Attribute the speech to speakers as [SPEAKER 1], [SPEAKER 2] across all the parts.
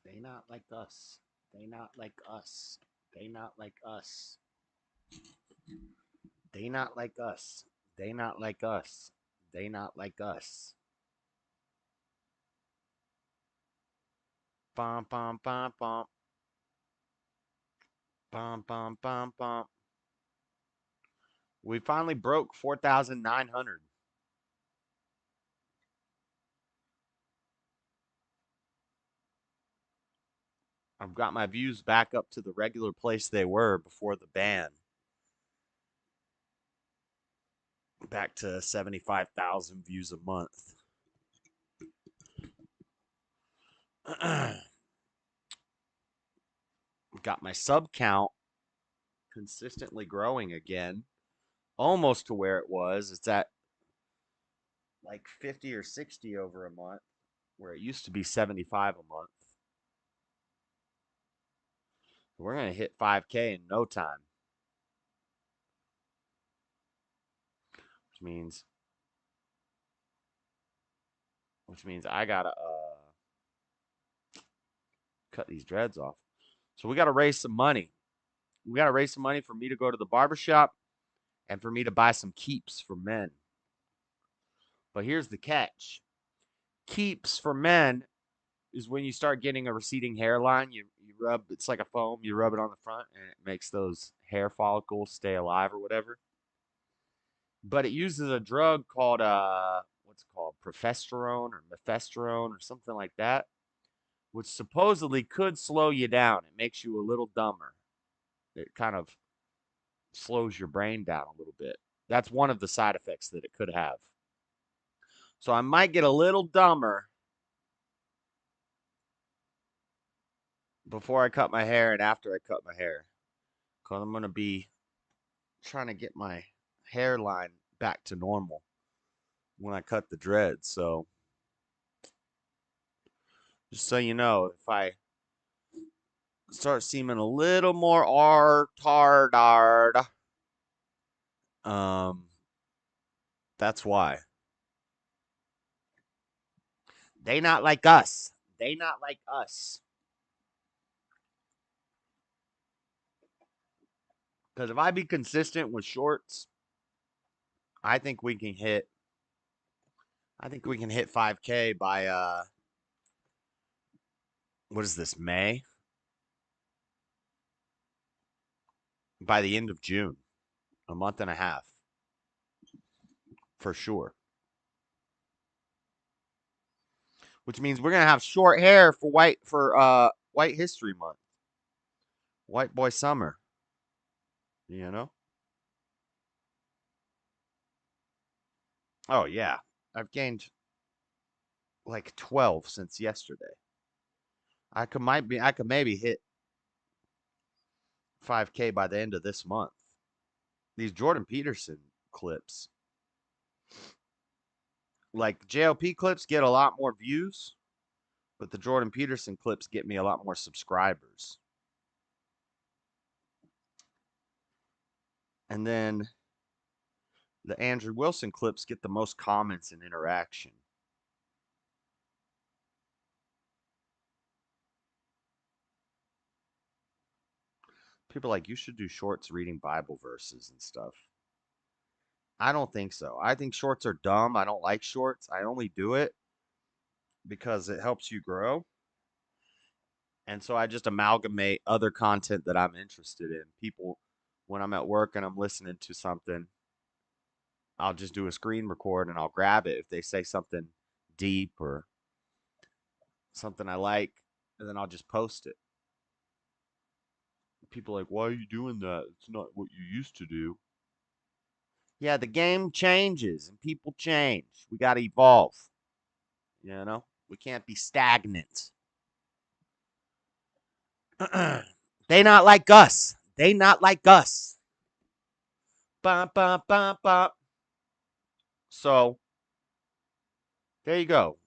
[SPEAKER 1] They not like us. They not like us. They not like us. They not like us. They not like us. They not like us. Bum bum bum bum bum bum bum bum. We finally broke 4,900. I've got my views back up to the regular place they were before the ban. Back to 75,000 views a month. Got my sub count consistently growing again, almost to where it was. It's at like 50 or 60 over a month, where it used to be 75 a month. We're going to hit 5K in no time, which means I got to cut these dreads off. So we got to raise some money. We got to raise some money for me to go to the barbershop and for me to buy some keeps for men. But here's the catch. Keeps for men is when you start getting a receding hairline, you rub, it's like a foam, you rub it on the front and it makes those hair follicles stay alive or whatever. But it uses a drug called what's it called, progesterone or mephesterone or something like that, which supposedly could slow you down. It makes you a little dumber. It kind of slows your brain down a little bit. That's one of the side effects that it could have. So I might get a little dumber before I cut my hair and after I cut my hair. Because I'm going to be trying to get my hairline back to normal when I cut the dreads. So just so you know, if I start seeming a little more retarded, um, that's why. They not like us. They not like us. Because if I be consistent with shorts, I think we can hit. I think we can hit 5K by what is this, May? By the end of June, a month and a half for sure. Which means we're gonna have short hair for White History Month, White Boy Summer. You know? Oh yeah, I've gained like 12 since yesterday. I could maybe hit 5K by the end of this month. These Jordan Peterson clips, like the JLP clips, get a lot more views, but the Jordan Peterson clips get me a lot more subscribers. And then the Andrew Wilson clips get the most comments and interaction. People are like, you should do shorts reading Bible verses and stuff. I don't think so. I think shorts are dumb. I don't like shorts. I only do it because it helps you grow. And so I just amalgamate other content that I'm interested in. People, when I'm at work and I'm listening to something, I'll just do a screen record and I'll grab it if they say something deep or something I like, and then I'll just post it. People are like, why are you doing that? It's not what you used to do. Yeah, the game changes and people change. We got to evolve. You know, we can't be stagnant. They not like us. They not like us. Bum, bum, bum, bum. So there you go.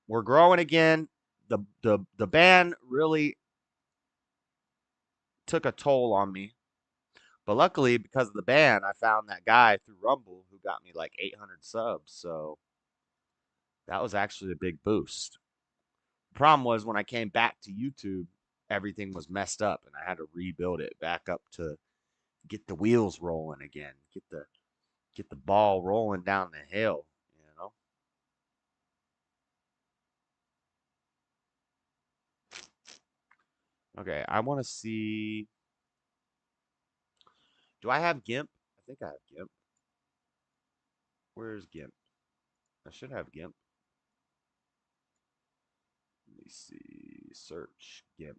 [SPEAKER 1] We're growing again. The ban really took a toll on me. But luckily, because of the ban, I found that guy through Rumble who got me like 800 subs. So that was actually a big boost. problem was when I came back to YouTube, everything was messed up and I had to rebuild it back up to get the wheels rolling again, get the ball rolling down the hill, you know. Okay, I want to see. Do I have GIMP? I think I have GIMP. Where's GIMP? I should have GIMP. Let me see. Search GIMP.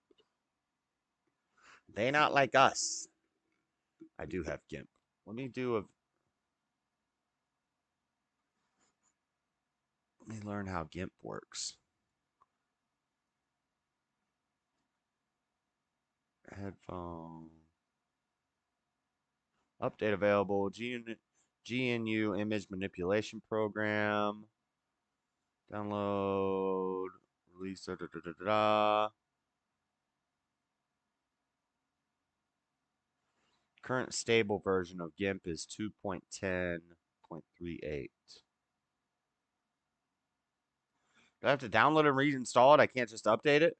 [SPEAKER 1] They not like us. I do have GIMP. Let me do a. Let me learn how GIMP works. Headphone. Update available. GNU image manipulation program. Download. Release. Da, da, da, da, da. Current stable version of GIMP is 2.10.38. Do I have to download and reinstall it? I can't just update it?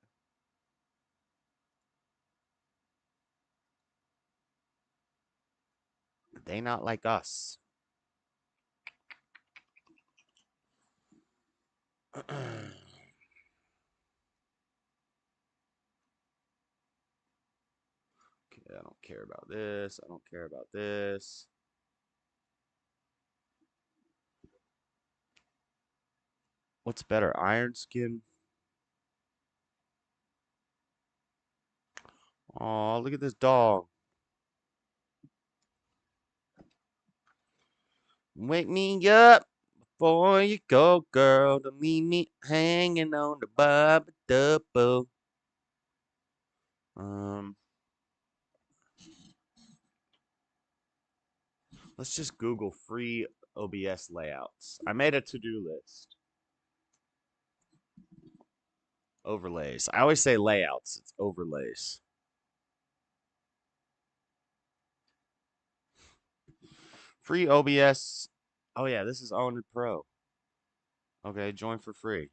[SPEAKER 1] They not like us. Okay, I don't care about this. I don't care about this. What's better, iron skin? Oh, look at this dog. Wake me up before you go, girl. To leave me hanging on the baba double. Let's just Google free OBS layouts. I made a to-do list. Overlays. I always say layouts. It's overlays. Free OBS. Oh yeah, this is Owned Pro. Okay, join for free.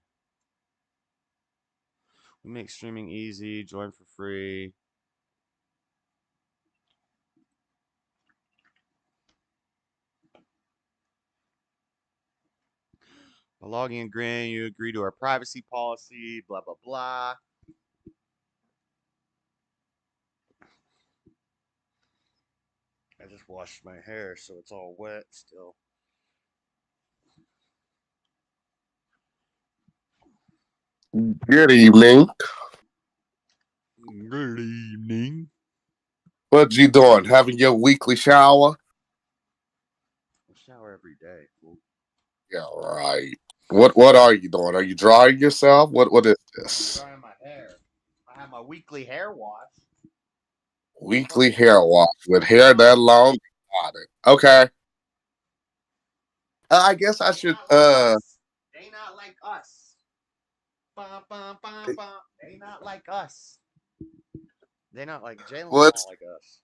[SPEAKER 1] We make streaming easy. Join for free. By logging and agreeing, you agree to our privacy policy. Blah blah blah. I just washed my hair, so it's all wet still.
[SPEAKER 2] Good evening.
[SPEAKER 1] Good evening.
[SPEAKER 2] What you doing? Having your weekly shower?
[SPEAKER 1] I shower every day. Fool.
[SPEAKER 2] Yeah, right. What are you doing? Are you drying yourself? What is
[SPEAKER 1] I'm
[SPEAKER 2] this?
[SPEAKER 1] drying my hair. I have my weekly hair wash.
[SPEAKER 2] Weekly hair wash with hair that long? Got it. Okay. I guess I
[SPEAKER 1] They
[SPEAKER 2] should
[SPEAKER 1] not like us. They not like us. Bum, bum, bum, bum. They not like us. They not like Jalen's not
[SPEAKER 2] what's
[SPEAKER 1] like us.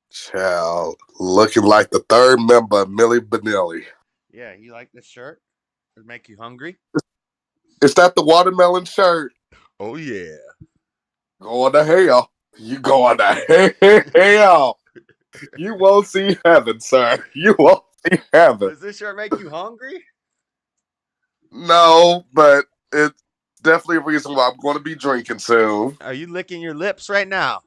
[SPEAKER 2] child looking like the third member of Millie Vanilli.
[SPEAKER 1] Yeah, you like this shirt? Does it make you hungry?
[SPEAKER 2] Is that the watermelon shirt?
[SPEAKER 1] Oh yeah.
[SPEAKER 2] Going to hell. You going to hell. You won't see heaven, sir. You won't see heaven.
[SPEAKER 1] Does this shirt make you hungry?
[SPEAKER 2] No, but it's definitely a reason why I'm going to be drinking soon.
[SPEAKER 1] Are you licking your lips right now?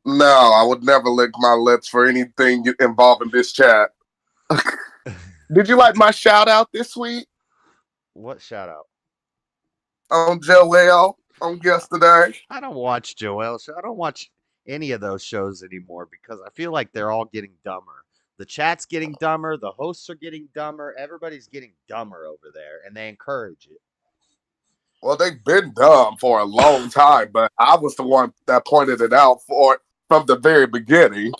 [SPEAKER 2] No, I would never lick my lips for anything involving this chat. Did you like my shout out this week
[SPEAKER 1] What shout out?
[SPEAKER 2] on Joel on yesterday?
[SPEAKER 1] I don't watch Joel show. I don't watch any of those shows anymore because I feel like they're all getting dumber. The chat's getting dumber, the hosts are getting dumber, everybody's getting dumber over there, and they encourage it.
[SPEAKER 2] Well, they've been dumb for a long time, but I was the one that pointed it out for from the very beginning.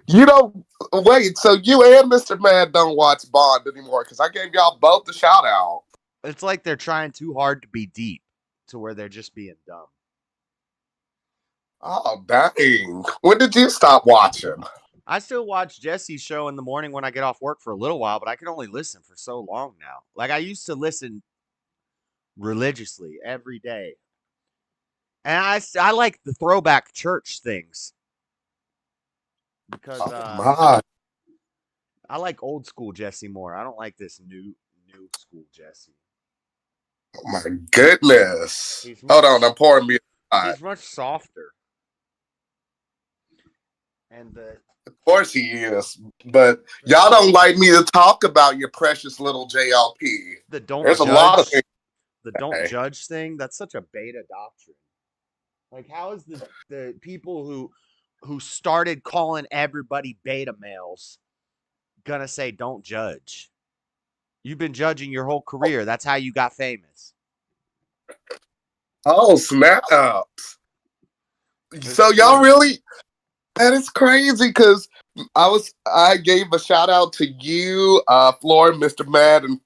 [SPEAKER 2] You don't wait. So you and Mr. Man don't watch Bond anymore because I gave y'all both the shout out.
[SPEAKER 1] It's like they're trying too hard to be deep to where they're just being dumb.
[SPEAKER 2] Oh dang! When did you stop watching?
[SPEAKER 1] I still watch Jesse's show in the morning when I get off work for a little while, but I can only listen for so long now. Like I used to listen religiously every day. And I like the throwback church things because
[SPEAKER 2] Oh my,
[SPEAKER 1] I like old school Jesse more. I don't like this new school Jesse.
[SPEAKER 2] oh my goodness.
[SPEAKER 1] He's
[SPEAKER 2] Hold on,
[SPEAKER 1] much
[SPEAKER 2] I'm pouring me a shot.
[SPEAKER 1] he's much softer. And
[SPEAKER 2] Of course he is, but
[SPEAKER 1] the
[SPEAKER 2] y'all
[SPEAKER 1] don't
[SPEAKER 2] don't like me to talk about your precious little JLP.
[SPEAKER 1] the don't
[SPEAKER 2] There's a lot of
[SPEAKER 1] judge
[SPEAKER 2] things
[SPEAKER 1] the
[SPEAKER 2] to
[SPEAKER 1] don't
[SPEAKER 2] say.
[SPEAKER 1] judge thing, that's such a beta doctrine. Like how is the people who started calling everybody beta males gonna say don't judge? You've been judging your whole career. That's how you got famous.
[SPEAKER 2] Oh, snaps.
[SPEAKER 1] It's
[SPEAKER 2] So y'all
[SPEAKER 1] true.
[SPEAKER 2] really, that is crazy because I gave a shout out to you, Floyd, Mr. Mad, and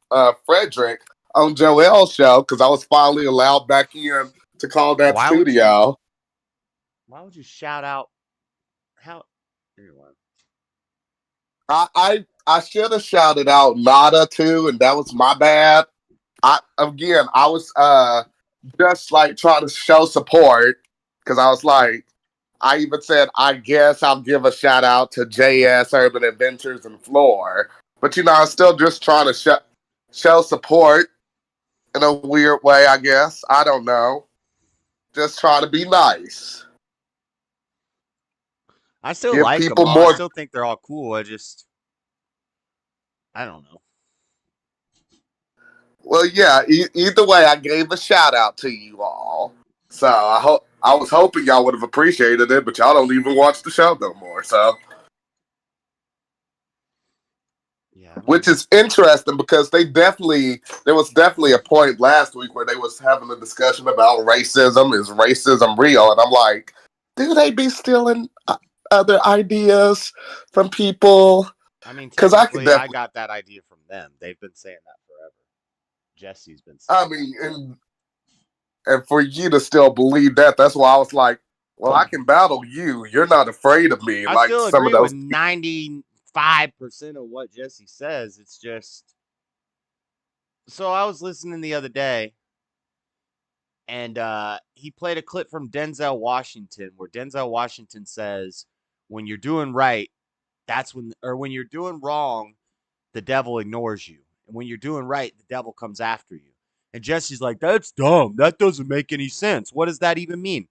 [SPEAKER 2] Frederick on Joel's show because I was finally allowed back in to call that
[SPEAKER 1] Why would you
[SPEAKER 2] studio.
[SPEAKER 1] why would you shout out how anyway?
[SPEAKER 2] I should have shouted out Nada too, and that was my bad. I was just like trying to show support because I was like, I even said, I guess I'll give a shout out to JS Urban Adventures and Floor. But I'm still just trying to show support in a weird way, I guess. I don't know. Just trying to be nice.
[SPEAKER 1] I still
[SPEAKER 2] Give
[SPEAKER 1] like them
[SPEAKER 2] people
[SPEAKER 1] all. I
[SPEAKER 2] more.
[SPEAKER 1] still think they're all cool. I don't know.
[SPEAKER 2] Well, yeah, either way, I gave a shout out to you all. So I was hoping y'all would have appreciated it, but y'all don't even watch the show no more. So,
[SPEAKER 1] Yeah, I
[SPEAKER 2] which
[SPEAKER 1] mean,
[SPEAKER 2] is interesting because there was definitely a point last week where they was having a discussion about racism. Is racism real? And I'm like, do they be stealing other ideas from people? Because I could
[SPEAKER 1] technically, I
[SPEAKER 2] definitely.
[SPEAKER 1] got that idea from them. They've been saying that forever. Jesse's been
[SPEAKER 2] I
[SPEAKER 1] saying that
[SPEAKER 2] mean,
[SPEAKER 1] forever.
[SPEAKER 2] and for you to still believe that, that's why I was like, well, I can battle you. You're not afraid of me,
[SPEAKER 1] I
[SPEAKER 2] like
[SPEAKER 1] still
[SPEAKER 2] some of
[SPEAKER 1] agree with
[SPEAKER 2] those.
[SPEAKER 1] 95% of what Jesse says. It's just so I was listening the other day and he played a clip from Denzel Washington where Denzel Washington says, when you're doing right, when you're doing wrong, the devil ignores you. And when you're doing right, the devil comes after you. And Jesse's like, that's dumb. That doesn't make any sense. What does that even mean?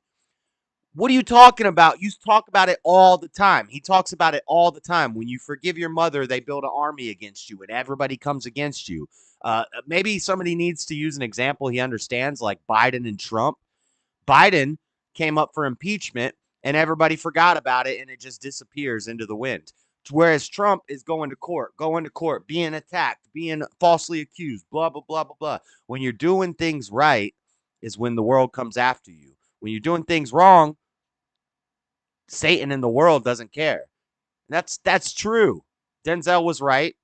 [SPEAKER 1] What are you talking about? You talk about it all the time. He talks about it all the time. When you forgive your mother, they build an army against you and everybody comes against you. Maybe somebody needs to use an example he understands, like Biden and Trump. Biden came up for impeachment and everybody forgot about it and it just disappears into the wind. Whereas Trump is going to court, being attacked, being falsely accused, blah, blah, blah, blah, blah. When you're doing things right is when the world comes after you. When you're doing things wrong, Satan in the world doesn't care. That's true. Denzel was right,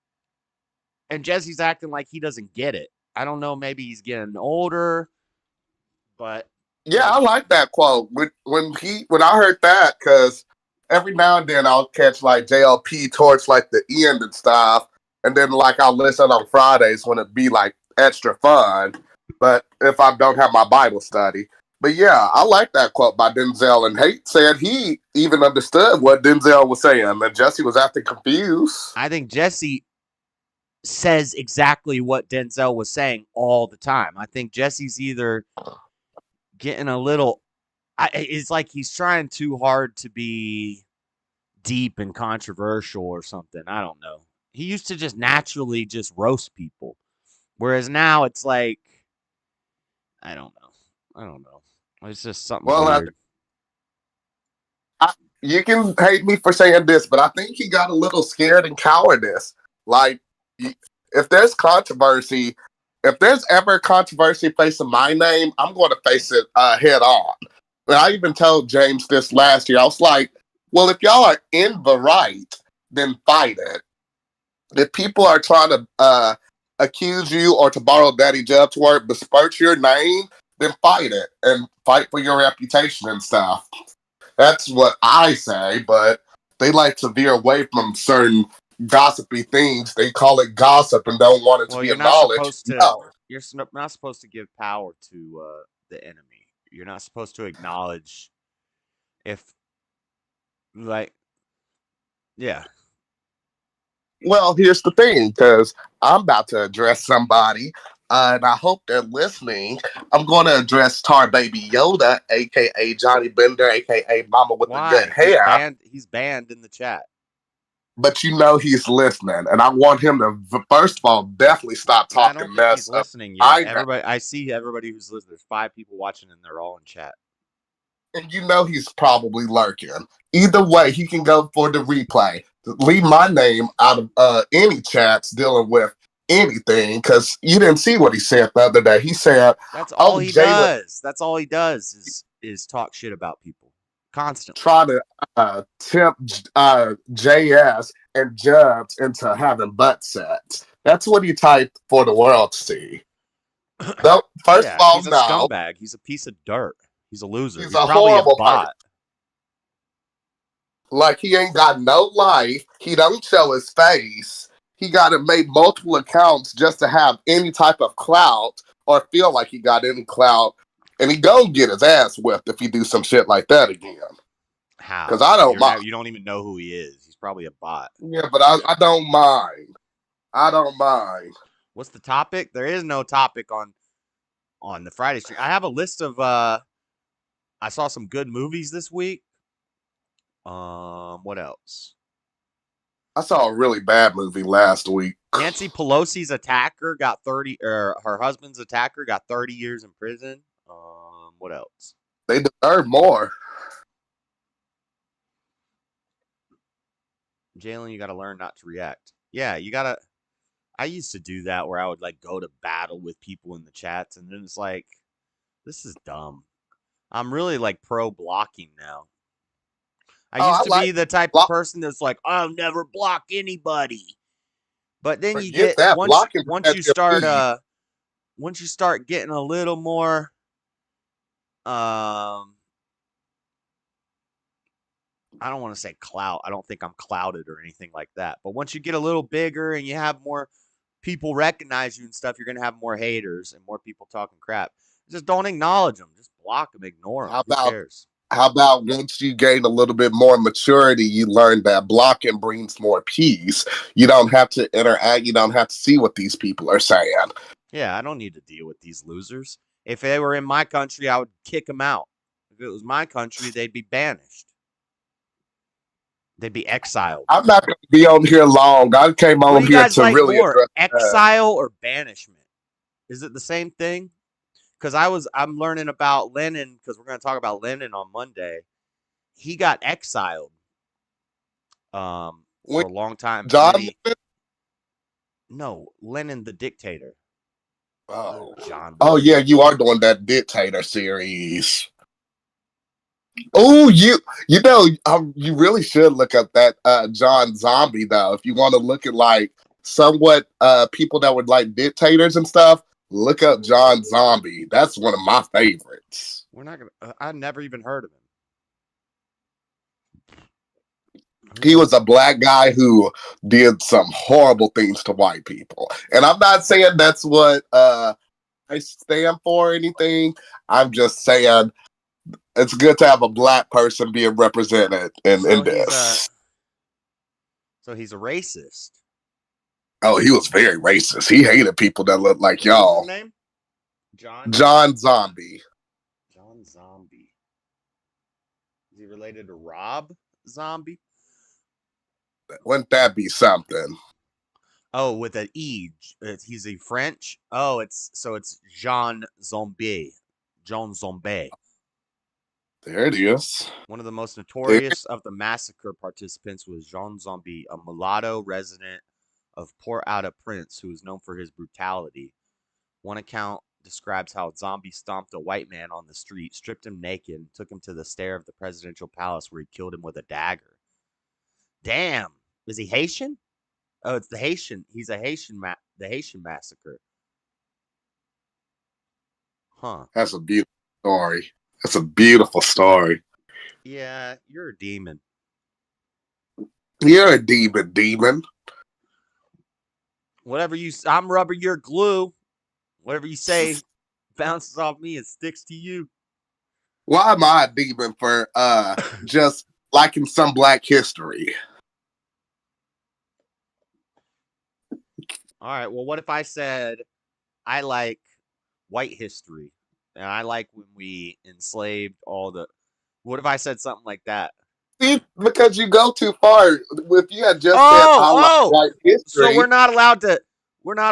[SPEAKER 1] and Jesse's acting like he doesn't get it. I don't know. Maybe he's getting older, but
[SPEAKER 2] Yeah,
[SPEAKER 1] like,
[SPEAKER 2] I like that quote when I heard that because every now and then I'll catch like JLP towards like the end and stuff, and then like I'll listen on Fridays when it be like extra fun. But if I don't have my Bible study, but yeah, I like that quote by Denzel, and Hate said he even understood what Denzel was saying, and Jesse was acting confused.
[SPEAKER 1] I think Jesse says exactly what Denzel was saying all the time. I think Jesse's either getting a little. It's like he's trying too hard to be deep and controversial or something. I don't know. He used to just naturally just roast people. Whereas now it's like, I don't know. I don't know. It's just something
[SPEAKER 2] Well,
[SPEAKER 1] weird.
[SPEAKER 2] I, you can hate me for saying this, but I think he got a little scared and cowardice. Like, if there's controversy, if there's ever controversy facing my name, I'm going to face it head on. And I even told James this last year. I was like, well, if y'all are in the right, then fight it. If people are trying to accuse you or to borrow Daddy Jub's word, besmirch your name, then fight it and fight for your reputation and stuff. That's what I say, but they like to veer away from certain gossipy things. They call it gossip and don't want it to
[SPEAKER 1] Well,
[SPEAKER 2] be
[SPEAKER 1] you're not
[SPEAKER 2] acknowledged.
[SPEAKER 1] supposed to.
[SPEAKER 2] No.
[SPEAKER 1] you're not supposed to give power to the enemy. You're not supposed to acknowledge if like yeah.
[SPEAKER 2] Well, here's the thing, because I'm about to address somebody, and I hope they're listening. I'm going to address Tar Baby Yoda, aka Johnny Bender, aka Mama with the good
[SPEAKER 1] Why?
[SPEAKER 2] hair.
[SPEAKER 1] He's banned in the chat.
[SPEAKER 2] But you know he's listening, and I want him to first of all definitely stop
[SPEAKER 1] I
[SPEAKER 2] talking
[SPEAKER 1] don't think he's
[SPEAKER 2] mess up.
[SPEAKER 1] listening yet.
[SPEAKER 2] I know,
[SPEAKER 1] I see everybody who's listening. There's 5 people watching and they're all in chat.
[SPEAKER 2] and you know he's probably lurking. Either way, he can go for the replay. Leave my name out of any chats dealing with anything, because you didn't see what he said the other day. He said,
[SPEAKER 1] That's all
[SPEAKER 2] "Oh,
[SPEAKER 1] he
[SPEAKER 2] Jalen
[SPEAKER 1] does. That's all he does is talk shit about people constantly.
[SPEAKER 2] try to tempt JS and Jubs into having butt sex." That's what he typed for the world to see. No, first of
[SPEAKER 1] Yeah,
[SPEAKER 2] all,
[SPEAKER 1] he's a
[SPEAKER 2] no.
[SPEAKER 1] scumbag. He's a piece of dirt. He's a loser.
[SPEAKER 2] He's
[SPEAKER 1] He's
[SPEAKER 2] a
[SPEAKER 1] probably a
[SPEAKER 2] horrible person.
[SPEAKER 1] bot.
[SPEAKER 2] Like, he ain't got no life. He don't show his face. He got to make multiple accounts just to have any type of clout or feel like he got any clout. And he gonna get his ass whipped if he do some shit like that again. Because
[SPEAKER 1] How?
[SPEAKER 2] I don't mind.
[SPEAKER 1] You don't even know who he is. He's probably a bot.
[SPEAKER 2] Yeah, but I don't mind. I don't mind.
[SPEAKER 1] What's the topic? There is no topic on the Friday stream. I have a list of I saw some good movies this week. What else?
[SPEAKER 2] I saw a really bad movie last week.
[SPEAKER 1] Nancy Pelosi's attacker got 30 or her husband's attacker got 30 years in prison. What else?
[SPEAKER 2] They deserve more.
[SPEAKER 1] Jalen, you got to learn not to react. Yeah, you got to I used to do that where I would like go to battle with people in the chats and then it's like this is dumb. I'm really like pro blocking now. I
[SPEAKER 2] Oh,
[SPEAKER 1] used
[SPEAKER 2] I
[SPEAKER 1] to
[SPEAKER 2] like
[SPEAKER 1] be the type of
[SPEAKER 2] block.
[SPEAKER 1] person that's like, I'll never block anybody. But then you
[SPEAKER 2] Forget
[SPEAKER 1] get
[SPEAKER 2] that. Blocking
[SPEAKER 1] once you start getting a little more I don't want to say clout. I don't think I'm clouded or anything like that. But once you get a little bigger and you have more people recognize you and stuff, you're going to have more haters and more people talking crap. Just don't acknowledge them. Just block them, ignore them.
[SPEAKER 2] How
[SPEAKER 1] Who
[SPEAKER 2] about
[SPEAKER 1] cares?
[SPEAKER 2] how about once you gain a little bit more maturity, you learn that blocking brings more peace. You don't have to interact. You don't have to see what these people are saying.
[SPEAKER 1] Yeah, I don't need to deal with these losers. If they were in my country, I would kick them out. If it was my country, they'd be banished. They'd be exiled.
[SPEAKER 2] I'm not going to be on here long. I came
[SPEAKER 1] What do
[SPEAKER 2] on
[SPEAKER 1] you
[SPEAKER 2] here
[SPEAKER 1] guys
[SPEAKER 2] to
[SPEAKER 1] like
[SPEAKER 2] really
[SPEAKER 1] more,
[SPEAKER 2] address that.
[SPEAKER 1] exile or banishment? Is it the same thing? Because I'm learning about Lenin because we're going to talk about Lenin on Monday. He got exiled
[SPEAKER 2] When
[SPEAKER 1] for a long time, and then
[SPEAKER 2] John,
[SPEAKER 1] no, Lenin the dictator.
[SPEAKER 2] oh,
[SPEAKER 1] John
[SPEAKER 2] oh
[SPEAKER 1] Lennon.
[SPEAKER 2] yeah, you are doing that dictator series. Oh, you know, you really should look up that John Zombie though. If you want to look at like somewhat people that would like dictators and stuff, look up John Zombie. That's one of my favorites.
[SPEAKER 1] We're not gonna. I never even heard of him.
[SPEAKER 2] He was a black guy who did some horrible things to white people. And I'm not saying that's what I stand for or anything. I'm just saying it's good to have a black person being represented in this.
[SPEAKER 1] So he's a racist.
[SPEAKER 2] Oh, he was very racist. He hated people that looked like
[SPEAKER 1] What was his
[SPEAKER 2] y'all.
[SPEAKER 1] name? John
[SPEAKER 2] John Zombie.
[SPEAKER 1] John Zombie. Is he related to Rob Zombie?
[SPEAKER 2] Wouldn't that be something?
[SPEAKER 1] Oh, with an E. He's a French. Oh, it's Jean Zombie. Jean Zombie.
[SPEAKER 2] There it is.
[SPEAKER 1] One of the most
[SPEAKER 2] There.
[SPEAKER 1] notorious of the massacre participants was Jean Zombie, a mulatto resident of Port-au-Prince who is known for his brutality. One account describes how Zombie stomped a white man on the street, stripped him naked, and took him to the stair of the presidential palace where he killed him with a dagger. Damn. Is he Haitian? Oh, it's the Haitian. He's a Haitian. The Haitian massacre. Huh.
[SPEAKER 2] That's a beautiful story. That's a beautiful story.
[SPEAKER 1] Yeah, you're a demon.
[SPEAKER 2] You're a demon.
[SPEAKER 1] Whatever you. I'm rubber. You're glue. Whatever you say bounces off me and sticks to you.
[SPEAKER 2] Why am I a demon for just liking some Black history?
[SPEAKER 1] All right. Well, what if I said I like white history and I like when we enslaved all the. What if I said something like that?
[SPEAKER 2] See, because you go too far. If you had just said
[SPEAKER 1] Oh,
[SPEAKER 2] I like
[SPEAKER 1] oh.
[SPEAKER 2] white
[SPEAKER 1] So
[SPEAKER 2] history,
[SPEAKER 1] we're not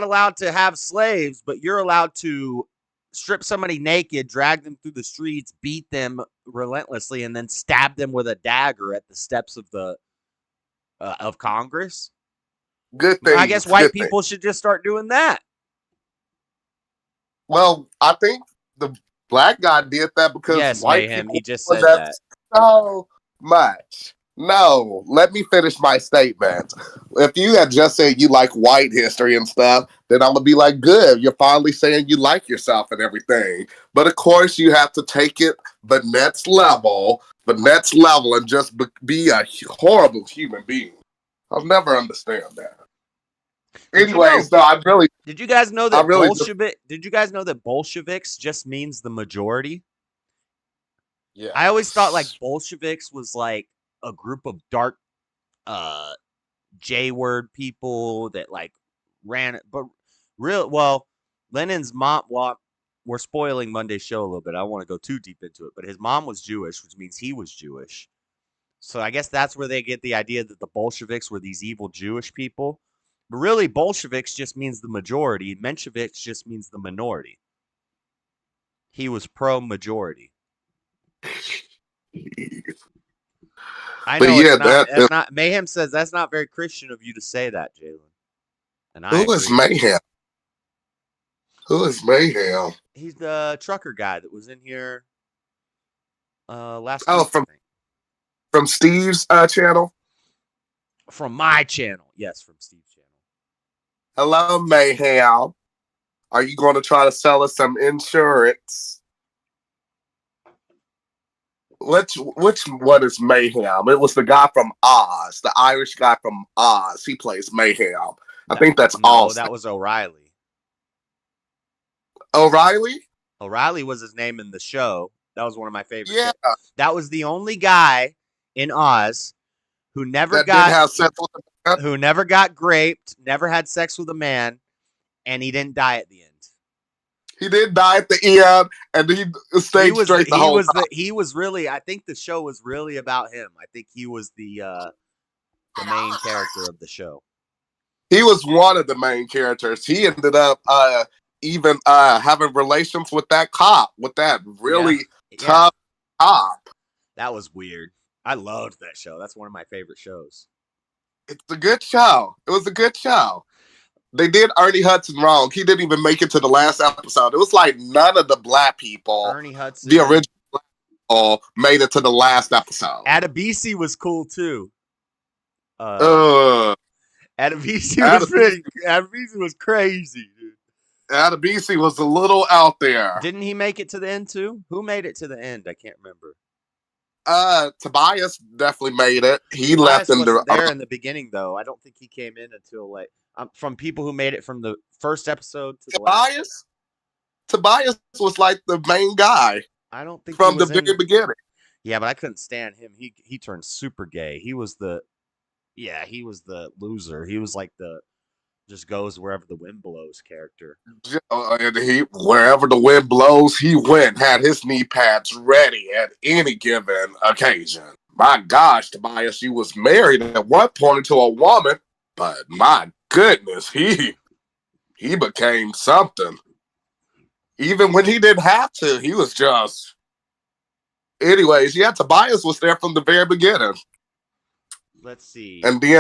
[SPEAKER 1] allowed to have slaves, but you're allowed to strip somebody naked, drag them through the streets, beat them relentlessly, and then stab them with a dagger at the steps of Congress.
[SPEAKER 2] good
[SPEAKER 1] I guess
[SPEAKER 2] things,
[SPEAKER 1] white
[SPEAKER 2] good things.
[SPEAKER 1] people should just start doing that.
[SPEAKER 2] Well, I think the Black guy did that because
[SPEAKER 1] Yes,
[SPEAKER 2] white
[SPEAKER 1] Mayhem.
[SPEAKER 2] people
[SPEAKER 1] He just
[SPEAKER 2] was
[SPEAKER 1] said
[SPEAKER 2] that
[SPEAKER 1] that.
[SPEAKER 2] so much. No, let me finish my statement. If you had just said you like white history and stuff, then I would be like, good, you're finally saying you like yourself and everything. But of course, you have to take it the next level, and just be a horrible human being. I'll never understand that.
[SPEAKER 1] Did you know?
[SPEAKER 2] Anyways, no,
[SPEAKER 1] Did you guys know
[SPEAKER 2] I
[SPEAKER 1] that
[SPEAKER 2] really just,
[SPEAKER 1] Did you guys know that Bolsheviks just means the majority?
[SPEAKER 2] yeah.
[SPEAKER 1] I always thought like Bolsheviks was like a group of dark uh J word people that like ran it, but real well, Lenin's mom. Well, we're spoiling Monday's show a little bit. I don't want to go too deep into it, but his mom was Jewish, which means he was Jewish. So I guess that's where they get the idea that the Bolsheviks were these evil Jewish people. But really, Bolsheviks just means the majority. Mensheviks just means the minority. He was pro majority. I
[SPEAKER 2] But
[SPEAKER 1] know
[SPEAKER 2] yeah,
[SPEAKER 1] that's not Mayhem says that's not very Christian of you to say that, Jalen. And I
[SPEAKER 2] who is
[SPEAKER 1] agree.
[SPEAKER 2] Mayhem? Who is Mayhem?
[SPEAKER 1] He's the trucker guy that was in here last
[SPEAKER 2] Oh,
[SPEAKER 1] week, I think.
[SPEAKER 2] from Steve's channel.
[SPEAKER 1] From my channel. Yes, from Steve's channel.
[SPEAKER 2] Hello, Mayhem. Are you going to try to sell us some insurance? Which one is Mayhem? It was the guy from Oz, the Irish guy from Oz. He plays Mayhem. I think that's
[SPEAKER 1] No,
[SPEAKER 2] Austin.
[SPEAKER 1] that was O'Reilly.
[SPEAKER 2] O'Reilly?
[SPEAKER 1] O'Reilly was his name in the show. That was one of my favorite
[SPEAKER 2] Yeah,
[SPEAKER 1] characters. That was the only guy in Oz who never
[SPEAKER 2] that did
[SPEAKER 1] got
[SPEAKER 2] have sex with a man.
[SPEAKER 1] raped, never had sex with a man, and he didn't die at the end.
[SPEAKER 2] He did die at the end, and he stayed straight the whole time.
[SPEAKER 1] He was really. I think the show was really about him. I think he was the main character of the show.
[SPEAKER 2] He was one of the main characters. He ended up even having relations with that cop, with that really tough cop.
[SPEAKER 1] That was weird. I loved that show. That's one of my favorite shows.
[SPEAKER 2] It's a good show. It was a good show. They did Ernie Hudson wrong. He didn't even make it to the last episode. It was like none of the Black people,
[SPEAKER 1] Ernie Hudson,
[SPEAKER 2] the original Black people, made it to the last episode.
[SPEAKER 1] Adebisi was cool too.
[SPEAKER 2] Adebisi
[SPEAKER 1] was crazy, dude.
[SPEAKER 2] Adebisi was a little out there.
[SPEAKER 1] Didn't he make it to the end too? Who made it to the end? I can't remember.
[SPEAKER 2] Tobias definitely made it. He
[SPEAKER 1] Tobias
[SPEAKER 2] left in
[SPEAKER 1] wasn't there in the beginning though. I don't think he came in until like from people who made it from the first episode to the last.
[SPEAKER 2] Tobias was like the main guy.
[SPEAKER 1] I don't think
[SPEAKER 2] from the very beginning.
[SPEAKER 1] Yeah, but I couldn't stand him. He turned super gay. He was the loser. He was like the just goes wherever the wind blows character.
[SPEAKER 2] And wherever the wind blows, he went, had his knee pads ready at any given occasion. My gosh, Tobias, he was married at one point to a woman, but my goodness, he became something. Even when he didn't have to, he was just. Anyways, yeah, Tobias was there from the very beginning.
[SPEAKER 1] Let's see.
[SPEAKER 2] And then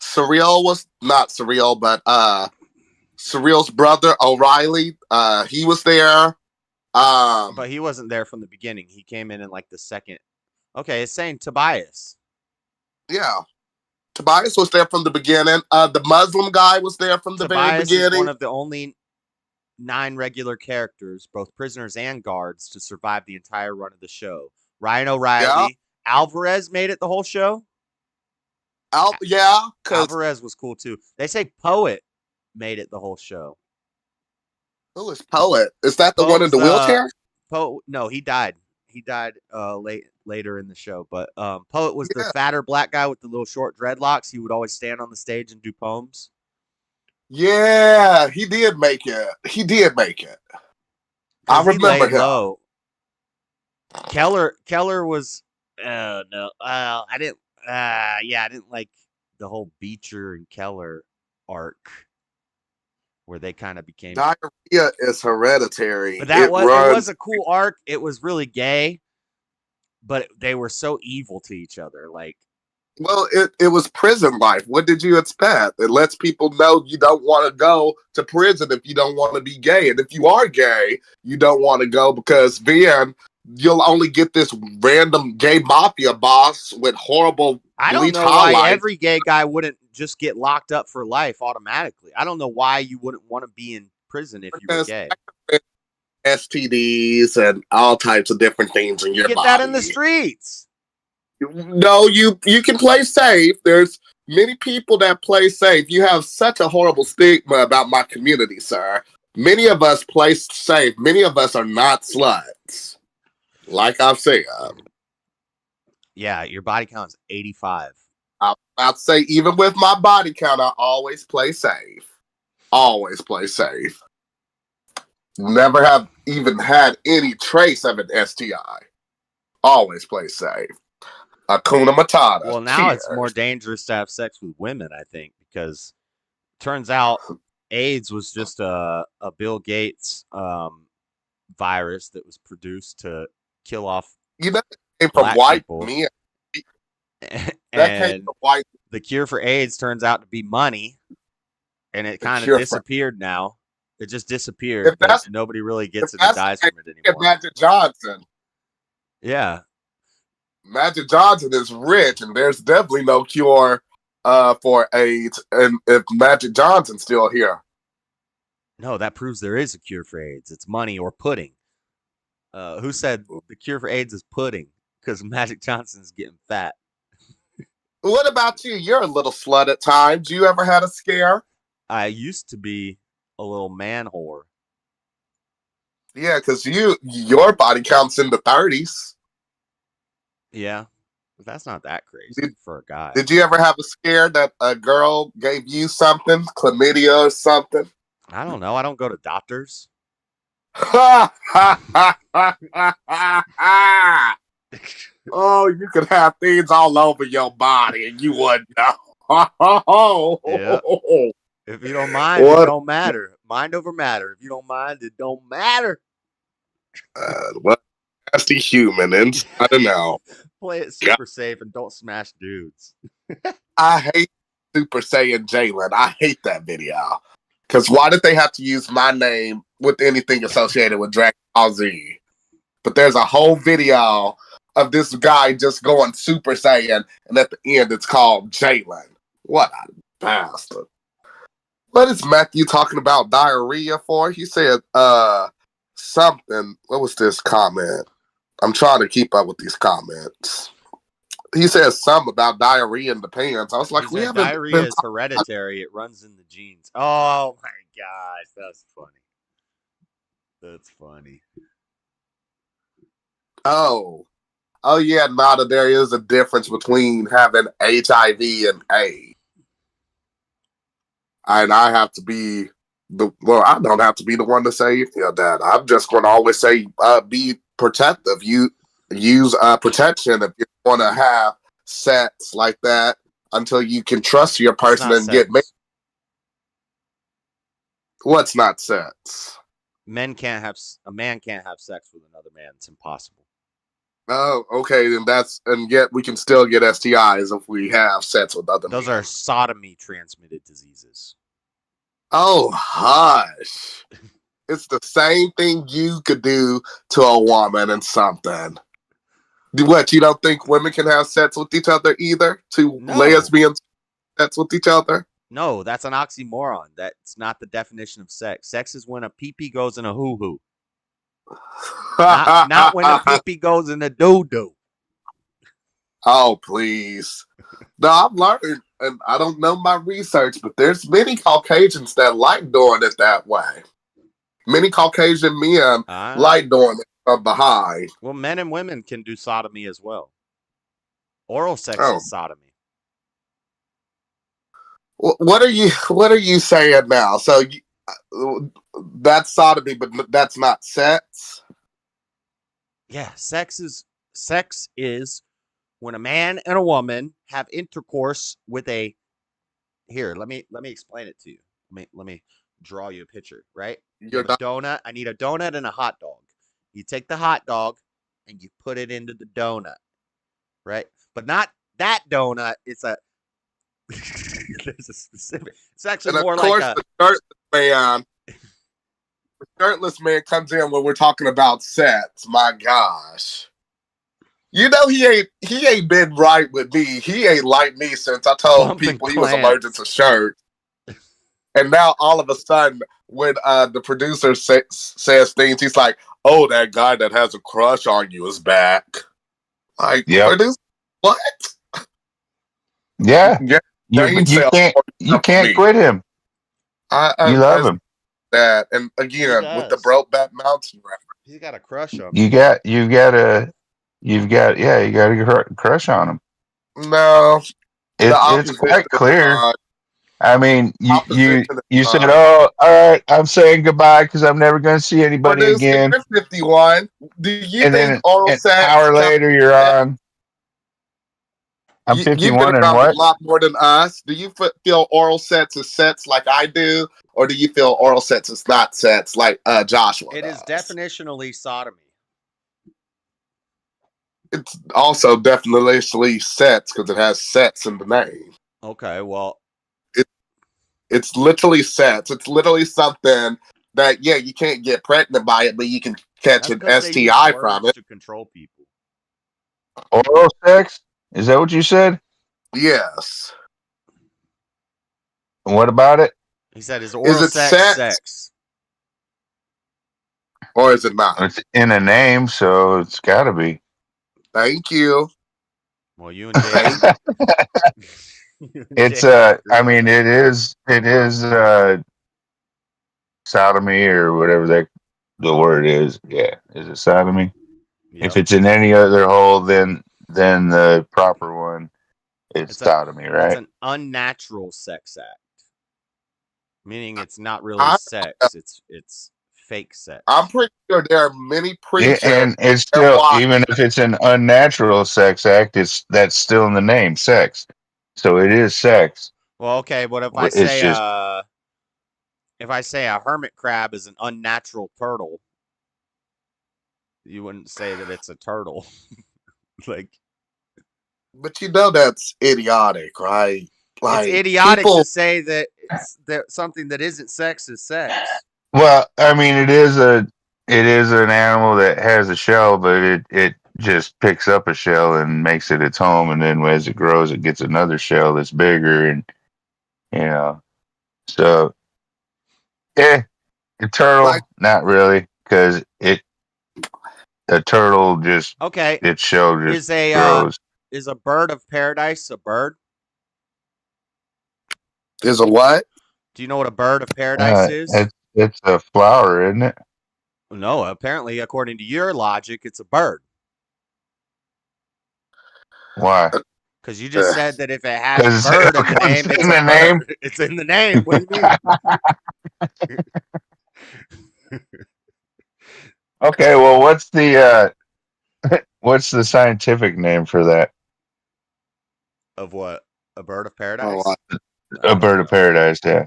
[SPEAKER 2] Surreal was not Surreal, but Surreal's brother O'Reilly. He was there.
[SPEAKER 1] But he wasn't there from the beginning. He came in like the second. Okay, it's saying Tobias.
[SPEAKER 2] Yeah, Tobias was there from the beginning. The Muslim guy was there from the very beginning.
[SPEAKER 1] Is one of the only 9 regular characters, both prisoners and guards, to survive the entire run of the show. Ryan O'Reilly, Alvarez made it the whole show.
[SPEAKER 2] Alvarez
[SPEAKER 1] was cool too. They say Poet made it the whole show.
[SPEAKER 2] Who is Poet? Is that the
[SPEAKER 1] Poet
[SPEAKER 2] one in
[SPEAKER 1] was
[SPEAKER 2] the wheelchair?
[SPEAKER 1] Poet. No, he died. He died later in the show. But Poet was the
[SPEAKER 2] Yeah.
[SPEAKER 1] fatter black guy with the little short dreadlocks. He would always stand on the stage and do poems.
[SPEAKER 2] Yeah, he did make it. He did make it. I
[SPEAKER 1] Because he
[SPEAKER 2] remember
[SPEAKER 1] laid
[SPEAKER 2] him.
[SPEAKER 1] low. Keller was no. I didn't yeah, I didn't like the whole Beecher and Keller arc where they kind of became.
[SPEAKER 2] Diarrhea is hereditary.
[SPEAKER 1] But that
[SPEAKER 2] It
[SPEAKER 1] was it was
[SPEAKER 2] runs.
[SPEAKER 1] a cool arc. It was really gay, but they were so evil to each other. Like,
[SPEAKER 2] Well, it was prison life. What did you expect? It lets people know you don't want to go to prison if you don't want to be gay. And if you are gay, you don't want to go because then you'll only get this random gay mafia boss with horrible
[SPEAKER 1] I don't
[SPEAKER 2] bleach
[SPEAKER 1] know why
[SPEAKER 2] highlights.
[SPEAKER 1] every gay guy wouldn't just get locked up for life automatically. I don't know why you wouldn't want to be in prison if you were
[SPEAKER 2] Because
[SPEAKER 1] gay.
[SPEAKER 2] STDs and all types of different things in
[SPEAKER 1] You
[SPEAKER 2] your
[SPEAKER 1] get that in the
[SPEAKER 2] body.
[SPEAKER 1] streets.
[SPEAKER 2] No, you can play safe. There's many people that play safe. You have such a horrible stigma about my community, sir. Many of us play safe. Many of us are not sluts. Like I've said.
[SPEAKER 1] Yeah, your body count is 85.
[SPEAKER 2] I'm about to say, even with my body count, I always play safe. Always play safe. Never have even had any trace of an STI. Always play safe. Hakuna Matata.
[SPEAKER 1] Well, now
[SPEAKER 2] Cheers.
[SPEAKER 1] it's more dangerous to have sex with women, I think, because turns out AIDS was just a Bill Gates virus that was produced to kill off
[SPEAKER 2] You know, it came from
[SPEAKER 1] black
[SPEAKER 2] white
[SPEAKER 1] people.
[SPEAKER 2] men. That came
[SPEAKER 1] And
[SPEAKER 2] from white.
[SPEAKER 1] the cure for AIDS turns out to be money, and it
[SPEAKER 2] The
[SPEAKER 1] kind of
[SPEAKER 2] cure for
[SPEAKER 1] disappeared now. It just disappeared,
[SPEAKER 2] if
[SPEAKER 1] but
[SPEAKER 2] that's
[SPEAKER 1] nobody really
[SPEAKER 2] if
[SPEAKER 1] gets it or
[SPEAKER 2] that's
[SPEAKER 1] dies
[SPEAKER 2] the
[SPEAKER 1] from it
[SPEAKER 2] case,
[SPEAKER 1] anymore.
[SPEAKER 2] Magic Johnson.
[SPEAKER 1] Yeah.
[SPEAKER 2] Magic Johnson is rich, and there's definitely no cure for AIDS. And if Magic Johnson's still here,
[SPEAKER 1] No, that proves there is a cure for AIDS. It's money or pudding. Who said the cure for AIDS is pudding? Because Magic Johnson's getting fat.
[SPEAKER 2] what about you? You're a little slut at times. You ever had a scare?
[SPEAKER 1] I used to be a little man whore.
[SPEAKER 2] Yeah, because your body counts in the 30s.
[SPEAKER 1] Yeah, but that's not that crazy
[SPEAKER 2] Did,
[SPEAKER 1] for a guy.
[SPEAKER 2] did you ever have a scare that a girl gave you something, chlamydia or something?
[SPEAKER 1] I don't know. I don't go to doctors.
[SPEAKER 2] Oh, you could have things all over your body and you wouldn't know.
[SPEAKER 1] Yeah. If you don't mind, it
[SPEAKER 2] What?
[SPEAKER 1] don't matter. Mind over matter. If you don't mind, it don't matter.
[SPEAKER 2] What nasty human inside and out.
[SPEAKER 1] Play it
[SPEAKER 2] God,
[SPEAKER 1] super safe and don't smash dudes.
[SPEAKER 2] I hate Super Saiyan Jalen. I hate that video. Because why did they have to use my name with anything associated with Dragon Ball Z? But there's a whole video of this guy just going Super Saiyan, and at the end it's called Jalen. What a bastard. What is Matthew talking about diarrhea for? He said, something. What was this comment? I'm trying to keep up with these comments. He says something about diarrhea in the pants. I was like,
[SPEAKER 1] He
[SPEAKER 2] we
[SPEAKER 1] said
[SPEAKER 2] haven't
[SPEAKER 1] diarrhea
[SPEAKER 2] been
[SPEAKER 1] is hereditary. It runs in the genes. Oh my gosh, that's funny. That's funny.
[SPEAKER 2] Oh. Oh yeah, Nada, there is a difference between having HIV and AIDS. And I have to be I don't have to be the one to say that. I'm just going to always say, be protective. You use protection if you want to have sex like that until you can trust your person
[SPEAKER 1] Not
[SPEAKER 2] and get married.
[SPEAKER 1] sex.
[SPEAKER 2] What's not sex?
[SPEAKER 1] A man can't have sex with another man. It's impossible.
[SPEAKER 2] Oh, okay, then and yet we can still get STIs if we have sex with other
[SPEAKER 1] Those
[SPEAKER 2] men.
[SPEAKER 1] are sodomy transmitted diseases.
[SPEAKER 2] Oh, hush. It's the same thing you could do to a woman and something. What, you don't think women can have sex with each other either? Two
[SPEAKER 1] No.
[SPEAKER 2] lesbians sex with each other?
[SPEAKER 1] No, that's an oxymoron. That's not the definition of sex. Sex is when a pee-pee goes in a hoo-hoo. Not when a pee-pee goes in a doo-doo.
[SPEAKER 2] Oh, please. No, I've learned, and I don't know my research, but there's many Caucasians that like doing it that way. Many Caucasian men like doing it from behind.
[SPEAKER 1] Well, men and women can do sodomy as well. Oral sex
[SPEAKER 2] Oh,
[SPEAKER 1] is sodomy.
[SPEAKER 2] what are you saying now? So that's sodomy, but that's not sex.
[SPEAKER 1] Yeah, sex is when a man and a woman have intercourse with a. Here, let me explain it to you. Let me draw you a picture. Right? You
[SPEAKER 2] You're
[SPEAKER 1] have a
[SPEAKER 2] not.
[SPEAKER 1] donut. I need a donut and a hot dog. You take the hot dog and you put it into the donut. Right? But not that donut. It's a. There's a specific. It's actually
[SPEAKER 2] And of
[SPEAKER 1] more like
[SPEAKER 2] course,
[SPEAKER 1] a.
[SPEAKER 2] the shirtless man comes in when we're talking about sex. My gosh. You know he ain't been right with me. He ain't like me since I told
[SPEAKER 1] Bumping
[SPEAKER 2] people he was allergic
[SPEAKER 1] clans.
[SPEAKER 2] to shirts. And now all of a sudden, when the producer says things, he's like, "Oh, that guy that has a crush on you is back." Like,
[SPEAKER 3] Yep.
[SPEAKER 2] producer, what?
[SPEAKER 3] Yeah.
[SPEAKER 2] Yeah,
[SPEAKER 3] You can't quit him. You love him.
[SPEAKER 2] That, and again with the Brokeback Mountain reference.
[SPEAKER 1] He's got a crush on me.
[SPEAKER 3] You got a crush on him.
[SPEAKER 2] No,
[SPEAKER 3] It's quite clear. I mean, you said,
[SPEAKER 2] fine.
[SPEAKER 3] "Oh, all right, I'm saying goodbye because I'm never going to see anybody
[SPEAKER 2] Producer,
[SPEAKER 3] again."
[SPEAKER 2] you're 51. Do you
[SPEAKER 3] And
[SPEAKER 2] think
[SPEAKER 3] then
[SPEAKER 2] oral
[SPEAKER 3] an
[SPEAKER 2] sex?
[SPEAKER 3] hour later, you're on. I'm
[SPEAKER 2] You've been
[SPEAKER 3] 51 and
[SPEAKER 2] around a
[SPEAKER 3] what?
[SPEAKER 2] lot more than us. Do you feel oral sex is sex like I do, or do you feel oral sex is not sex like Joshua
[SPEAKER 1] It
[SPEAKER 2] does?
[SPEAKER 1] is definitionally sodomy.
[SPEAKER 2] It's also definitely sex because it has sex in the name.
[SPEAKER 1] Okay, well,
[SPEAKER 2] It's literally sex. It's literally something that you can't get pregnant by it, but you can catch
[SPEAKER 1] that's
[SPEAKER 2] an
[SPEAKER 1] because they use
[SPEAKER 2] STI from
[SPEAKER 1] words
[SPEAKER 2] it.
[SPEAKER 1] to control people.
[SPEAKER 3] Oral sex? Is that what you said?
[SPEAKER 2] Yes.
[SPEAKER 3] And what about it?
[SPEAKER 1] He said, "Is oral
[SPEAKER 2] it
[SPEAKER 1] sex
[SPEAKER 2] sex
[SPEAKER 1] sex?"
[SPEAKER 2] or is it not?
[SPEAKER 3] It's in a name, so it's got to be.
[SPEAKER 2] Thank you.
[SPEAKER 1] Well, you and Jay.
[SPEAKER 3] It's I mean, it is sodomy or whatever the word is. Yeah, is it sodomy?
[SPEAKER 1] Yep.
[SPEAKER 3] If it's in any other hole than the proper one, it's sodomy, right?
[SPEAKER 1] It's an unnatural sex act, meaning it's not really sex. It's fake sex.
[SPEAKER 2] I'm pretty sure there are many preachers.
[SPEAKER 3] And it's still, even if it's an unnatural sex act, that's still in the name, sex. So it is sex.
[SPEAKER 1] Well, okay, but if I say a hermit crab is an unnatural turtle, you wouldn't say that it's a turtle. Like,
[SPEAKER 2] but you know that's idiotic, right?
[SPEAKER 1] Like, it's idiotic to say that that something that isn't sex is sex.
[SPEAKER 3] Well, I mean, it is an animal that has a shell, but it just picks up a shell and makes it its home, and then as it grows, it gets another shell that's bigger, and so a turtle, not really, because a turtle just its shell just grows.
[SPEAKER 1] Is a bird of paradise a bird?
[SPEAKER 2] Is a what?
[SPEAKER 1] Do you know what a bird of paradise is?
[SPEAKER 3] It's a flower, isn't it?
[SPEAKER 1] No, apparently, according to your logic, it's a bird.
[SPEAKER 3] Why?
[SPEAKER 1] Because you just said that if it has bird in the name, it's
[SPEAKER 3] in the name.
[SPEAKER 1] It's in the name. What do you mean?
[SPEAKER 3] Okay, well, what's the scientific name for that?
[SPEAKER 1] Of what? A bird of paradise?
[SPEAKER 3] A bird of paradise, yeah.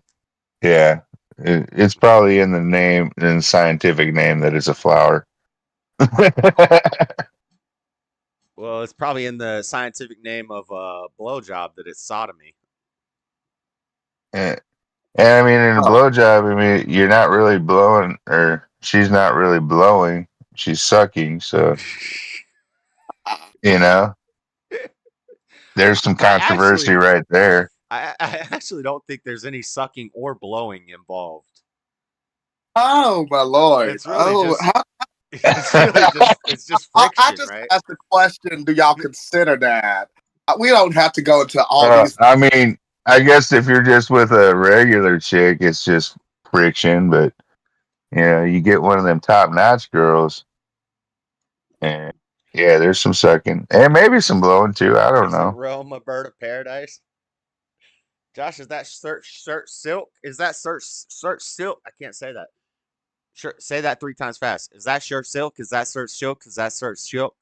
[SPEAKER 3] Yeah. It's probably in the name, in the scientific name, that it's a flower.
[SPEAKER 1] Well, it's probably in the scientific name of a blowjob that it's sodomy.
[SPEAKER 3] And I mean, in a blowjob, I mean, you're not really blowing, or she's not really blowing. She's sucking, so there's some controversy right there.
[SPEAKER 1] I actually don't think there's any sucking or blowing involved.
[SPEAKER 2] Oh my lord!
[SPEAKER 1] It's really it's just friction,
[SPEAKER 2] I just
[SPEAKER 1] right?
[SPEAKER 2] asked the question: do y'all consider that? We don't have to go into all these.
[SPEAKER 3] I mean, I guess if you're just with a regular chick, it's just friction, but You get one of them top-notch girls, and yeah, there's some sucking, and maybe some blowing too. I don't
[SPEAKER 1] Is it
[SPEAKER 3] know.
[SPEAKER 1] Rome a bird of paradise? Josh, is that search silk? Is that search silk? I can't say that. Sure, say that 3 times fast. Is that shirt silk? Is that search silk? Is that search silk?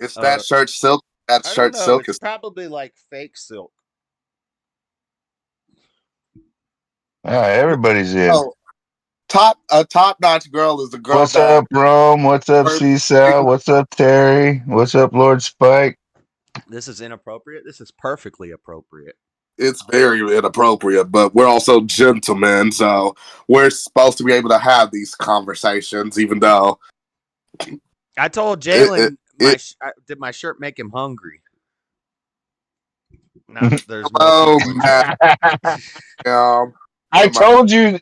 [SPEAKER 2] It's that shirt silk. That
[SPEAKER 1] I don't
[SPEAKER 2] shirt
[SPEAKER 1] know.
[SPEAKER 2] silk
[SPEAKER 1] It's
[SPEAKER 2] is.
[SPEAKER 1] probably like fake silk.
[SPEAKER 3] Yeah, everybody's in.
[SPEAKER 2] Oh, a top notch girl is the girl
[SPEAKER 3] What's
[SPEAKER 2] that.
[SPEAKER 3] up, Rome? What's up, C-Cell? What's up, Terry? What's up, Lord Spike?
[SPEAKER 1] This is inappropriate. This is perfectly appropriate.
[SPEAKER 2] It's very inappropriate, but we're also gentlemen, so we're supposed to be able to have these conversations, even though
[SPEAKER 1] I told
[SPEAKER 2] it,
[SPEAKER 1] Jalen
[SPEAKER 2] it,
[SPEAKER 1] did my shirt make him hungry. Now that there's
[SPEAKER 2] hello,
[SPEAKER 1] multiple
[SPEAKER 2] Matt.
[SPEAKER 3] I told you.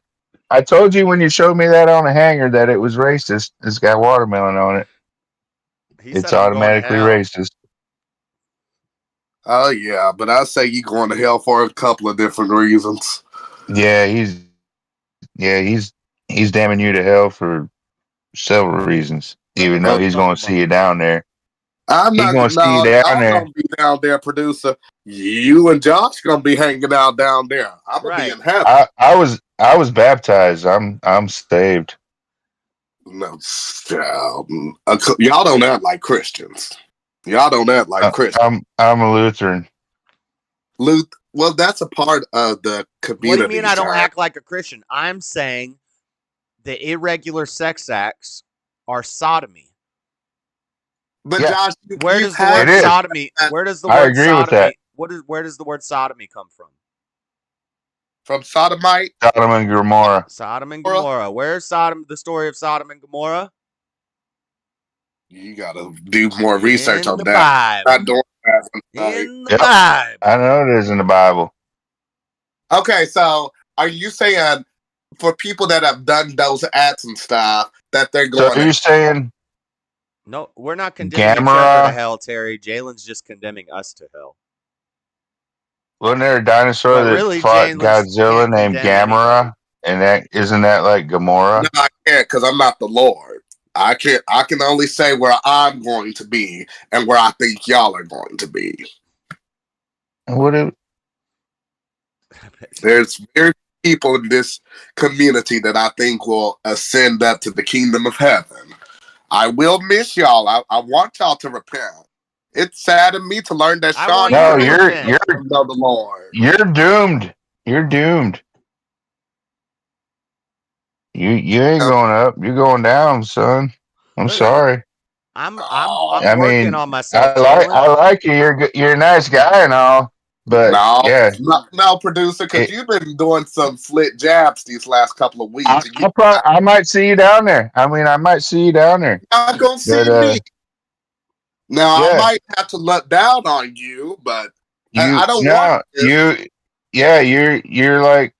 [SPEAKER 3] I told you when you showed me that on a hanger that it was racist. It's got watermelon on it.
[SPEAKER 1] he
[SPEAKER 3] It's
[SPEAKER 1] said I'm going to
[SPEAKER 3] automatically
[SPEAKER 1] hell.
[SPEAKER 3] racist.
[SPEAKER 2] Oh yeah, but I say you going to hell for a couple of different reasons.
[SPEAKER 3] Yeah, he's damning you to hell for several reasons.
[SPEAKER 1] Let me
[SPEAKER 3] Even though
[SPEAKER 1] go
[SPEAKER 3] he's
[SPEAKER 1] fuck
[SPEAKER 3] going
[SPEAKER 1] a
[SPEAKER 3] to see you
[SPEAKER 1] monkey.
[SPEAKER 3] down there.
[SPEAKER 2] I'm
[SPEAKER 3] He's
[SPEAKER 2] not
[SPEAKER 3] going to see you
[SPEAKER 2] no,
[SPEAKER 3] down
[SPEAKER 2] I'm
[SPEAKER 3] there.
[SPEAKER 2] gonna be down there, producer. You and Josh gonna be hanging out down there. I'm gonna be
[SPEAKER 1] Right.
[SPEAKER 2] in heaven.
[SPEAKER 3] I was baptized. I'm saved.
[SPEAKER 2] No, y'all don't act like Christians. Y'all don't act like Christians.
[SPEAKER 3] I'm a Lutheran.
[SPEAKER 2] Well, that's a part of the
[SPEAKER 1] What do you
[SPEAKER 2] community.
[SPEAKER 1] mean I don't
[SPEAKER 2] sir.
[SPEAKER 1] act like a Christian? I'm saying the irregular sex acts are sodomy.
[SPEAKER 2] But
[SPEAKER 3] Yeah.
[SPEAKER 2] Josh,
[SPEAKER 1] Where
[SPEAKER 2] you've
[SPEAKER 1] does the
[SPEAKER 2] had
[SPEAKER 1] word
[SPEAKER 3] It is.
[SPEAKER 1] sodomy? Where does the
[SPEAKER 3] I
[SPEAKER 1] word
[SPEAKER 3] agree with that.
[SPEAKER 1] sodomy? Where does the word sodomy come from?
[SPEAKER 2] from sodomite.
[SPEAKER 3] Sodom and Gomorrah.
[SPEAKER 1] Sodom and Gomorrah. Where's Sodom? The story of Sodom and Gomorrah
[SPEAKER 2] You gotta do more research
[SPEAKER 1] in
[SPEAKER 2] on
[SPEAKER 1] the
[SPEAKER 2] that. Not
[SPEAKER 1] Bible.
[SPEAKER 2] doing that one tonight.
[SPEAKER 1] In the
[SPEAKER 3] Yep.
[SPEAKER 1] Bible.
[SPEAKER 3] I know it is in the Bible.
[SPEAKER 2] Okay, so are you saying for people that have done those acts and stuff that they're
[SPEAKER 3] So
[SPEAKER 2] going
[SPEAKER 3] you're
[SPEAKER 2] to
[SPEAKER 3] saying
[SPEAKER 1] No, we're not condemning each other to hell, Terry. Jalen's just condemning us to hell.
[SPEAKER 3] wasn't there a dinosaur
[SPEAKER 1] But
[SPEAKER 3] that
[SPEAKER 1] really,
[SPEAKER 3] fought
[SPEAKER 1] Jalen's
[SPEAKER 3] Godzilla
[SPEAKER 1] can't
[SPEAKER 3] named
[SPEAKER 1] condemn anybody.
[SPEAKER 3] Gamera? And that isn't that like
[SPEAKER 2] No,
[SPEAKER 3] Gamora?
[SPEAKER 2] I can't because I'm not the Lord. I can't. I can only say where I'm going to be and where I think y'all are going to be.
[SPEAKER 3] What if,
[SPEAKER 2] There's very few people in this community that I think will ascend up to the kingdom of heaven. I will miss y'all. I want y'all to repent. It's sad to me to learn that
[SPEAKER 1] I
[SPEAKER 2] Sean
[SPEAKER 1] want you
[SPEAKER 3] no,
[SPEAKER 1] to repent.
[SPEAKER 2] doesn't know the Lord.
[SPEAKER 3] you're doomed. You're doomed. You ain't going up. You're going down, son. I'm
[SPEAKER 1] Listen,
[SPEAKER 3] sorry.
[SPEAKER 1] I'm
[SPEAKER 3] I
[SPEAKER 1] working
[SPEAKER 3] mean,
[SPEAKER 1] on myself, Jalen.
[SPEAKER 3] I like you. You're a nice guy and all, but
[SPEAKER 2] No,
[SPEAKER 3] yeah,
[SPEAKER 2] no, producer, because you've been doing some slit jabs these last couple of weeks. And
[SPEAKER 3] I might see you down there. I mean, I might see you down there.
[SPEAKER 2] you're not gonna see
[SPEAKER 3] But
[SPEAKER 2] me. Now I
[SPEAKER 3] yeah,
[SPEAKER 2] might have to look down on you, but
[SPEAKER 3] you
[SPEAKER 2] I don't want
[SPEAKER 3] no,
[SPEAKER 2] this.
[SPEAKER 3] you're like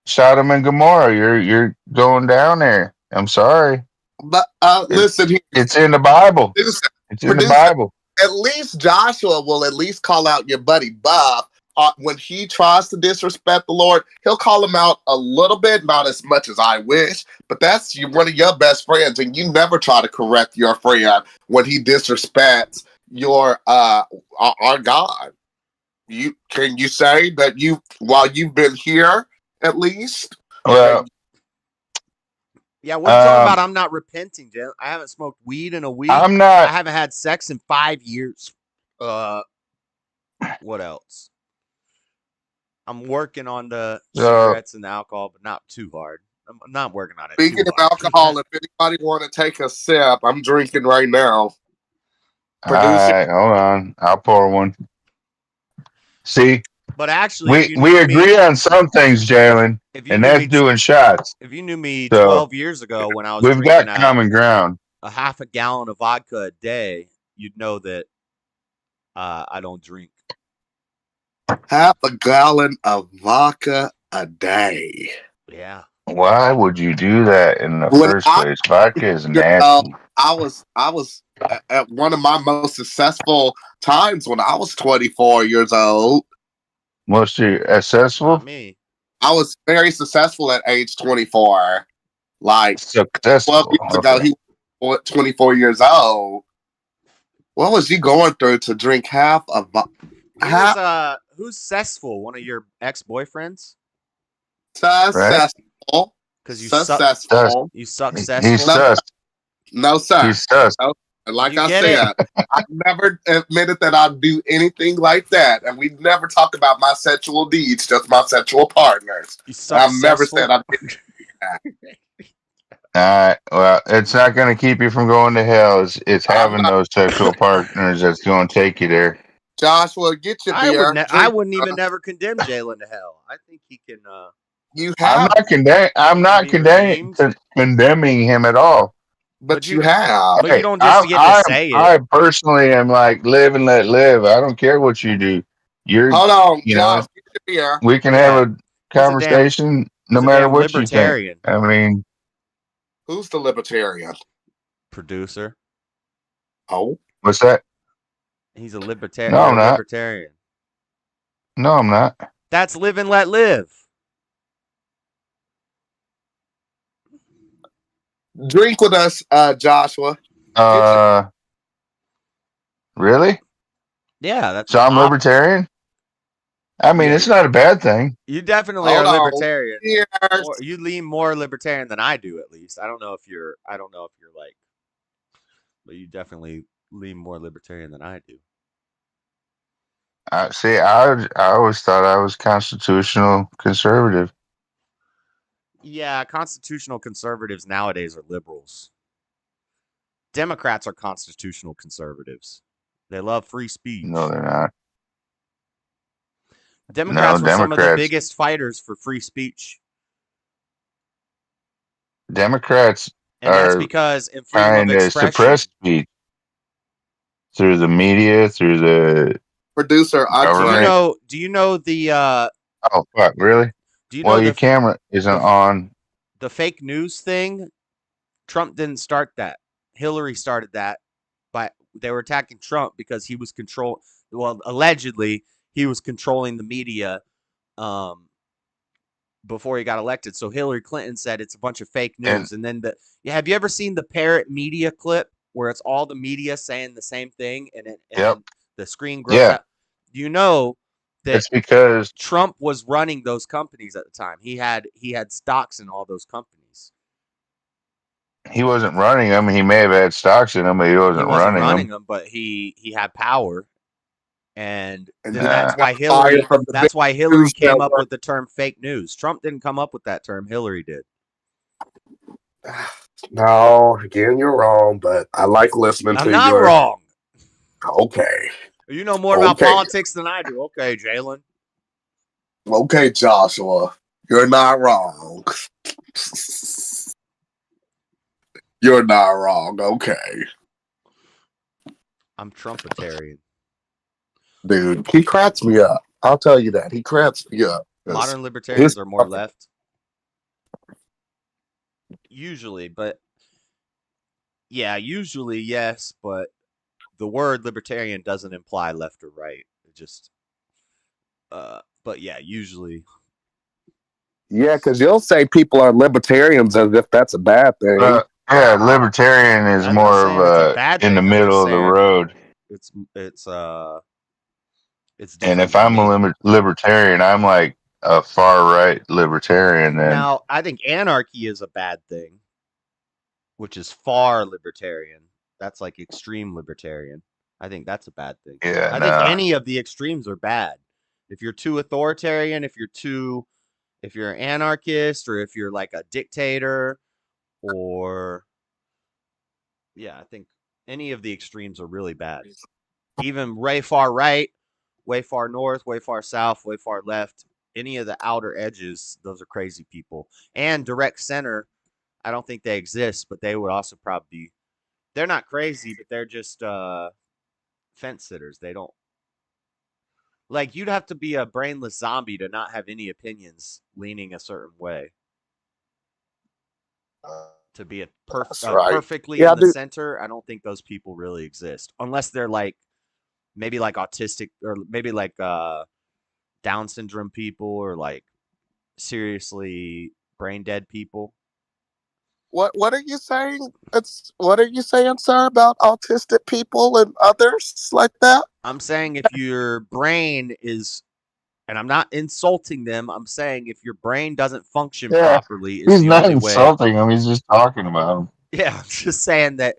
[SPEAKER 3] Sodom and Gomorrah. You're going down there. I'm sorry.
[SPEAKER 2] But
[SPEAKER 3] It,
[SPEAKER 2] listen here,
[SPEAKER 3] it's in the Bible.
[SPEAKER 2] producer,
[SPEAKER 3] It's in the
[SPEAKER 2] producer.
[SPEAKER 3] Bible.
[SPEAKER 2] At least Joshua will at least call out your buddy Bob. When he tries to disrespect the Lord, he'll call him out a little bit, not as much as I wish, but that's one of your best friends, and you never try to correct your friend when he disrespects your our God. Can you say that you while you've been here at least?
[SPEAKER 3] Well,
[SPEAKER 1] Yeah, what are you talking about? I'm not repenting, Jalen. I haven't smoked weed in a week.
[SPEAKER 3] I'm
[SPEAKER 1] I
[SPEAKER 3] not.
[SPEAKER 1] haven't had sex in 5 years. What else? I'm working on the cigarettes and the alcohol, but not too hard. I'm not working on it
[SPEAKER 2] Speaking
[SPEAKER 1] too
[SPEAKER 2] of
[SPEAKER 1] hard.
[SPEAKER 2] alcohol, if anybody want to take a sip, I'm drinking right now.
[SPEAKER 3] All right, hold on. I'll pour one. See,
[SPEAKER 1] But actually, if you
[SPEAKER 3] we
[SPEAKER 1] knew
[SPEAKER 3] agree
[SPEAKER 1] me,
[SPEAKER 3] on some things, Jalen,
[SPEAKER 1] if you
[SPEAKER 3] and
[SPEAKER 1] knew
[SPEAKER 3] that's
[SPEAKER 1] me,
[SPEAKER 3] doing shots.
[SPEAKER 1] if you knew me
[SPEAKER 3] So
[SPEAKER 1] 12 years ago when I was
[SPEAKER 3] we've
[SPEAKER 1] drinking
[SPEAKER 3] got common ground.
[SPEAKER 1] a half a gallon of vodka a day, you'd know that I don't drink.
[SPEAKER 2] Half a gallon of vodka a day.
[SPEAKER 1] Yeah.
[SPEAKER 3] Why would you do that in the
[SPEAKER 2] When
[SPEAKER 3] first place? Vodka is
[SPEAKER 2] I
[SPEAKER 3] nasty.
[SPEAKER 2] I was at one of my most successful times when I was 24 years old.
[SPEAKER 3] Most
[SPEAKER 1] Not
[SPEAKER 3] accessible.
[SPEAKER 1] me.
[SPEAKER 2] I was very successful at age 24. Like 12
[SPEAKER 3] Successful.
[SPEAKER 2] years ago, he was 24 years old. What was he going through to drink half of
[SPEAKER 1] He was
[SPEAKER 2] half
[SPEAKER 1] who's Cessful, one of your ex-boyfriends?
[SPEAKER 3] Right?
[SPEAKER 2] successful?
[SPEAKER 1] Because
[SPEAKER 3] Sus.
[SPEAKER 2] Successful.
[SPEAKER 1] you
[SPEAKER 3] He's
[SPEAKER 1] successful.
[SPEAKER 2] No,
[SPEAKER 3] sus.
[SPEAKER 2] no, sir.
[SPEAKER 3] He's sus.
[SPEAKER 2] No,
[SPEAKER 1] Did
[SPEAKER 2] like
[SPEAKER 1] you
[SPEAKER 2] I
[SPEAKER 1] get it?
[SPEAKER 2] said, I never admitted that I'd do anything like that, and we never talk about my sexual deeds, just my sexual partners.
[SPEAKER 1] You
[SPEAKER 2] And I've never
[SPEAKER 1] successful.
[SPEAKER 2] said I did that.
[SPEAKER 3] All right. Well, it's not going to keep you from going to hell. It's
[SPEAKER 2] I'm
[SPEAKER 3] having
[SPEAKER 2] not
[SPEAKER 3] those sexual partners that's going to take you there.
[SPEAKER 2] Joshua. Get your beer.
[SPEAKER 1] I
[SPEAKER 2] Drink.
[SPEAKER 1] wouldn't even never condemn Jalen to hell. I think he can
[SPEAKER 2] You
[SPEAKER 3] I'm
[SPEAKER 2] have,
[SPEAKER 3] not condemn. I'm
[SPEAKER 1] he can
[SPEAKER 3] not
[SPEAKER 1] be redeemed.
[SPEAKER 3] condemning him at all.
[SPEAKER 2] but you have.
[SPEAKER 1] But you
[SPEAKER 3] Hey,
[SPEAKER 1] don't just get to say it.
[SPEAKER 3] I personally am like live and let live. I don't care what you do. You're,
[SPEAKER 2] Hold on,
[SPEAKER 3] you know,
[SPEAKER 2] Josh. Get your beer.
[SPEAKER 3] we can
[SPEAKER 1] Yeah.
[SPEAKER 3] have a conversation no
[SPEAKER 1] He's a
[SPEAKER 3] matter
[SPEAKER 1] damn
[SPEAKER 3] what you think.
[SPEAKER 1] libertarian
[SPEAKER 3] I mean,
[SPEAKER 2] Who's the libertarian?
[SPEAKER 1] producer.
[SPEAKER 2] Oh,
[SPEAKER 3] what's that?
[SPEAKER 1] He's a libertarian.
[SPEAKER 3] No,
[SPEAKER 1] You're
[SPEAKER 3] I'm
[SPEAKER 1] a
[SPEAKER 3] not.
[SPEAKER 1] libertarian.
[SPEAKER 3] No, I'm not.
[SPEAKER 1] That's live and let live.
[SPEAKER 2] drink with us, Joshua.
[SPEAKER 3] Uh, really?
[SPEAKER 1] Yeah, that's
[SPEAKER 3] So
[SPEAKER 1] an
[SPEAKER 3] I'm
[SPEAKER 1] option.
[SPEAKER 3] libertarian. I mean,
[SPEAKER 1] Yeah,
[SPEAKER 3] it's not a bad thing.
[SPEAKER 1] you definitely
[SPEAKER 2] Hold
[SPEAKER 1] are
[SPEAKER 2] on.
[SPEAKER 1] libertarian.
[SPEAKER 2] Cheers.
[SPEAKER 1] Or you lean more libertarian than I do, at least. I don't know if you're like, but you definitely lean more libertarian than I do.
[SPEAKER 3] See, I always thought I was constitutional conservative.
[SPEAKER 1] Yeah, constitutional conservatives nowadays are liberals. Democrats are constitutional conservatives. They love free
[SPEAKER 3] No,
[SPEAKER 1] speech.
[SPEAKER 3] they're not. No,
[SPEAKER 1] Democrats were some of the
[SPEAKER 3] Democrats.
[SPEAKER 1] biggest fighters for free speech.
[SPEAKER 3] Democrats
[SPEAKER 1] And that's
[SPEAKER 3] are
[SPEAKER 1] because in freedom of
[SPEAKER 3] trying to suppress
[SPEAKER 1] expression,
[SPEAKER 3] speech through the media, through the
[SPEAKER 2] Producer, I drink.
[SPEAKER 3] government.
[SPEAKER 1] do you know
[SPEAKER 3] Oh, fuck, really?
[SPEAKER 1] do you know
[SPEAKER 3] Well, your camera isn't
[SPEAKER 1] the
[SPEAKER 3] on.
[SPEAKER 1] the fake news thing? Trump didn't start that. Hillary started that. But they were attacking Trump because he was allegedly he was controlling the media um, before he got elected. So Hillary Clinton said it's a bunch of fake
[SPEAKER 3] And
[SPEAKER 1] news. And then have you ever seen the parrot media clip where it's all the media saying the same thing and
[SPEAKER 3] yep,
[SPEAKER 1] then the screen grows
[SPEAKER 3] yeah,
[SPEAKER 1] out? You know that
[SPEAKER 3] it's because
[SPEAKER 1] Trump was running those companies at the time. He had stocks in all those companies.
[SPEAKER 3] he wasn't running them. He may have had stocks in them, but he
[SPEAKER 1] He
[SPEAKER 3] wasn't
[SPEAKER 1] wasn't
[SPEAKER 3] running
[SPEAKER 1] running
[SPEAKER 3] them.
[SPEAKER 1] them, but he had power. And
[SPEAKER 2] And
[SPEAKER 1] then
[SPEAKER 2] you
[SPEAKER 3] Uh,
[SPEAKER 2] got fired from the big
[SPEAKER 1] That's why Hillary
[SPEAKER 2] news
[SPEAKER 1] came up
[SPEAKER 2] network.
[SPEAKER 1] with the term fake news. Trump didn't come up with that term. Hillary did.
[SPEAKER 2] No, again, you're wrong, but I like listening
[SPEAKER 1] I'm
[SPEAKER 2] to
[SPEAKER 1] not
[SPEAKER 2] your.
[SPEAKER 1] wrong.
[SPEAKER 2] Okay.
[SPEAKER 1] You know more about
[SPEAKER 2] Okay.
[SPEAKER 1] politics than I do. Okay, Jalen.
[SPEAKER 2] Okay, Joshua. You're not wrong. You're not wrong. Okay.
[SPEAKER 1] I'm Trumpetarian.
[SPEAKER 2] Dude, he cracks me up. I'll tell you that. He cracks me up.
[SPEAKER 1] Modern libertarians are more left. Usually, but yeah, usually yes, but the word libertarian doesn't imply left or right. It just but yeah, usually.
[SPEAKER 2] Yeah, because you'll say people are libertarians as if that's a bad thing.
[SPEAKER 3] yeah, libertarian is
[SPEAKER 1] I'm not
[SPEAKER 3] more
[SPEAKER 1] saying it's a
[SPEAKER 3] of
[SPEAKER 1] bad
[SPEAKER 3] in the
[SPEAKER 1] thing. I'm just
[SPEAKER 3] middle of the
[SPEAKER 1] saying
[SPEAKER 3] road.
[SPEAKER 1] it's it's
[SPEAKER 3] And
[SPEAKER 1] different
[SPEAKER 3] if
[SPEAKER 1] than
[SPEAKER 3] I'm
[SPEAKER 1] me.
[SPEAKER 3] a libertarian, I'm like a far right libertarian. Then
[SPEAKER 1] Now, I think anarchy is a bad thing, which is far libertarian. That's like extreme libertarian. I think that's a bad thing.
[SPEAKER 3] yeah,
[SPEAKER 1] I think
[SPEAKER 3] no,
[SPEAKER 1] any of the extremes are bad. If you're too authoritarian, if you're an anarchist, or if you're like a dictator, or yeah, I think any of the extremes are really bad. Even way far right, way far north, way far south, way far left, any of the outer edges, those are crazy people. And direct center, I don't think they exist, but they would also probably be. They're not crazy, but they're just fence sitters. They don't like you'd have to be a brainless zombie to not have any opinions leaning a certain way. To be
[SPEAKER 2] That's right.
[SPEAKER 1] perfectly
[SPEAKER 2] Yeah,
[SPEAKER 1] in
[SPEAKER 2] I
[SPEAKER 1] the
[SPEAKER 2] do.
[SPEAKER 1] center, I don't think those people really exist unless they're like maybe like autistic or maybe like Down syndrome people or like seriously brain dead people.
[SPEAKER 2] What are you saying? What are you saying, sir, about autistic people and others like that?
[SPEAKER 1] I'm saying if your brain is, and I'm not insulting them, I'm saying if your brain doesn't function
[SPEAKER 3] Yeah,
[SPEAKER 1] properly is
[SPEAKER 3] he's
[SPEAKER 1] the
[SPEAKER 3] not
[SPEAKER 1] only way.
[SPEAKER 3] insulting him. He's just talking about him.
[SPEAKER 1] Yeah, I'm just saying that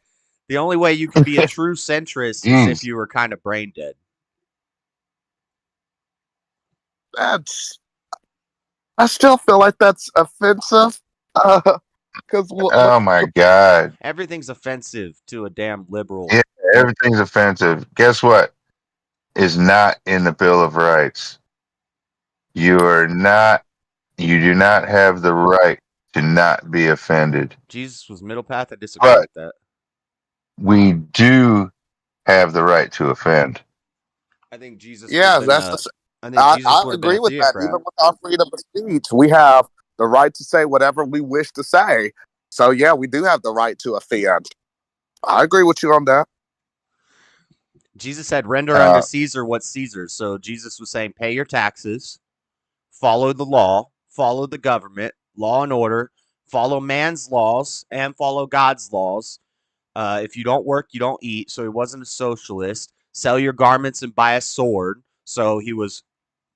[SPEAKER 1] the only way you can be a true centrist is if
[SPEAKER 3] Jeez.
[SPEAKER 1] you were kind of brain dead.
[SPEAKER 2] That's. I still feel like that's offensive. Because what?
[SPEAKER 3] Oh my God.
[SPEAKER 1] Everything's offensive to a damn liberal.
[SPEAKER 3] Yeah, everything's offensive. Guess what? Is not in the Bill of Rights. You are not. You do not have the right to not be offended.
[SPEAKER 1] Jesus was middle path. I disagree
[SPEAKER 3] But
[SPEAKER 1] with that.
[SPEAKER 3] we do have the right to offend.
[SPEAKER 1] I think Jesus would have
[SPEAKER 2] Yeah,
[SPEAKER 1] been
[SPEAKER 2] that's
[SPEAKER 1] a.
[SPEAKER 2] the.
[SPEAKER 1] I think Jesus
[SPEAKER 2] I
[SPEAKER 1] would have been a
[SPEAKER 2] agree with that. Even
[SPEAKER 1] theocrat.
[SPEAKER 2] with our freedom of speech, we have the right to say whatever we wish to say. So yeah, we do have the right to offend. I agree with you on that.
[SPEAKER 1] Jesus said, "Render unto
[SPEAKER 3] Uh,
[SPEAKER 1] Caesar what's Caesar's." So Jesus was saying, pay your taxes, follow the law, follow the government, law and order, follow man's laws, and follow God's laws. If you don't work, you don't eat. So he wasn't a socialist. Sell your garments and buy a sword. So he was.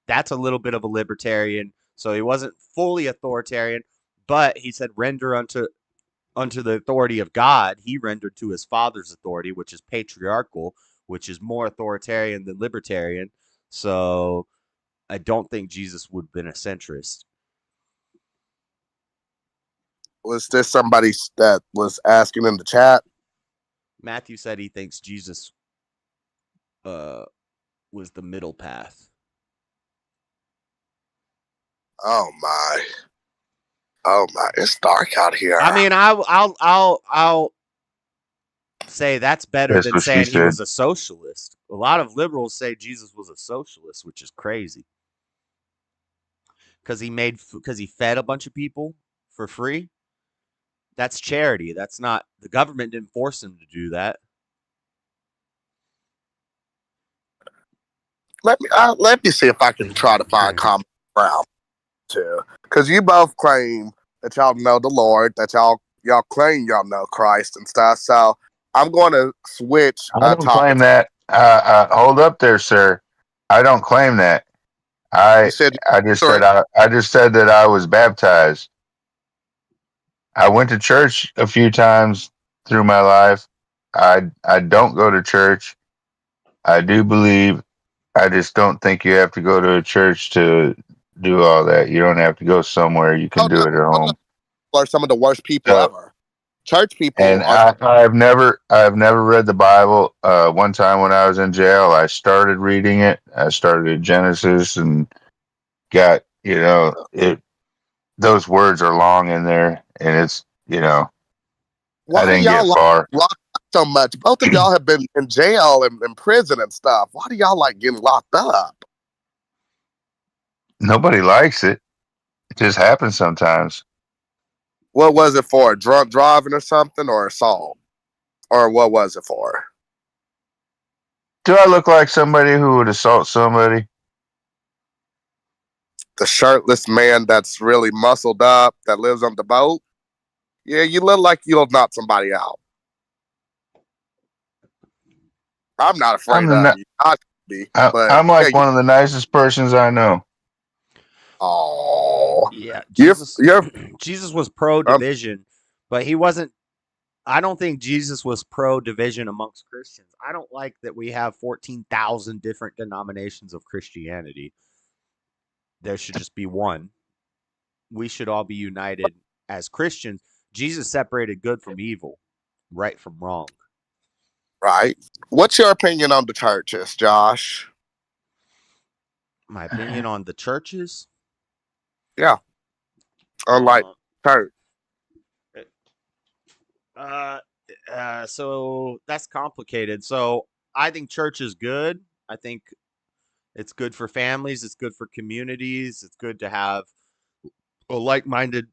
[SPEAKER 1] That's a little bit of a libertarian. So he wasn't fully authoritarian, but he said, "Render unto the authority of God." He rendered to his father's authority, which is patriarchal, which is more authoritarian than libertarian. So I don't think Jesus would have been a centrist.
[SPEAKER 2] Was there somebody that was asking in the chat?
[SPEAKER 1] Matthew said he thinks Jesus uh, was the middle path.
[SPEAKER 2] Oh my. Oh my. It's dark out here.
[SPEAKER 1] I mean, I'll say that's better
[SPEAKER 3] that's
[SPEAKER 1] than
[SPEAKER 3] what she
[SPEAKER 1] saying he
[SPEAKER 3] said.
[SPEAKER 1] was a socialist. A lot of liberals say Jesus was a socialist, which is crazy because he fed a bunch of people for free. That's charity. That's not the government didn't force him to do that.
[SPEAKER 2] Let me see if I can try to find common ground too. Because you both claim that y'all know the Lord, that y'all claim y'all know Christ and stuff. So I'm going to switch
[SPEAKER 3] I don't claim
[SPEAKER 2] topics.
[SPEAKER 3] that. Hold up there, sir. I don't claim that.
[SPEAKER 2] You
[SPEAKER 3] I
[SPEAKER 2] said
[SPEAKER 3] I just
[SPEAKER 2] sorry.
[SPEAKER 3] said I just said that I was baptized. I went to church a few times through my life. I don't go to church. I do believe. I just don't think you have to go to a church to do all that. You don't have to go somewhere. You can
[SPEAKER 2] Oh
[SPEAKER 3] do
[SPEAKER 2] no,
[SPEAKER 3] it at
[SPEAKER 2] oh, no,
[SPEAKER 3] home.
[SPEAKER 2] are some of the worst people
[SPEAKER 3] So,
[SPEAKER 2] ever. Church people
[SPEAKER 3] and
[SPEAKER 2] are.
[SPEAKER 3] I've never read the Bible. One time when I was in jail, I started reading it. I started at Genesis and got it. Those words are long in there, and I
[SPEAKER 2] Why do
[SPEAKER 3] didn't get
[SPEAKER 2] y'all like
[SPEAKER 3] far.
[SPEAKER 2] locked up so much? Both of y'all have been in jail and in prison and stuff. Why do y'all like getting locked up?
[SPEAKER 3] Nobody likes it. It just happens sometimes.
[SPEAKER 2] What was it for? Drunk driving or something, or assault, or what was it for?
[SPEAKER 3] Do I look like somebody who would assault somebody?
[SPEAKER 2] The shirtless man that's really muscled up that lives on the boat. Yeah, you look like you'll knock somebody out. I'm not
[SPEAKER 3] I'm
[SPEAKER 2] afraid
[SPEAKER 3] the
[SPEAKER 2] of
[SPEAKER 3] ni-
[SPEAKER 2] you. I could be, but
[SPEAKER 3] I'm
[SPEAKER 2] yeah,
[SPEAKER 3] like
[SPEAKER 2] you.
[SPEAKER 3] one of the nicest persons I know.
[SPEAKER 2] Oh,
[SPEAKER 1] Yeah,
[SPEAKER 2] you're.
[SPEAKER 1] Jesus was pro
[SPEAKER 2] Um,
[SPEAKER 1] division, but he wasn't. I don't think Jesus was pro division amongst Christians. I don't like that we have 14,000 different denominations of Christianity. There should just be one. We should all be united as Christians. Jesus separated good from evil, right from wrong.
[SPEAKER 2] right. What's your opinion on the churches, Josh?
[SPEAKER 1] My opinion on the churches.
[SPEAKER 2] Yeah, on like
[SPEAKER 1] Uh,
[SPEAKER 2] church.
[SPEAKER 1] uh, so that's complicated. So I think church is good. I think it's good for families. It's good for communities. It's good to have a like-minded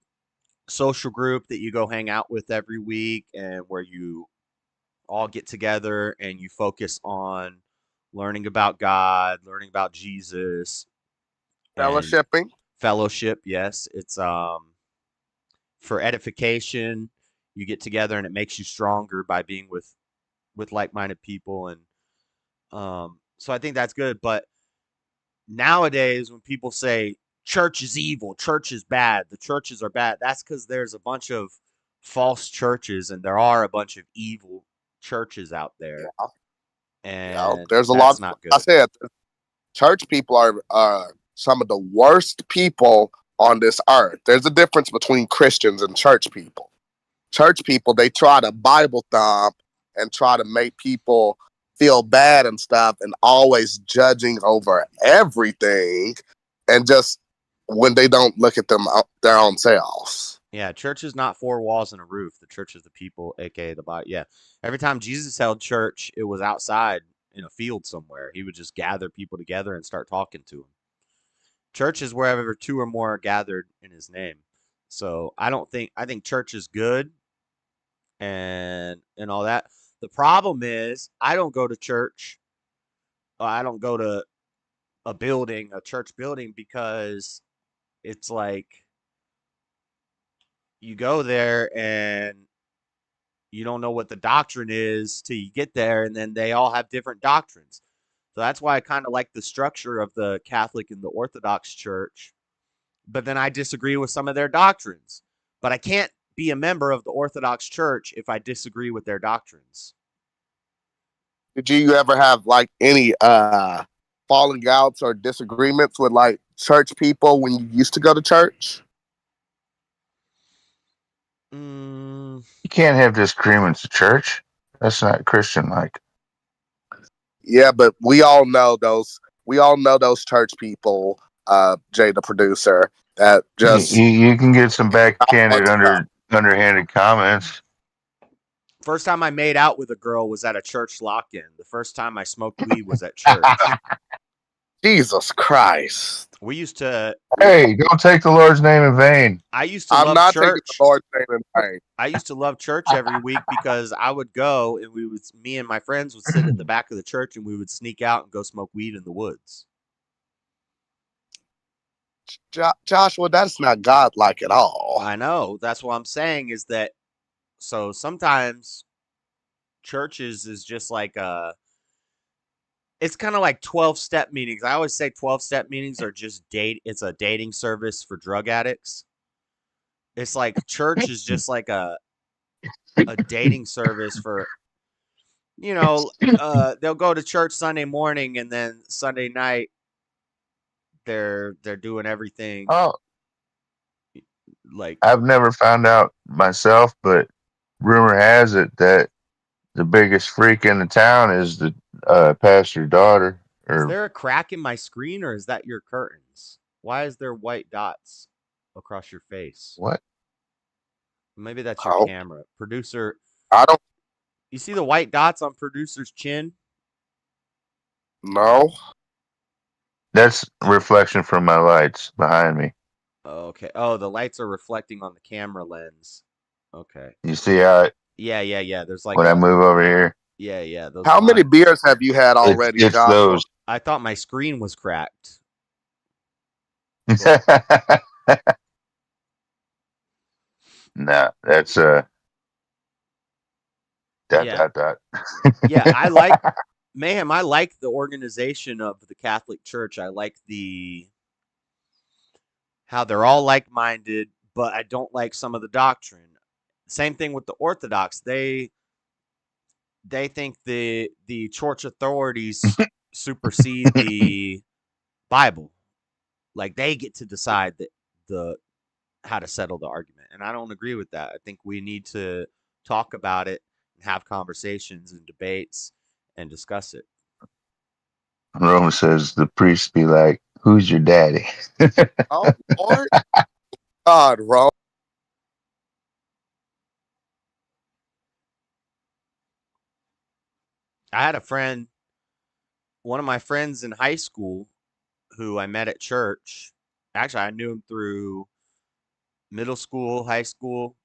[SPEAKER 1] social group that you go hang out with every week and where you all get together and you focus on learning about God, learning about Jesus and
[SPEAKER 2] Fellowshipping.
[SPEAKER 1] fellowship. Yes, it's for edification. you get together and it makes you stronger by being with like-minded people. And so I think that's good. But nowadays, when people say church is evil, church is bad, the churches are bad, that's because there's a bunch of false churches and there are a bunch of evil churches out there.
[SPEAKER 2] Yeah,
[SPEAKER 1] And
[SPEAKER 2] there's a lot.
[SPEAKER 1] that's not
[SPEAKER 2] I
[SPEAKER 1] good.
[SPEAKER 2] said, church people are some of the worst people on this earth. There's a difference between Christians and church people. Church people, they try to Bible thump and try to make people feel bad and stuff, and always judging over everything, and just when they don't look at them their own selves.
[SPEAKER 1] Yeah, church is not four walls and a roof. The church is the people, aka the body. Yeah. Every time Jesus held church, it was outside in a field somewhere. He would just gather people together and start talking to them. Church is wherever two or more are gathered in his name. So I think church is good and all that. The problem is I don't go to church. I don't go to a church building, because it's like you go there and you don't know what the doctrine is till you get there, and then they all have different doctrines. So that's why I kind of like the structure of the Catholic and the Orthodox Church, but then I disagree with some of their doctrines. But I can't be a member of the Orthodox Church if I disagree with their doctrines.
[SPEAKER 2] Did you ever have like any falling outs or disagreements with like church people when you used to go to church?
[SPEAKER 1] Mm,
[SPEAKER 3] You can't have disagreements at church. That's not Christian like.
[SPEAKER 2] Yeah, but we all know those. We all know those church people, Jay, the producer, that just
[SPEAKER 3] You can get some backhanded,
[SPEAKER 2] stuff.
[SPEAKER 3] underhanded comments.
[SPEAKER 1] First time I made out with a girl was at a church lock-in. The first time I smoked weed was at church.
[SPEAKER 2] Jesus Christ!
[SPEAKER 1] We used to.
[SPEAKER 3] Hey, don't take the Lord's name in vain.
[SPEAKER 1] I used to
[SPEAKER 2] I'm
[SPEAKER 1] love
[SPEAKER 2] not taking the
[SPEAKER 1] church.
[SPEAKER 2] Lord's name in vain.
[SPEAKER 1] I used to love church every week because I would go and me and my friends would sit at the back of the church and we would sneak out and go smoke weed in the woods.
[SPEAKER 2] Joshua, that's not godlike at all.
[SPEAKER 1] I know. That's what I'm saying is that. So sometimes churches is just like it's kind of like 12-step meetings. I always say 12-step meetings are just it's a dating service for drug addicts. It's like church is just like a dating service for, they'll go to church Sunday morning and then Sunday night they're doing everything
[SPEAKER 3] Oh,
[SPEAKER 1] like.
[SPEAKER 3] I've never found out myself, but rumor has it that the biggest freak in the town is the pastor's daughter.
[SPEAKER 1] Is
[SPEAKER 3] Or
[SPEAKER 1] there a crack in my screen or is that your curtains? Why is there white dots across your face?
[SPEAKER 3] what?
[SPEAKER 1] Maybe that's your
[SPEAKER 2] Oh,
[SPEAKER 1] camera. Producer,
[SPEAKER 2] I don't
[SPEAKER 1] you see the white dots on producer's chin?
[SPEAKER 2] know.
[SPEAKER 3] That's reflection from my lights behind me.
[SPEAKER 1] Oh, okay. Oh, the lights are reflecting on the camera lens. Okay.
[SPEAKER 3] You see how
[SPEAKER 1] Yeah. There's like
[SPEAKER 3] when I move over here,
[SPEAKER 1] yeah, those
[SPEAKER 2] How many
[SPEAKER 1] lines.
[SPEAKER 2] beers have you had already,
[SPEAKER 3] it's
[SPEAKER 2] Joshua?
[SPEAKER 3] those.
[SPEAKER 1] I thought my screen was cracked.
[SPEAKER 3] No, that's dot
[SPEAKER 1] Yeah.
[SPEAKER 3] dot dot.
[SPEAKER 1] Yeah, I like Mayhem. I like the organization of the Catholic Church. I like how they're all like-minded, but I don't like some of the doctrine. Same thing with the Orthodox. They think the church authorities supersede the Bible. Like they get to decide the how to settle the argument. And I don't agree with that. I think we need to talk about it and have conversations and debates and discuss it.
[SPEAKER 3] Rome says the priest be like, "Who's your daddy?"
[SPEAKER 2] Oh Lord, God, Ro.
[SPEAKER 1] I had a friend, one of my friends in high school who I met at church. Actually, I knew him through middle school, high school.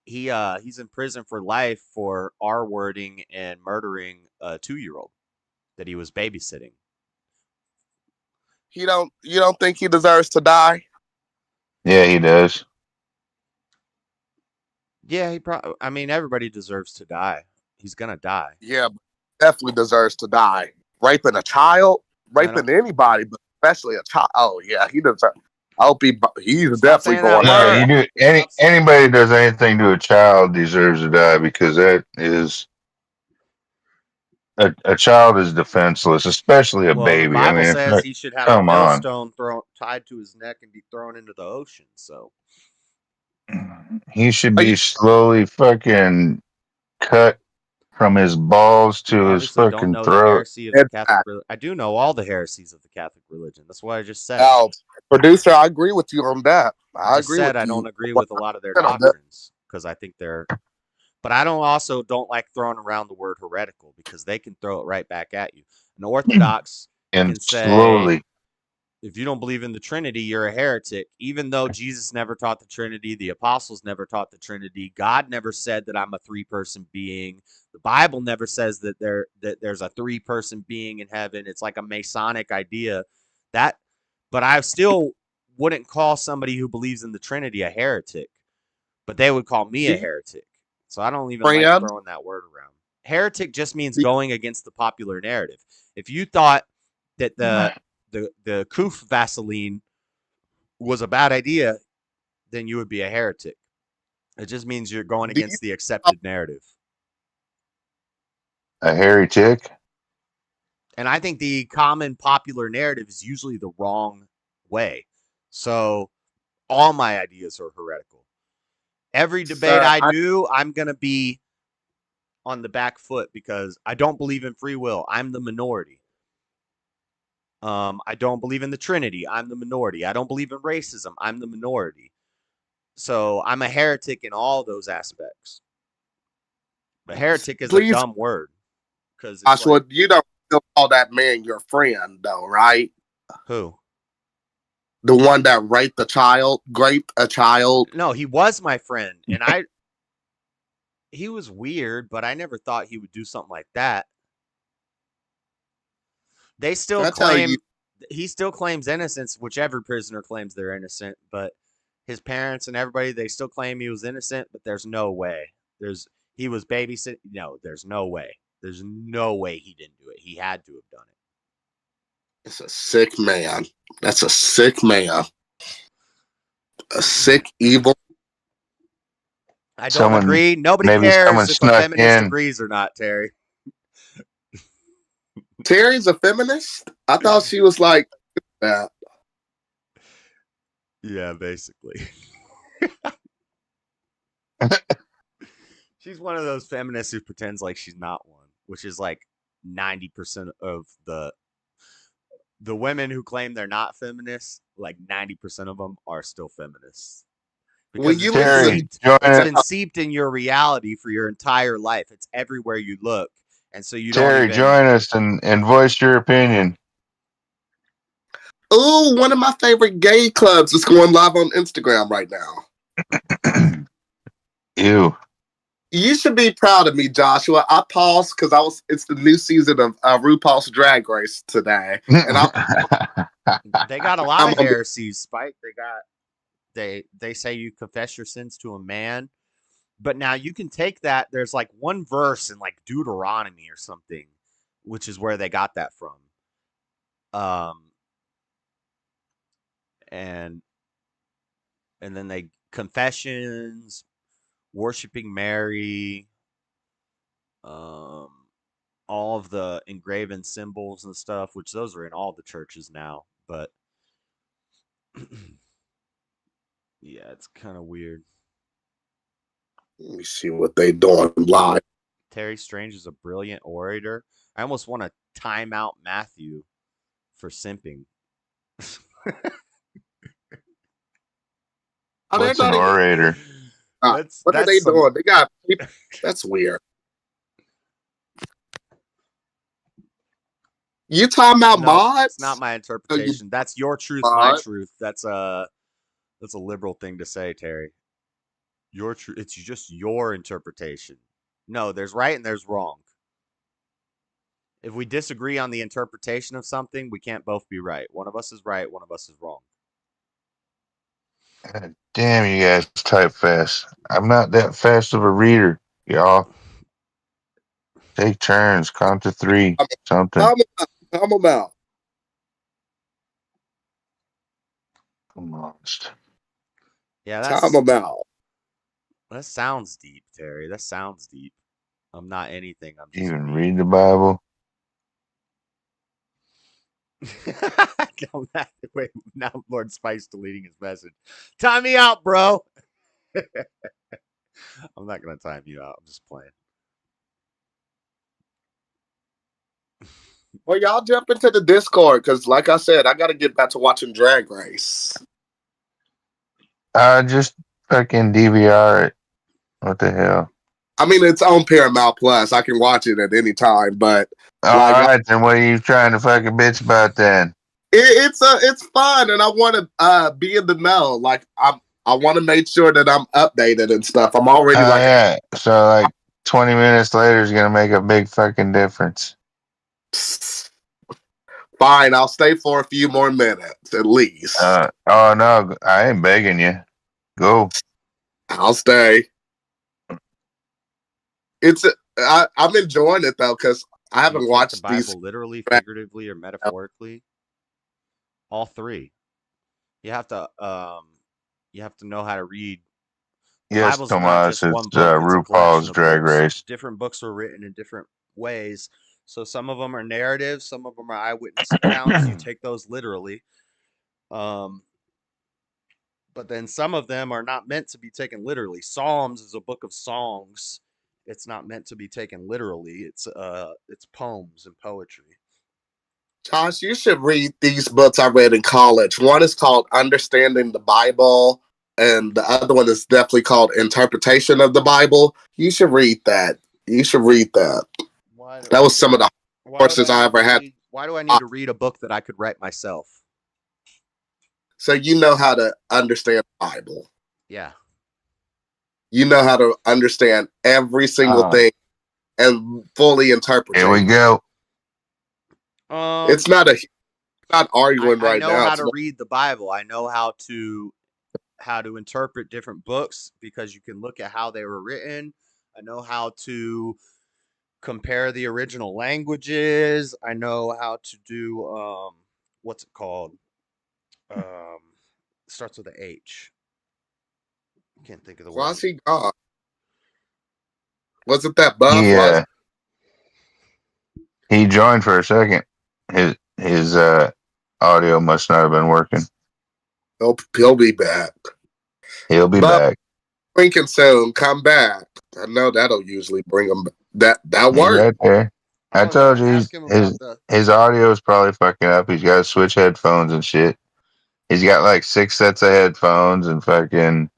[SPEAKER 1] He's in prison for life for R-wording and murdering a 2-year-old that he was babysitting.
[SPEAKER 2] You don't think he deserves to die?
[SPEAKER 3] Yeah, he does.
[SPEAKER 1] Yeah, he probably. I mean, everybody deserves to die. He's gonna die.
[SPEAKER 2] Yeah, definitely deserves to die. Raping a child,
[SPEAKER 1] I don't
[SPEAKER 2] raping anybody, but especially a child. Oh yeah, he deserves. I hope he's
[SPEAKER 1] stop
[SPEAKER 2] definitely
[SPEAKER 1] saying that
[SPEAKER 2] going
[SPEAKER 3] No,
[SPEAKER 2] to
[SPEAKER 1] word.
[SPEAKER 3] you
[SPEAKER 2] hell.
[SPEAKER 3] do.
[SPEAKER 1] Stop saying that
[SPEAKER 3] Anybody
[SPEAKER 1] word.
[SPEAKER 3] who does anything to a child deserves to die because that is a child is defenseless, especially a
[SPEAKER 1] Well, the
[SPEAKER 3] baby. I
[SPEAKER 1] Bible
[SPEAKER 3] mean, it's
[SPEAKER 1] says
[SPEAKER 3] like,
[SPEAKER 1] he should have a
[SPEAKER 3] come on.
[SPEAKER 1] millstone thrown tied to his neck and be thrown into the ocean. So
[SPEAKER 3] He should
[SPEAKER 2] Are you
[SPEAKER 3] be slowly fucking cut from his balls
[SPEAKER 1] you
[SPEAKER 3] to his
[SPEAKER 1] obviously don't
[SPEAKER 3] fucking
[SPEAKER 1] know the
[SPEAKER 3] throat.
[SPEAKER 1] heresy of the
[SPEAKER 2] dead
[SPEAKER 1] Catholic
[SPEAKER 2] back?
[SPEAKER 1] religion. I do know all the heresies of the Catholic religion. That's what I just said.
[SPEAKER 2] Now, producer, I agree with you on that.
[SPEAKER 1] I
[SPEAKER 2] I
[SPEAKER 1] just
[SPEAKER 2] agree
[SPEAKER 1] said
[SPEAKER 2] with
[SPEAKER 1] I don't
[SPEAKER 2] you
[SPEAKER 1] agree with a lot of their
[SPEAKER 2] 100% on that.
[SPEAKER 1] doctrines because I think they're. But I don't like throwing around the word heretical because they can throw it right back at you. An Orthodox
[SPEAKER 3] And
[SPEAKER 1] can say,
[SPEAKER 3] slowly,
[SPEAKER 1] if you don't believe in the Trinity, you're a heretic. Even though Jesus never taught the Trinity, the apostles never taught the Trinity, God never said that I'm a three-person being. The Bible never says that there's a three-person being in heaven. It's like a Masonic idea. That, but I still wouldn't call somebody who believes in the Trinity a heretic, but they would call me
[SPEAKER 2] Do
[SPEAKER 1] a
[SPEAKER 2] you,
[SPEAKER 1] heretic. So I don't even like
[SPEAKER 2] friend?
[SPEAKER 1] throwing that word around. Heretic just means
[SPEAKER 2] Do
[SPEAKER 1] going against the popular narrative. If you thought that the Koof Vaseline was a bad idea, then you would be a heretic. It just means you're going
[SPEAKER 2] do you
[SPEAKER 1] against the accepted narrative.
[SPEAKER 3] a hairy tick.
[SPEAKER 1] And I think the common popular narrative is usually the wrong way. So all my ideas are heretical. Every debate
[SPEAKER 2] sir?
[SPEAKER 1] I do, I'm going to be on the back foot because I don't believe in free will. I'm the minority. I don't believe in the Trinity. I'm the minority. I don't believe in racism. I'm the minority. So I'm a heretic in all those aspects. But heretic is a
[SPEAKER 2] Please,
[SPEAKER 1] dumb word because it's like,
[SPEAKER 2] Joshua, you don't still call that man your friend, though, right?
[SPEAKER 1] who?
[SPEAKER 2] The one that raped a child.
[SPEAKER 1] No, he was my friend, and he was weird, but I never thought he would do something like that. They still
[SPEAKER 2] I tell you,
[SPEAKER 1] claim he still claims innocence, whichever prisoner claims they're innocent, but his parents and everybody they still claim he was innocent, but there's no way. There's he was babysitting. No, there's no way. There's no way he didn't do it. He had to have done it.
[SPEAKER 2] it's a sick man. That's a sick man. A sick, evil.
[SPEAKER 1] I don't
[SPEAKER 3] Someone,
[SPEAKER 1] agree. Nobody
[SPEAKER 3] maybe someone
[SPEAKER 1] cares if a
[SPEAKER 3] snuck
[SPEAKER 1] feminist
[SPEAKER 3] in.
[SPEAKER 1] agrees or not, Terry.
[SPEAKER 2] Terry's a feminist. I thought she was like that.
[SPEAKER 1] Yeah, basically. She's one of those feminists who pretends like she's not one, which is like 90% of the women who claim they're not feminists, like 90% of them are still feminists
[SPEAKER 2] When
[SPEAKER 1] because
[SPEAKER 2] you
[SPEAKER 1] it's been
[SPEAKER 2] listen,
[SPEAKER 3] Terry,
[SPEAKER 1] seeped
[SPEAKER 3] join
[SPEAKER 1] it's
[SPEAKER 3] it.
[SPEAKER 1] been seeped in your reality for your entire life. It's everywhere you look. And so you don't
[SPEAKER 3] Terry,
[SPEAKER 1] even
[SPEAKER 3] join us and voice your opinion.
[SPEAKER 2] oh, one of my favorite gay clubs is going live on Instagram right now.
[SPEAKER 3] Ew.
[SPEAKER 2] You should be proud of me, Joshua. I paused because I was. It's the new season of RuPaul's Drag Race today, and
[SPEAKER 1] they got a lot
[SPEAKER 2] I'm
[SPEAKER 1] of
[SPEAKER 2] on the.
[SPEAKER 1] heresies, Spike. They say you confess your sins to a man. But now you can take that. There's like one verse in like Deuteronomy or something, which is where they got that from. Um, and and then they confessions, worshiping Mary, um, all of the engraven symbols and stuff, which those are in all the churches now. But yeah, it's kind of weird.
[SPEAKER 2] Let me see what they doing live.
[SPEAKER 1] Terry Strange is a brilliant orator. I almost want to time out Matthew for simping.
[SPEAKER 2] Oh, they're
[SPEAKER 3] What's an
[SPEAKER 2] not even.
[SPEAKER 3] orator?
[SPEAKER 2] What are they
[SPEAKER 1] That's some
[SPEAKER 2] doing? They got. That's weird. You talking about
[SPEAKER 1] nope. It's not
[SPEAKER 2] mods?
[SPEAKER 1] my
[SPEAKER 2] No, you
[SPEAKER 1] interpretation. That's your truth, my
[SPEAKER 2] mod.
[SPEAKER 1] truth. That's a liberal thing to say, Terry. Your truth. It's just your interpretation. No, there's right and there's wrong. If we disagree on the interpretation of something, we can't both be right. One of us is right, one of us is wrong.
[SPEAKER 3] God damn, you guys type fast. I'm not that fast of a reader, y'all. Take turns, count to 3, something.
[SPEAKER 2] Time them out. Time them out.
[SPEAKER 3] I'm lost.
[SPEAKER 1] Yeah,
[SPEAKER 2] Time them out.
[SPEAKER 1] that sounds deep, Terry. That sounds deep. I'm not anything. I'm just
[SPEAKER 3] Even
[SPEAKER 1] me.
[SPEAKER 3] read the Bible?
[SPEAKER 1] Wait, now Lord Spice deleting his message. Time me out, bro. I'm not gonna time you out. I'm just playing.
[SPEAKER 2] Well, y'all jump into the Discord because, like I said, I got to get back to watching Drag Race.
[SPEAKER 3] Just fucking DVR it. What the hell?
[SPEAKER 2] I mean, it's on Paramount Plus. I can watch it at any time, but
[SPEAKER 3] All
[SPEAKER 2] like
[SPEAKER 3] right, then what are you trying to fucking bitch about then?
[SPEAKER 2] it's fun, and I want to be in the know. Like I want to make sure that I'm updated and stuff. I'm already
[SPEAKER 3] Oh
[SPEAKER 2] like,
[SPEAKER 3] yeah. So like 20 minutes later is gonna make a big fucking difference.
[SPEAKER 2] fine. I'll stay for a few more minutes at least.
[SPEAKER 3] Oh no, I ain't begging you. Go.
[SPEAKER 2] I'll stay. I'm enjoying it though because I
[SPEAKER 1] Do you
[SPEAKER 2] haven't
[SPEAKER 1] take the
[SPEAKER 2] watched these.
[SPEAKER 1] Bible literally, figuratively, or metaphorically? All three. You have to know how to read. The
[SPEAKER 3] Yes,
[SPEAKER 1] Bible's not
[SPEAKER 3] Tomas,
[SPEAKER 1] just
[SPEAKER 3] it's
[SPEAKER 1] one book, it's a collection
[SPEAKER 3] RuPaul's
[SPEAKER 1] of
[SPEAKER 3] Drag
[SPEAKER 1] books.
[SPEAKER 3] Race.
[SPEAKER 1] Different books were written in different ways. So some of them are narratives, some of them are eyewitness accounts. You take those literally. Um, but then some of them are not meant to be taken literally. Psalms is a book of songs. It's not meant to be taken literally. It's poems and poetry.
[SPEAKER 2] Josh, you should read these books I read in college. One is called Understanding the Bible, and the other one is definitely called Interpretation of the Bible. You should read that. You should read that.
[SPEAKER 1] Why do,
[SPEAKER 2] That was some of the
[SPEAKER 1] why would
[SPEAKER 2] courses
[SPEAKER 1] I
[SPEAKER 2] I
[SPEAKER 1] need
[SPEAKER 2] ever
[SPEAKER 1] to
[SPEAKER 2] had.
[SPEAKER 1] read why do I need to read a book that I could write myself?
[SPEAKER 2] So you know how to understand the Bible.
[SPEAKER 1] Yeah.
[SPEAKER 2] You know how to understand every single thing and fully interpret
[SPEAKER 3] Here we
[SPEAKER 2] it.
[SPEAKER 3] go.
[SPEAKER 2] It's not arguing
[SPEAKER 1] I
[SPEAKER 2] right
[SPEAKER 1] know
[SPEAKER 2] now.
[SPEAKER 1] how
[SPEAKER 2] It's
[SPEAKER 1] to read the Bible. I know how to interpret different books because you can look at how they were written. I know how to compare the original languages. I know how to do what's it called? Um Starts with a H. Can't think of the word.
[SPEAKER 2] Quasi God. Wasn't that Buff?
[SPEAKER 3] He
[SPEAKER 2] Was
[SPEAKER 3] he joined for a second. His audio must not have been working.
[SPEAKER 2] he'll be back.
[SPEAKER 3] He'll be
[SPEAKER 2] But
[SPEAKER 3] back.
[SPEAKER 2] thinking soon, come back. I know that'll usually bring him. That
[SPEAKER 3] He's
[SPEAKER 2] worked.
[SPEAKER 3] right there.
[SPEAKER 1] I
[SPEAKER 3] I
[SPEAKER 1] was gonna
[SPEAKER 3] told you
[SPEAKER 1] ask him about
[SPEAKER 3] his
[SPEAKER 1] the
[SPEAKER 3] his audio is probably fucking up. He's got to switch headphones and shit. He's got like 6 sets of headphones and fucking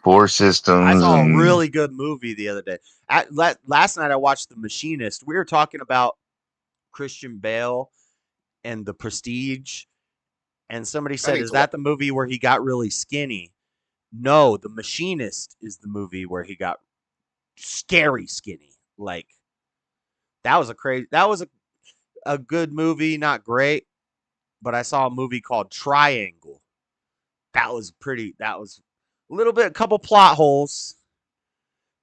[SPEAKER 3] 4
[SPEAKER 1] I
[SPEAKER 3] systems
[SPEAKER 1] saw a
[SPEAKER 3] and
[SPEAKER 1] really good movie the other day. Last night I watched The Machinist. We were talking about Christian Bale and The Prestige, and somebody
[SPEAKER 2] I
[SPEAKER 1] said,
[SPEAKER 2] need
[SPEAKER 1] "Is
[SPEAKER 2] to watch.
[SPEAKER 1] that the movie where he got really skinny?" No, The Machinist is the movie where he got scary skinny. Like that was a good movie, not great, but I saw a movie called Triangle. That was a little bit, a couple plot holes.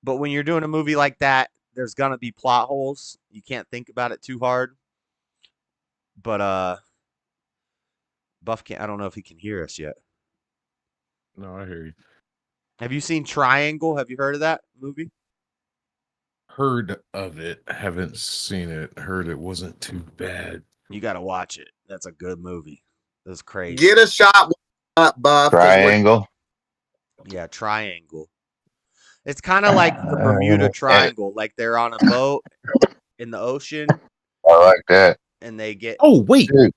[SPEAKER 1] But when you're doing a movie like that, there's gonna be plot holes. You can't think about it too hard. But Buff can't. I don't know if he can hear us yet.
[SPEAKER 4] No, I hear you.
[SPEAKER 1] Have you seen Triangle? Have you heard of that movie?
[SPEAKER 4] Heard of it, haven't seen it. Heard it wasn't too bad.
[SPEAKER 1] You got to watch it. That's a good movie. That's crazy.
[SPEAKER 2] Get a shot up, Buff, because we're
[SPEAKER 3] triangle.
[SPEAKER 1] Yeah, Triangle. It's kind of like the Bermuda
[SPEAKER 3] Yeah,
[SPEAKER 1] Triangle. Like they're on a boat in the ocean
[SPEAKER 3] I like that.
[SPEAKER 1] and they get.
[SPEAKER 4] Oh wait,
[SPEAKER 3] Dude,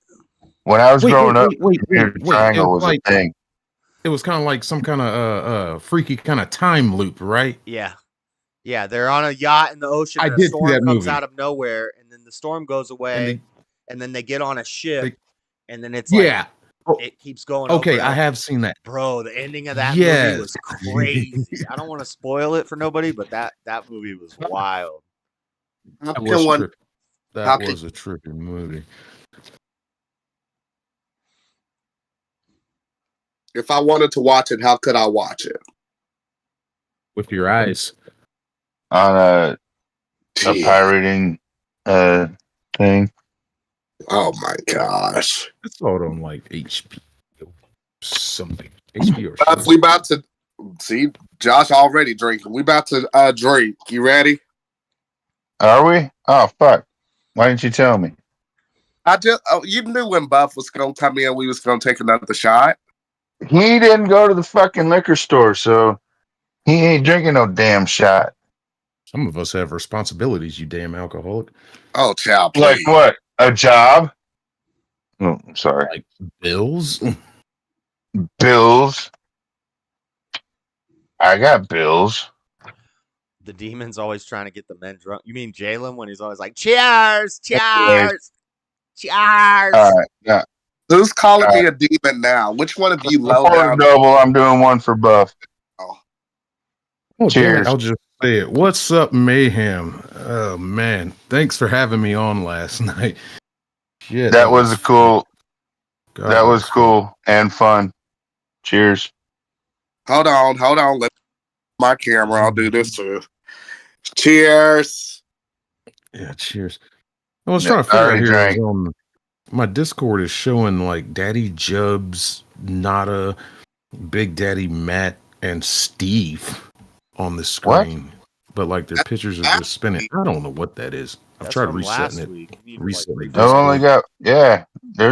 [SPEAKER 3] when I was
[SPEAKER 4] wait,
[SPEAKER 3] growing up,
[SPEAKER 4] wait.
[SPEAKER 3] Bermuda
[SPEAKER 4] It
[SPEAKER 3] Triangle
[SPEAKER 4] was
[SPEAKER 3] was a
[SPEAKER 4] like
[SPEAKER 3] thing.
[SPEAKER 4] it was kind of like some kind of freaky kind of time loop, right?
[SPEAKER 1] Yeah. Yeah, they're on a yacht in the ocean
[SPEAKER 4] I
[SPEAKER 1] and a
[SPEAKER 4] did see
[SPEAKER 1] storm
[SPEAKER 4] that
[SPEAKER 1] comes
[SPEAKER 4] movie,
[SPEAKER 1] out of nowhere and then the storm goes
[SPEAKER 4] and
[SPEAKER 1] away and then they get on a ship
[SPEAKER 4] they
[SPEAKER 1] and then it's like
[SPEAKER 4] yeah. Oh,
[SPEAKER 1] it keeps going over
[SPEAKER 4] okay,
[SPEAKER 1] and
[SPEAKER 4] I
[SPEAKER 1] over.
[SPEAKER 4] have seen that.
[SPEAKER 1] Bro, the ending of that movie
[SPEAKER 4] Yes.
[SPEAKER 1] was crazy. I don't want to spoil it for nobody, but that movie was wild.
[SPEAKER 2] how
[SPEAKER 4] That
[SPEAKER 2] can
[SPEAKER 4] was
[SPEAKER 2] one?
[SPEAKER 4] trippy.
[SPEAKER 2] How
[SPEAKER 4] That
[SPEAKER 2] can
[SPEAKER 4] was a trippy movie.
[SPEAKER 2] If I wanted to watch it, how could I watch it?
[SPEAKER 4] With your eyes.
[SPEAKER 3] On a
[SPEAKER 2] Gee.
[SPEAKER 3] pirating thing.
[SPEAKER 2] Oh my gosh.
[SPEAKER 4] I saw it on like HBO something. HBO or
[SPEAKER 2] We about to see Josh already drinking. We about to drink. You ready?
[SPEAKER 3] Are we? Oh fuck! Why didn't you tell me?
[SPEAKER 2] You knew when Buff was gonna come in, we was gonna take another shot.
[SPEAKER 3] He didn't go to the fucking liquor store, so he ain't drinking no damn shot.
[SPEAKER 4] Some of us have responsibilities, you damn alcoholic.
[SPEAKER 2] Oh, child,
[SPEAKER 3] Like
[SPEAKER 2] please.
[SPEAKER 3] what? A job? Oh, I'm sorry.
[SPEAKER 4] Like bills?
[SPEAKER 3] Bills. I got bills.
[SPEAKER 1] The demon's always trying to get the men drunk. You mean Jalen when he's always like, cheers, cheers, cheers.
[SPEAKER 3] Yeah.
[SPEAKER 2] Who's calling me a demon now? Which one of you low
[SPEAKER 3] For
[SPEAKER 2] down?
[SPEAKER 3] double, I'm doing one for Buff.
[SPEAKER 4] Oh,
[SPEAKER 3] Cheers.
[SPEAKER 4] damn it, I'll just say it. What's up, Mayhem? Oh, man. Thanks for having me on last night. Shit,
[SPEAKER 3] That was cool.
[SPEAKER 4] God,
[SPEAKER 3] that was cool and fun. Cheers.
[SPEAKER 2] Hold on. Let my camera. I'll do this too. Cheers.
[SPEAKER 4] Yeah, cheers. I was trying to figure out here. I was my Discord is showing like Daddy Jubs, Nada, Big Daddy Matt, and Steve on the screen. What? But like their pictures are just spinning. I don't know what that is. I've tried resetting it. Recently,
[SPEAKER 3] there's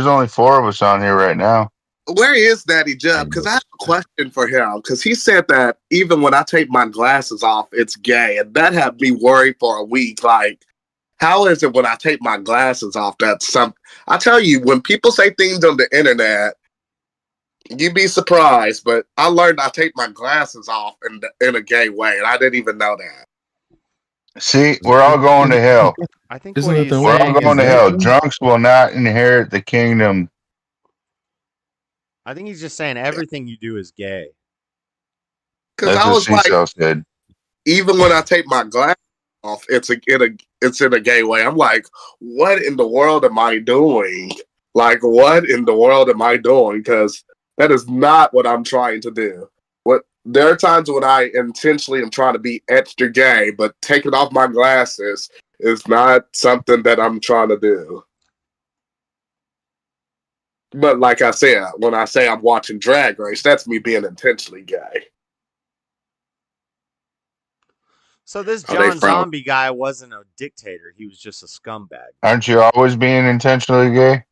[SPEAKER 3] only 4 of us on here right now.
[SPEAKER 2] Where is Daddy Jub? Because I have a question for him. Because he said that even when I take my glasses off, it's gay, and that had me worried for a week. Like, how is it when I take my glasses off? That's some. I tell you, when people say things on the internet, you'd be surprised. But I learned I take my glasses off in a gay way, and I didn't even know that.
[SPEAKER 3] See, we're all going to hell.
[SPEAKER 1] I think
[SPEAKER 3] we're all going to hell. Drunks will not inherit the kingdom.
[SPEAKER 1] I think he's just saying everything you do is gay.
[SPEAKER 2] Because I was like, even when I take my glasses off, it's in a gay way. I'm like, what in the world am I doing? Like, what in the world am I doing? Because that is not what I'm trying to do. There are times when I intentionally am trying to be extra gay, but taking off my glasses is not something that I'm trying to do. But like I said, when I say I'm watching Drag Race, that's me being intentionally gay.
[SPEAKER 1] So this John Zombie guy wasn't a dictator. He was just a scumbag.
[SPEAKER 3] Aren't you always being intentionally gay?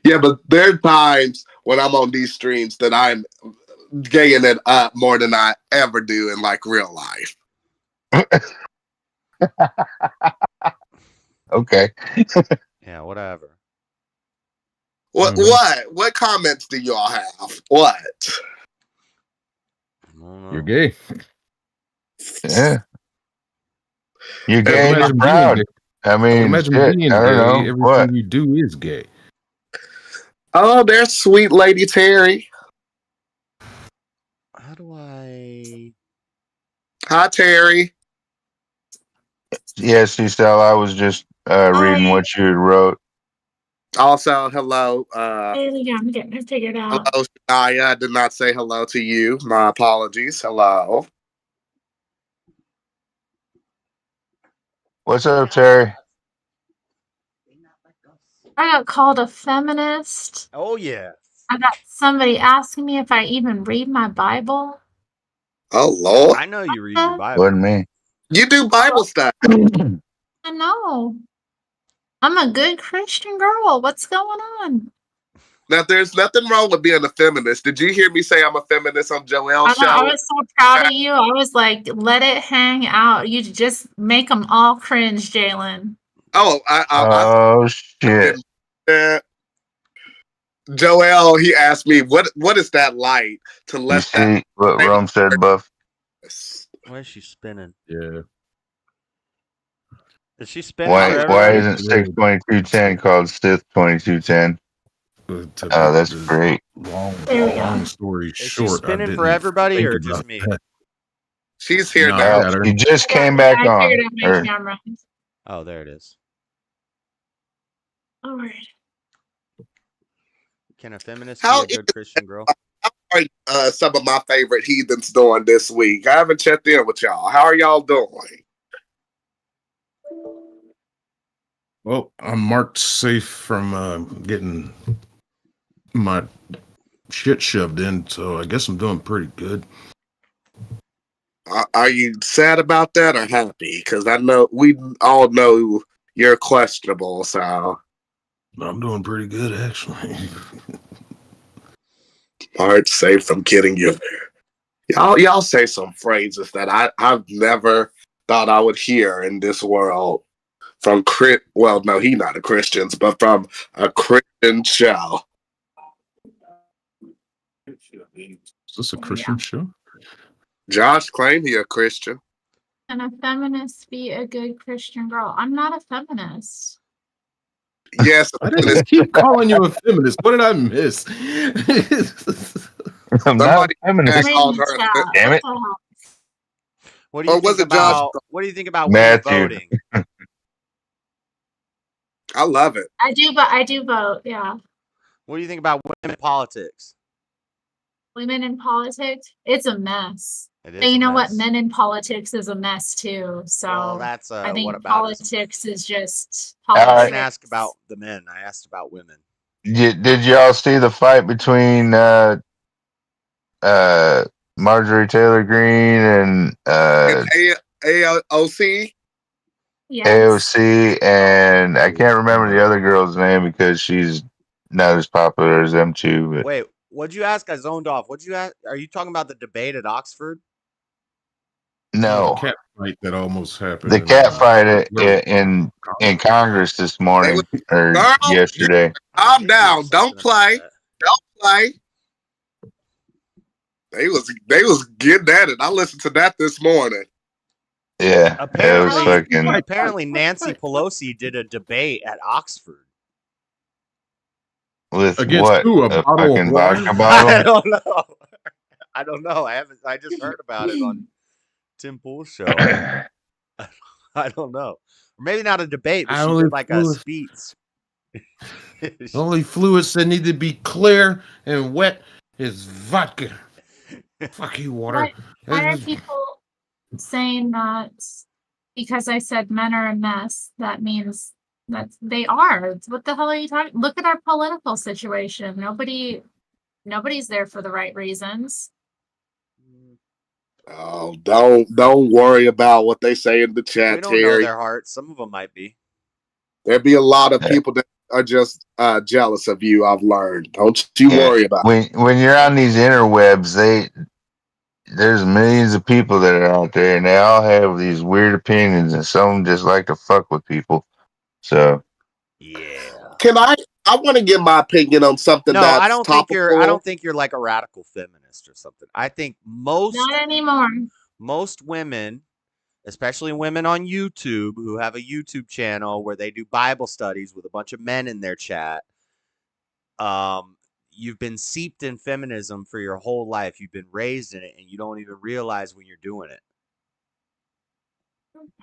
[SPEAKER 2] Yeah, but there are times when I'm on these streams that I'm gaying it up more than I ever do in like real life.
[SPEAKER 3] Okay.
[SPEAKER 1] Yeah, whatever.
[SPEAKER 2] What comments do y'all have? What?
[SPEAKER 4] You're gay.
[SPEAKER 3] Yeah. You're gay and you're proud. I mean,
[SPEAKER 4] imagine being
[SPEAKER 3] I don't
[SPEAKER 4] gay.
[SPEAKER 3] know.
[SPEAKER 4] Everything
[SPEAKER 3] what?
[SPEAKER 4] you do is gay.
[SPEAKER 2] Oh, there's sweet Lady Terry.
[SPEAKER 1] How do I?
[SPEAKER 2] Hi, Terry.
[SPEAKER 3] Yes, Estelle, I was just reading what you had wrote.
[SPEAKER 2] Also, hello.
[SPEAKER 5] I'm getting it figured out.
[SPEAKER 2] Hello, Shania. I did not say hello to you. My apologies. Hello.
[SPEAKER 3] What's up, Terry?
[SPEAKER 5] I got called a feminist.
[SPEAKER 1] Oh, yeah.
[SPEAKER 5] I got somebody asking me if I even read my Bible.
[SPEAKER 2] Oh, Lord.
[SPEAKER 1] I know you read your Bible.
[SPEAKER 3] Wasn't me.
[SPEAKER 2] You do Bible stuff.
[SPEAKER 5] I know. I'm a good Christian girl. What's going on?
[SPEAKER 2] Now, there's nothing wrong with being a feminist. Did you hear me say I'm a feminist on Joelle's show?
[SPEAKER 5] I was so proud of you. I was like, let it hang out. You just make them all cringe, Jalen.
[SPEAKER 2] Oh,
[SPEAKER 3] shit.
[SPEAKER 2] Joel, he asked me, what is that like to let
[SPEAKER 3] you see what Rome said, Buff?
[SPEAKER 1] Why is she spinning?
[SPEAKER 4] Yeah.
[SPEAKER 1] Is she spinning?
[SPEAKER 3] Why isn't 62210 called Sith 2210? Oh, that's great.
[SPEAKER 4] Long story short,
[SPEAKER 1] is she spinning for everybody or just me?
[SPEAKER 2] She's here now.
[SPEAKER 3] She just came back on.
[SPEAKER 1] Oh, there it is.
[SPEAKER 5] All right.
[SPEAKER 1] Can a feminist be
[SPEAKER 2] How
[SPEAKER 1] a good Christian girl?
[SPEAKER 2] are some of my favorite heathens doing this week? I haven't checked in with y'all. How are y'all doing?
[SPEAKER 4] Well, I'm marked safe from getting my shit shoved in, so I guess I'm doing pretty good.
[SPEAKER 2] Are you sad about that or happy? Because I know we all know you're questionable. So
[SPEAKER 4] I'm doing pretty good, actually.
[SPEAKER 2] hard to say from getting you. Y'all say some phrases that I've never thought I would hear in this world from well, no, he not a Christian, but from a Christian show.
[SPEAKER 4] Is this a Christian show?
[SPEAKER 2] Josh claimed he a Christian.
[SPEAKER 5] Can a feminist be a good Christian girl? I'm not a feminist.
[SPEAKER 2] Yes,
[SPEAKER 4] I didn't keep calling you a feminist. What did I miss?
[SPEAKER 3] I'm not
[SPEAKER 2] somebody
[SPEAKER 3] a feminist.
[SPEAKER 2] called her.
[SPEAKER 3] Damn it.
[SPEAKER 1] What do you
[SPEAKER 2] Or was
[SPEAKER 1] think
[SPEAKER 2] it Josh?
[SPEAKER 1] about? What do you think about women
[SPEAKER 3] Matthew.
[SPEAKER 1] voting?
[SPEAKER 2] I love it.
[SPEAKER 5] I do, but I do vote. Yeah,
[SPEAKER 1] What do you think about women in politics?
[SPEAKER 5] women in politics, it's a mess.
[SPEAKER 1] It
[SPEAKER 5] And
[SPEAKER 1] is
[SPEAKER 5] you
[SPEAKER 1] a
[SPEAKER 5] know what?
[SPEAKER 1] mess.
[SPEAKER 5] Men in politics is a mess too. So
[SPEAKER 1] Well, that's
[SPEAKER 5] I
[SPEAKER 1] what
[SPEAKER 5] think
[SPEAKER 1] about us?
[SPEAKER 5] politics is just
[SPEAKER 1] I
[SPEAKER 5] politics.
[SPEAKER 1] didn't ask about the men. I asked about women.
[SPEAKER 3] Did y'all see the fight between Marjorie Taylor Greene and
[SPEAKER 2] AOC.
[SPEAKER 5] Yes.
[SPEAKER 3] AOC, and I can't remember the other girl's name because she's not as popular as them two. But
[SPEAKER 1] Wait, what'd you ask? I zoned off. What'd you ask? Are you talking about the debate at Oxford?
[SPEAKER 3] no,
[SPEAKER 4] The cat fight that almost happened.
[SPEAKER 3] the cat fight in
[SPEAKER 4] Congress.
[SPEAKER 3] Congress this morning or
[SPEAKER 2] Girl,
[SPEAKER 3] yesterday.
[SPEAKER 2] calm
[SPEAKER 1] I did hear
[SPEAKER 2] down. Don't
[SPEAKER 1] something about
[SPEAKER 2] play.
[SPEAKER 1] that.
[SPEAKER 2] Don't play. They was getting at it. I listened to that this morning.
[SPEAKER 3] Yeah, it was
[SPEAKER 1] Apparently,
[SPEAKER 3] fucking
[SPEAKER 1] Nancy Pelosi did a debate at Oxford.
[SPEAKER 3] with
[SPEAKER 4] Against
[SPEAKER 3] what?
[SPEAKER 4] who? A
[SPEAKER 3] A
[SPEAKER 4] bottle of
[SPEAKER 3] fucking
[SPEAKER 4] wine?
[SPEAKER 3] vodka bottle?
[SPEAKER 1] I don't know. I don't know. I just heard about it on Tim Pool's show. I don't know. Or maybe not a debate, but she did like a speech.
[SPEAKER 4] The only fluids that need to be clear and wet is vodka. Fuck you, water.
[SPEAKER 5] Why are people saying that because I said men are a mess? That means that they are. What the hell are you talking? Look at our political situation. Nobody's there for the right reasons.
[SPEAKER 2] Oh, don't worry about what they say in the chat,
[SPEAKER 1] We don't know
[SPEAKER 2] Terry.
[SPEAKER 1] their hearts. Some of them might be.
[SPEAKER 2] There'd be a lot of people that are just jealous of you. I've learned. Don't you worry about it.
[SPEAKER 3] When you're on these interwebs, there's millions of people that are out there, and they all have these weird opinions, and some just like to fuck with people. So
[SPEAKER 1] Yeah.
[SPEAKER 2] Can I want to give my opinion on something
[SPEAKER 1] No,
[SPEAKER 2] that's
[SPEAKER 1] I don't
[SPEAKER 2] topical.
[SPEAKER 1] think you're like a radical feminist or something. I think
[SPEAKER 5] Not anymore.
[SPEAKER 1] most women, especially women on YouTube who have a YouTube channel where they do Bible studies with a bunch of men in their chat, you've been seeped in feminism for your whole life. You've been raised in it, and you don't even realize when you're doing it.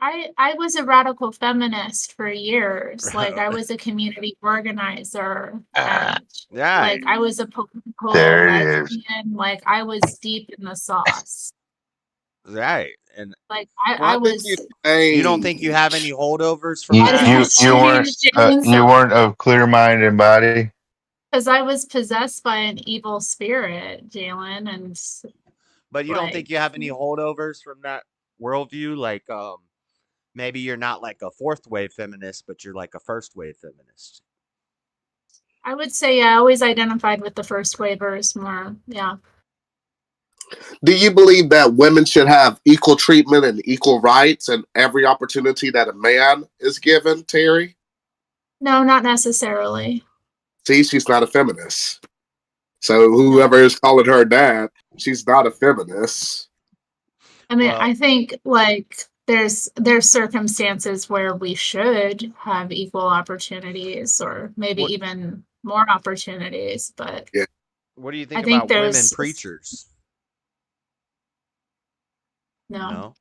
[SPEAKER 5] I was a radical feminist for years. Like I was a community organizer. And
[SPEAKER 1] Yeah.
[SPEAKER 5] like I was a political
[SPEAKER 3] There it is.
[SPEAKER 5] lesbian. Like I was deep in the sauce.
[SPEAKER 1] Right. And
[SPEAKER 5] Like I was.
[SPEAKER 1] You don't think you have any holdovers from
[SPEAKER 3] you
[SPEAKER 1] that?
[SPEAKER 3] you weren't of clear mind and body.
[SPEAKER 5] Because I was possessed by an evil spirit, Jalen, and.
[SPEAKER 1] But you don't think you have any holdovers from that worldview? Like, maybe you're not like a fourth wave feminist, but you're like a first wave feminist.
[SPEAKER 5] I would say I always identified with the first wavers more. Yeah.
[SPEAKER 2] Do you believe that women should have equal treatment and equal rights and every opportunity that a man is given, Terry?
[SPEAKER 5] No, not necessarily.
[SPEAKER 2] See, she's not a feminist. So whoever is calling her that, she's not a feminist.
[SPEAKER 5] I mean, I think like there's circumstances where we should have equal opportunities or maybe even more opportunities, but
[SPEAKER 2] yeah.
[SPEAKER 1] What do you think about women preachers?
[SPEAKER 5] No.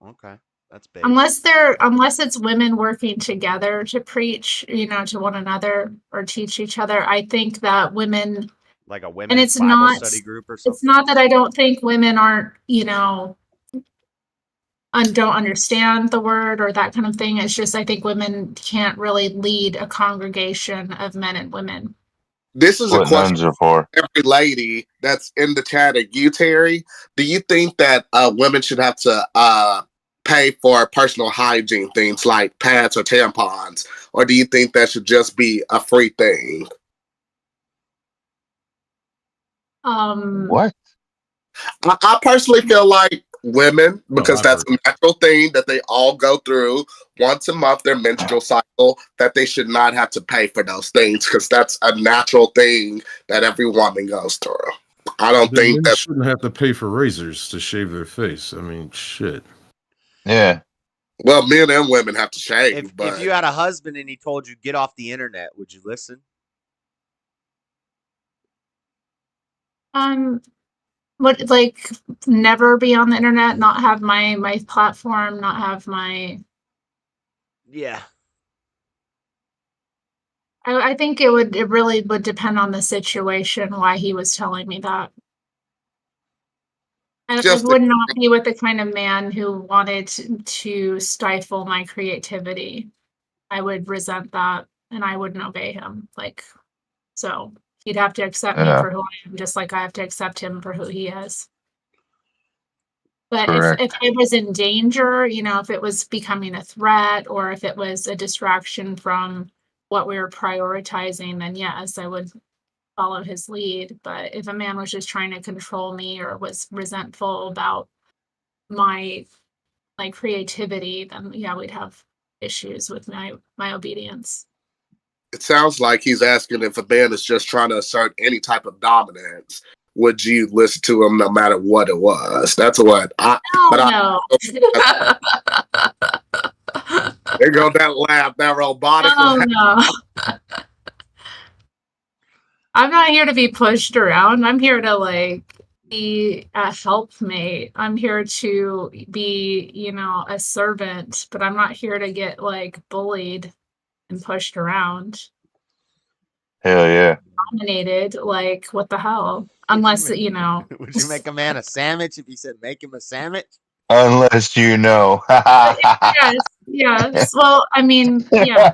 [SPEAKER 1] Okay. That's big.
[SPEAKER 5] Unless it's women working together to preach, to one another or teach each other. I think that women,
[SPEAKER 1] Like a
[SPEAKER 5] and
[SPEAKER 1] women's Bible study group or something.
[SPEAKER 5] It's not that I don't think women aren't, don't understand the word or that kind of thing. It's just I think women can't really lead a congregation of men and women.
[SPEAKER 2] This is a
[SPEAKER 3] What
[SPEAKER 2] question
[SPEAKER 3] nuns are for.
[SPEAKER 2] every lady that's in the chat at you, Terry. Do you think that women should have to pay for personal hygiene things like pads or tampons? Or do you think that should just be a free thing?
[SPEAKER 3] What?
[SPEAKER 2] I personally feel like women, because that's a natural thing that they all go through once a month, their menstrual cycle, that they should not have to pay for those things because that's a natural thing that every woman goes through. I don't think
[SPEAKER 4] that
[SPEAKER 2] that
[SPEAKER 4] shouldn't have to pay for razors to shave their face. I mean, shit.
[SPEAKER 3] Yeah.
[SPEAKER 2] Well, men and women have to shave.
[SPEAKER 1] If you had a husband and he told you get off the internet, would you listen?
[SPEAKER 5] What, like, never be on the internet, not have my platform, not have my.
[SPEAKER 1] Yeah.
[SPEAKER 5] I think it really would depend on the situation why he was telling me that. I would not be with the kind of man who wanted to stifle my creativity. I would resent that and I wouldn't obey him. So he'd have to accept me for who I am, just like I have to accept him for who he is. But if I was in danger, if it was becoming a threat or if it was a distraction from what we were prioritizing, then yes, I would follow his lead. But if a man was just trying to control me or was resentful about my creativity, then yeah, we'd have issues with my obedience.
[SPEAKER 2] It sounds like he's asking if a man is just trying to assert any type of dominance, would you listen to him no matter what it was? That's what I.
[SPEAKER 5] No.
[SPEAKER 2] There goes that laugh, that robotic laugh.
[SPEAKER 5] No. I'm not here to be pushed around. I'm here to be a helpmate. I'm here to be, a servant, but I'm not here to get bullied and pushed around.
[SPEAKER 3] Hell yeah.
[SPEAKER 5] Dominated, what the hell? Unless,
[SPEAKER 1] Would you make a man a sandwich if he said make him a sandwich?
[SPEAKER 3] Unless you know.
[SPEAKER 5] Yes. Well, I mean, yeah.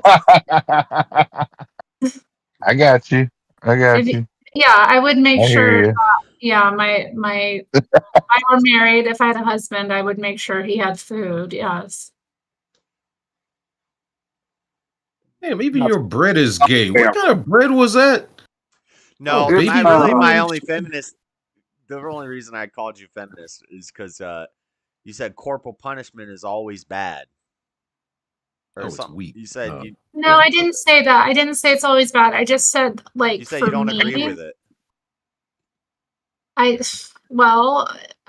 [SPEAKER 3] I got you.
[SPEAKER 5] Yeah, I would make sure
[SPEAKER 3] you.
[SPEAKER 5] my if I were married, if I had a husband, I would make sure he had food, yes.
[SPEAKER 4] Damn, even your bread is gay. What kind of bread was that?
[SPEAKER 1] No, my only feminist. The only reason I called you feminist is because you said corporal punishment is always bad. Or something.
[SPEAKER 4] Weak.
[SPEAKER 5] You said No, I didn't say that. I didn't say it's always bad. I just said
[SPEAKER 1] you said you don't agree with it.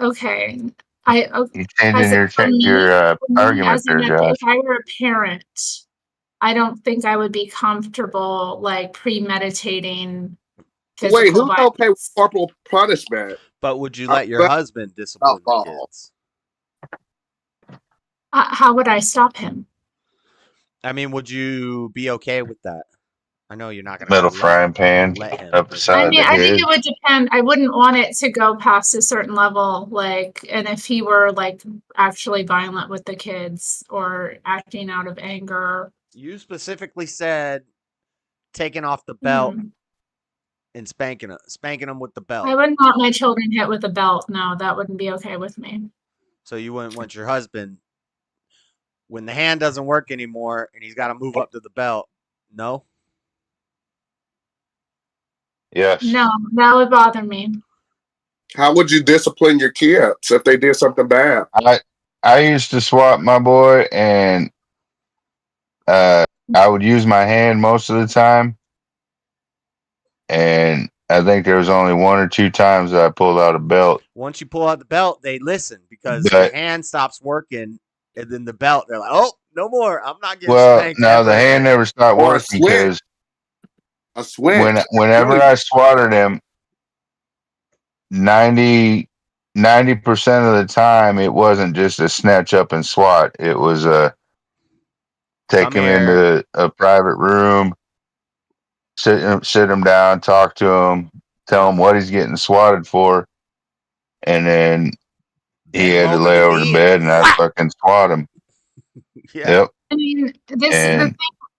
[SPEAKER 5] Okay.
[SPEAKER 3] You changing your argument there, Josh.
[SPEAKER 5] If I were a parent, I don't think I would be comfortable premeditating physical
[SPEAKER 2] Wait, who's
[SPEAKER 5] violence.
[SPEAKER 2] okay with corporal punishment?
[SPEAKER 1] But would you let your husband discipline the kids?
[SPEAKER 5] How would I stop him?
[SPEAKER 1] I mean, would you be okay with that? I know you're not going to
[SPEAKER 3] metal frying pan up the side.
[SPEAKER 5] I think it would depend. I wouldn't want it to go past a certain level, and if he were actually violent with the kids or acting out of anger.
[SPEAKER 1] You specifically said taking off the belt and spanking them with the belt.
[SPEAKER 5] I wouldn't want my children hit with a belt. No, that wouldn't be okay with me.
[SPEAKER 1] So you wouldn't want your husband, when the hand doesn't work anymore and he's got to move up to the belt, no?
[SPEAKER 3] Yes.
[SPEAKER 5] No, that would bother me.
[SPEAKER 2] How would you discipline your kids if they did something bad?
[SPEAKER 3] I used to swat my boy, and I would use my hand most of the time. And I think there was only one or two times that I pulled out a belt.
[SPEAKER 1] Once you pull out the belt, they listen because the hand stops working, and then the belt, they're like, "Oh, no more! I'm not getting spanked."
[SPEAKER 3] No, the hand never stopped working because
[SPEAKER 2] a switch.
[SPEAKER 3] Whenever I swatted him, 90 90% of the time, it wasn't just a snatch up and swat. It was take
[SPEAKER 1] Come
[SPEAKER 3] him
[SPEAKER 1] here.
[SPEAKER 3] into a private room, sit him down, talk to him, tell him what he's getting swatted for, and then he
[SPEAKER 1] Bend him
[SPEAKER 3] had to
[SPEAKER 1] over
[SPEAKER 3] lay
[SPEAKER 1] the
[SPEAKER 3] over the
[SPEAKER 1] knee and
[SPEAKER 3] bed, and I'd
[SPEAKER 1] whack.
[SPEAKER 3] fucking swat him.
[SPEAKER 1] Yeah.
[SPEAKER 3] Yep.
[SPEAKER 5] I mean, this the
[SPEAKER 3] And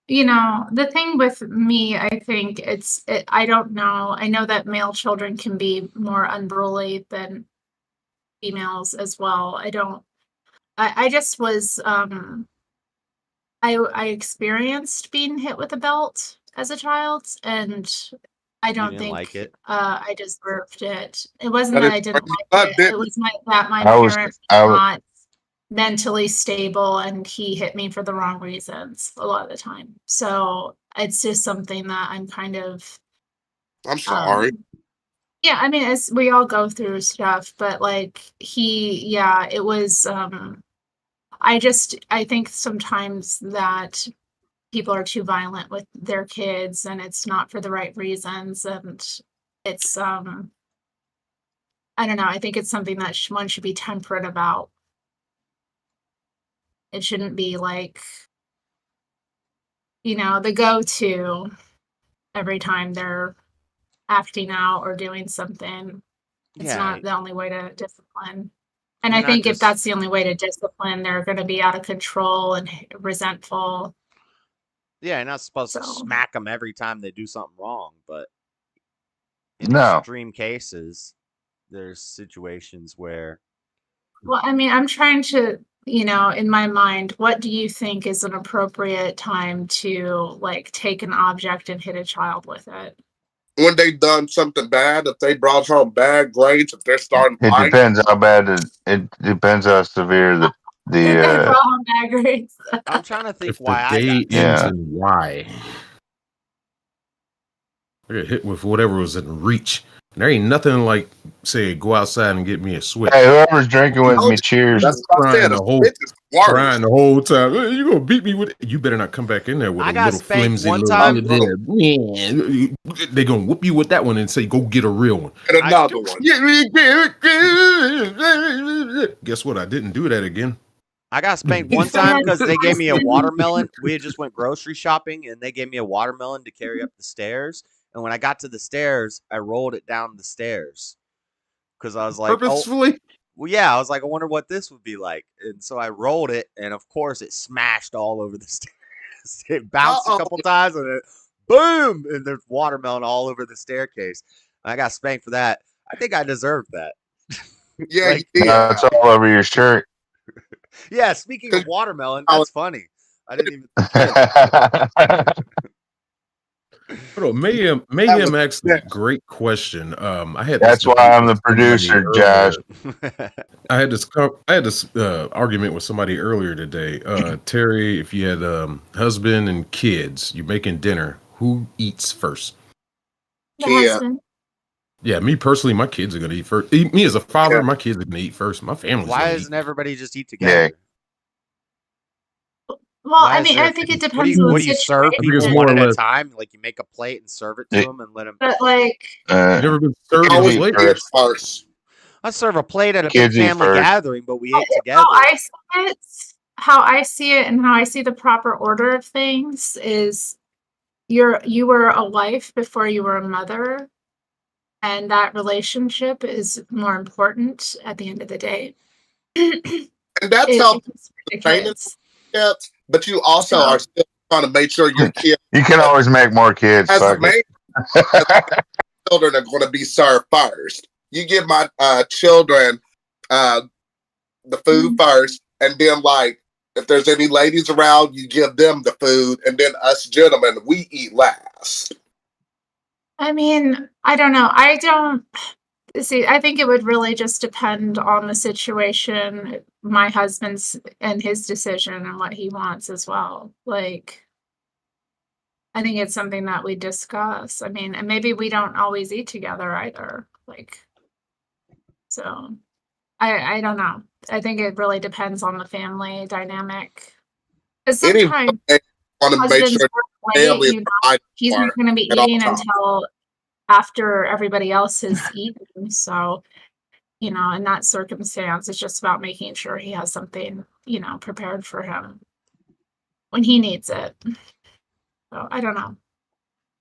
[SPEAKER 5] thing, the thing with me, I think I don't know. I know that male children can be more unruly than females as well. I just was I experienced being hit with a belt as a child, and I
[SPEAKER 1] You
[SPEAKER 5] don't
[SPEAKER 1] didn't like
[SPEAKER 5] think
[SPEAKER 1] it?
[SPEAKER 5] I deserved it. It wasn't
[SPEAKER 2] That
[SPEAKER 5] that
[SPEAKER 2] is
[SPEAKER 5] I didn't
[SPEAKER 2] you
[SPEAKER 5] like it. It
[SPEAKER 2] didn't.
[SPEAKER 5] was that my
[SPEAKER 3] I was
[SPEAKER 5] parent
[SPEAKER 3] I
[SPEAKER 5] was
[SPEAKER 3] was
[SPEAKER 5] not mentally stable, and he hit me for the wrong reasons a lot of the time. So it's just something that I'm kind of
[SPEAKER 2] I'm sorry.
[SPEAKER 5] yeah, I mean, as we all go through stuff, but like it was I think sometimes that people are too violent with their kids, and it's not for the right reasons, and it's I don't know, I think it's something that one should be temperate about. It shouldn't be like, the go-to every time they're acting out or doing something. It's
[SPEAKER 1] Yeah.
[SPEAKER 5] not the only way to discipline. And I
[SPEAKER 1] You're not
[SPEAKER 5] think if
[SPEAKER 1] just
[SPEAKER 5] that's the only way to discipline, they're going to be out of control and resentful.
[SPEAKER 1] Yeah, you're not supposed to
[SPEAKER 5] So,
[SPEAKER 1] smack them every time they do something wrong, but in
[SPEAKER 3] no.
[SPEAKER 1] extreme cases, there's situations where
[SPEAKER 5] well, I mean, I'm trying to, in my mind, what do you think is an appropriate time to like take an object and hit a child with it?
[SPEAKER 2] When they done something bad, if they brought home bad grades, if they're starting
[SPEAKER 3] It
[SPEAKER 2] fights,
[SPEAKER 3] depends how bad it depends how severe
[SPEAKER 5] If they
[SPEAKER 3] the
[SPEAKER 5] brought home bad grades.
[SPEAKER 1] I'm trying to think
[SPEAKER 4] If the
[SPEAKER 1] why I
[SPEAKER 4] day
[SPEAKER 1] got
[SPEAKER 4] ends
[SPEAKER 3] yeah.
[SPEAKER 4] in Y, I get hit with whatever was in reach. And there ain't nothing like, say, go outside and get me a switch.
[SPEAKER 3] Hey, whoever's drinking with me, cheers.
[SPEAKER 2] that's what I said.
[SPEAKER 4] Crying
[SPEAKER 2] A
[SPEAKER 4] the whole
[SPEAKER 2] switch is worse.
[SPEAKER 4] crying the whole time. "Hey, you gonna beat me with it? You better not come back in there with
[SPEAKER 1] I
[SPEAKER 4] a
[SPEAKER 1] got
[SPEAKER 4] little
[SPEAKER 1] spanked
[SPEAKER 4] flimsy
[SPEAKER 1] one
[SPEAKER 4] little
[SPEAKER 1] time.
[SPEAKER 4] Yeah. They gonna whoop you with that one and say, go get a real one.
[SPEAKER 2] And another one.
[SPEAKER 4] Guess what? I didn't do that again.
[SPEAKER 1] I got spanked one time because they gave me a watermelon. We had just went grocery shopping, and they gave me a watermelon to carry up the stairs. And when I got to the stairs, I rolled it down the stairs because I was like, "Oh,
[SPEAKER 4] Purposefully?
[SPEAKER 1] well, yeah." I was like, "I wonder what this would be like." And so I rolled it, and of course, it smashed all over the stairs. It bounced a couple times, and then boom, and there's watermelon all over the staircase. I got spanked for that. I think I deserved that.
[SPEAKER 2] Yeah,
[SPEAKER 1] Like,
[SPEAKER 2] you did.
[SPEAKER 3] No, it's all over your shirt.
[SPEAKER 1] yeah. Speaking of watermelon, that's funny. I didn't even.
[SPEAKER 4] Hold on, Mayhem asked a great question. I had
[SPEAKER 3] That's why I'm the producer, Josh.
[SPEAKER 4] I had this argument with somebody earlier today. Terry, if you had husband and kids, you're making dinner, who eats first?
[SPEAKER 5] The husband.
[SPEAKER 4] Yeah, me personally, my kids are gonna eat first. Me as a father, my kids are gonna eat first. My family's
[SPEAKER 1] Why
[SPEAKER 4] gonna
[SPEAKER 1] doesn't
[SPEAKER 4] eat.
[SPEAKER 1] everybody just eat together?
[SPEAKER 5] Well,
[SPEAKER 1] Why
[SPEAKER 5] I
[SPEAKER 1] is
[SPEAKER 5] mean,
[SPEAKER 1] there-
[SPEAKER 5] I think it
[SPEAKER 1] What
[SPEAKER 5] depends
[SPEAKER 1] do
[SPEAKER 5] on the
[SPEAKER 1] you serve
[SPEAKER 5] situation.
[SPEAKER 1] people
[SPEAKER 4] more
[SPEAKER 1] one
[SPEAKER 4] or
[SPEAKER 1] at a
[SPEAKER 4] less-
[SPEAKER 1] time? Like you make a plate and serve it to them and let them.
[SPEAKER 5] But like,
[SPEAKER 4] You never been served a
[SPEAKER 2] Always
[SPEAKER 4] plate?
[SPEAKER 2] kids first.
[SPEAKER 1] I serve a plate at a
[SPEAKER 3] Kids
[SPEAKER 1] big
[SPEAKER 3] eat
[SPEAKER 1] family
[SPEAKER 3] first.
[SPEAKER 1] gathering, but we ate together.
[SPEAKER 5] how I see it and how I see the proper order of things is you were a wife before you were a mother, and that relationship is more important at the end of the day.
[SPEAKER 2] And that's how
[SPEAKER 5] the
[SPEAKER 2] kids, but you also are still trying to make sure your kids.
[SPEAKER 3] You can always make more kids.
[SPEAKER 2] As a
[SPEAKER 3] Fuck
[SPEAKER 2] man, children are going to be served first. You give my children the food first, and then like if there's any ladies around, you give them the food, and then us gentlemen, we eat last.
[SPEAKER 5] I mean, I don't know. I don't see. I think it would really just depend on the situation, my husband's and his decision and what he wants as well. Like, I think it's something that we discuss. I mean, and maybe we don't always eat together either. Like, so I don't know. I think it really depends on the family dynamic. Because sometimes
[SPEAKER 2] want to make sure family
[SPEAKER 5] he's not going to be eating until after everybody else has eaten. So in that circumstance, it's just about making sure he has something, prepared for him when he needs it. So I don't know.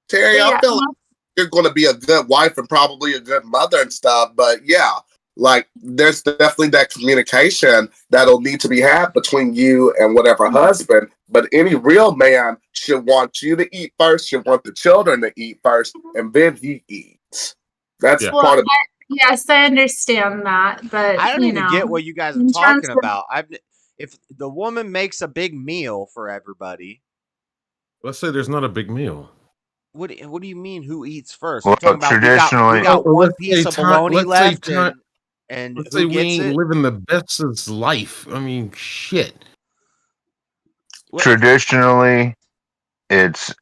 [SPEAKER 2] Terry,
[SPEAKER 5] But
[SPEAKER 2] I
[SPEAKER 5] yeah,
[SPEAKER 2] feel like you're going to be a good wife and probably a good mother and stuff. But yeah, like there's definitely that communication that'll need to be had between you and whatever husband. But any real man should want you to eat first, should want the children to eat first, and then he eats. That's part of
[SPEAKER 5] yes, I understand that, but
[SPEAKER 1] I don't even get what you guys are
[SPEAKER 5] in
[SPEAKER 1] talking
[SPEAKER 5] terms of-
[SPEAKER 1] about. If the woman makes a big meal for everybody,
[SPEAKER 4] Let's say there's not a big meal.
[SPEAKER 1] what do you mean? Who eats first?
[SPEAKER 3] Well,
[SPEAKER 1] You're talking about
[SPEAKER 3] traditionally-
[SPEAKER 1] we got
[SPEAKER 4] Well,
[SPEAKER 1] one
[SPEAKER 4] let's
[SPEAKER 1] piece
[SPEAKER 4] say
[SPEAKER 1] of
[SPEAKER 4] time-
[SPEAKER 1] bologna
[SPEAKER 4] let's say
[SPEAKER 1] left,
[SPEAKER 4] time-
[SPEAKER 1] and
[SPEAKER 4] Let's
[SPEAKER 1] who
[SPEAKER 4] say we
[SPEAKER 1] gets
[SPEAKER 4] ain't
[SPEAKER 1] it?
[SPEAKER 4] living the bestest life. I mean, shit.
[SPEAKER 3] Traditionally, it's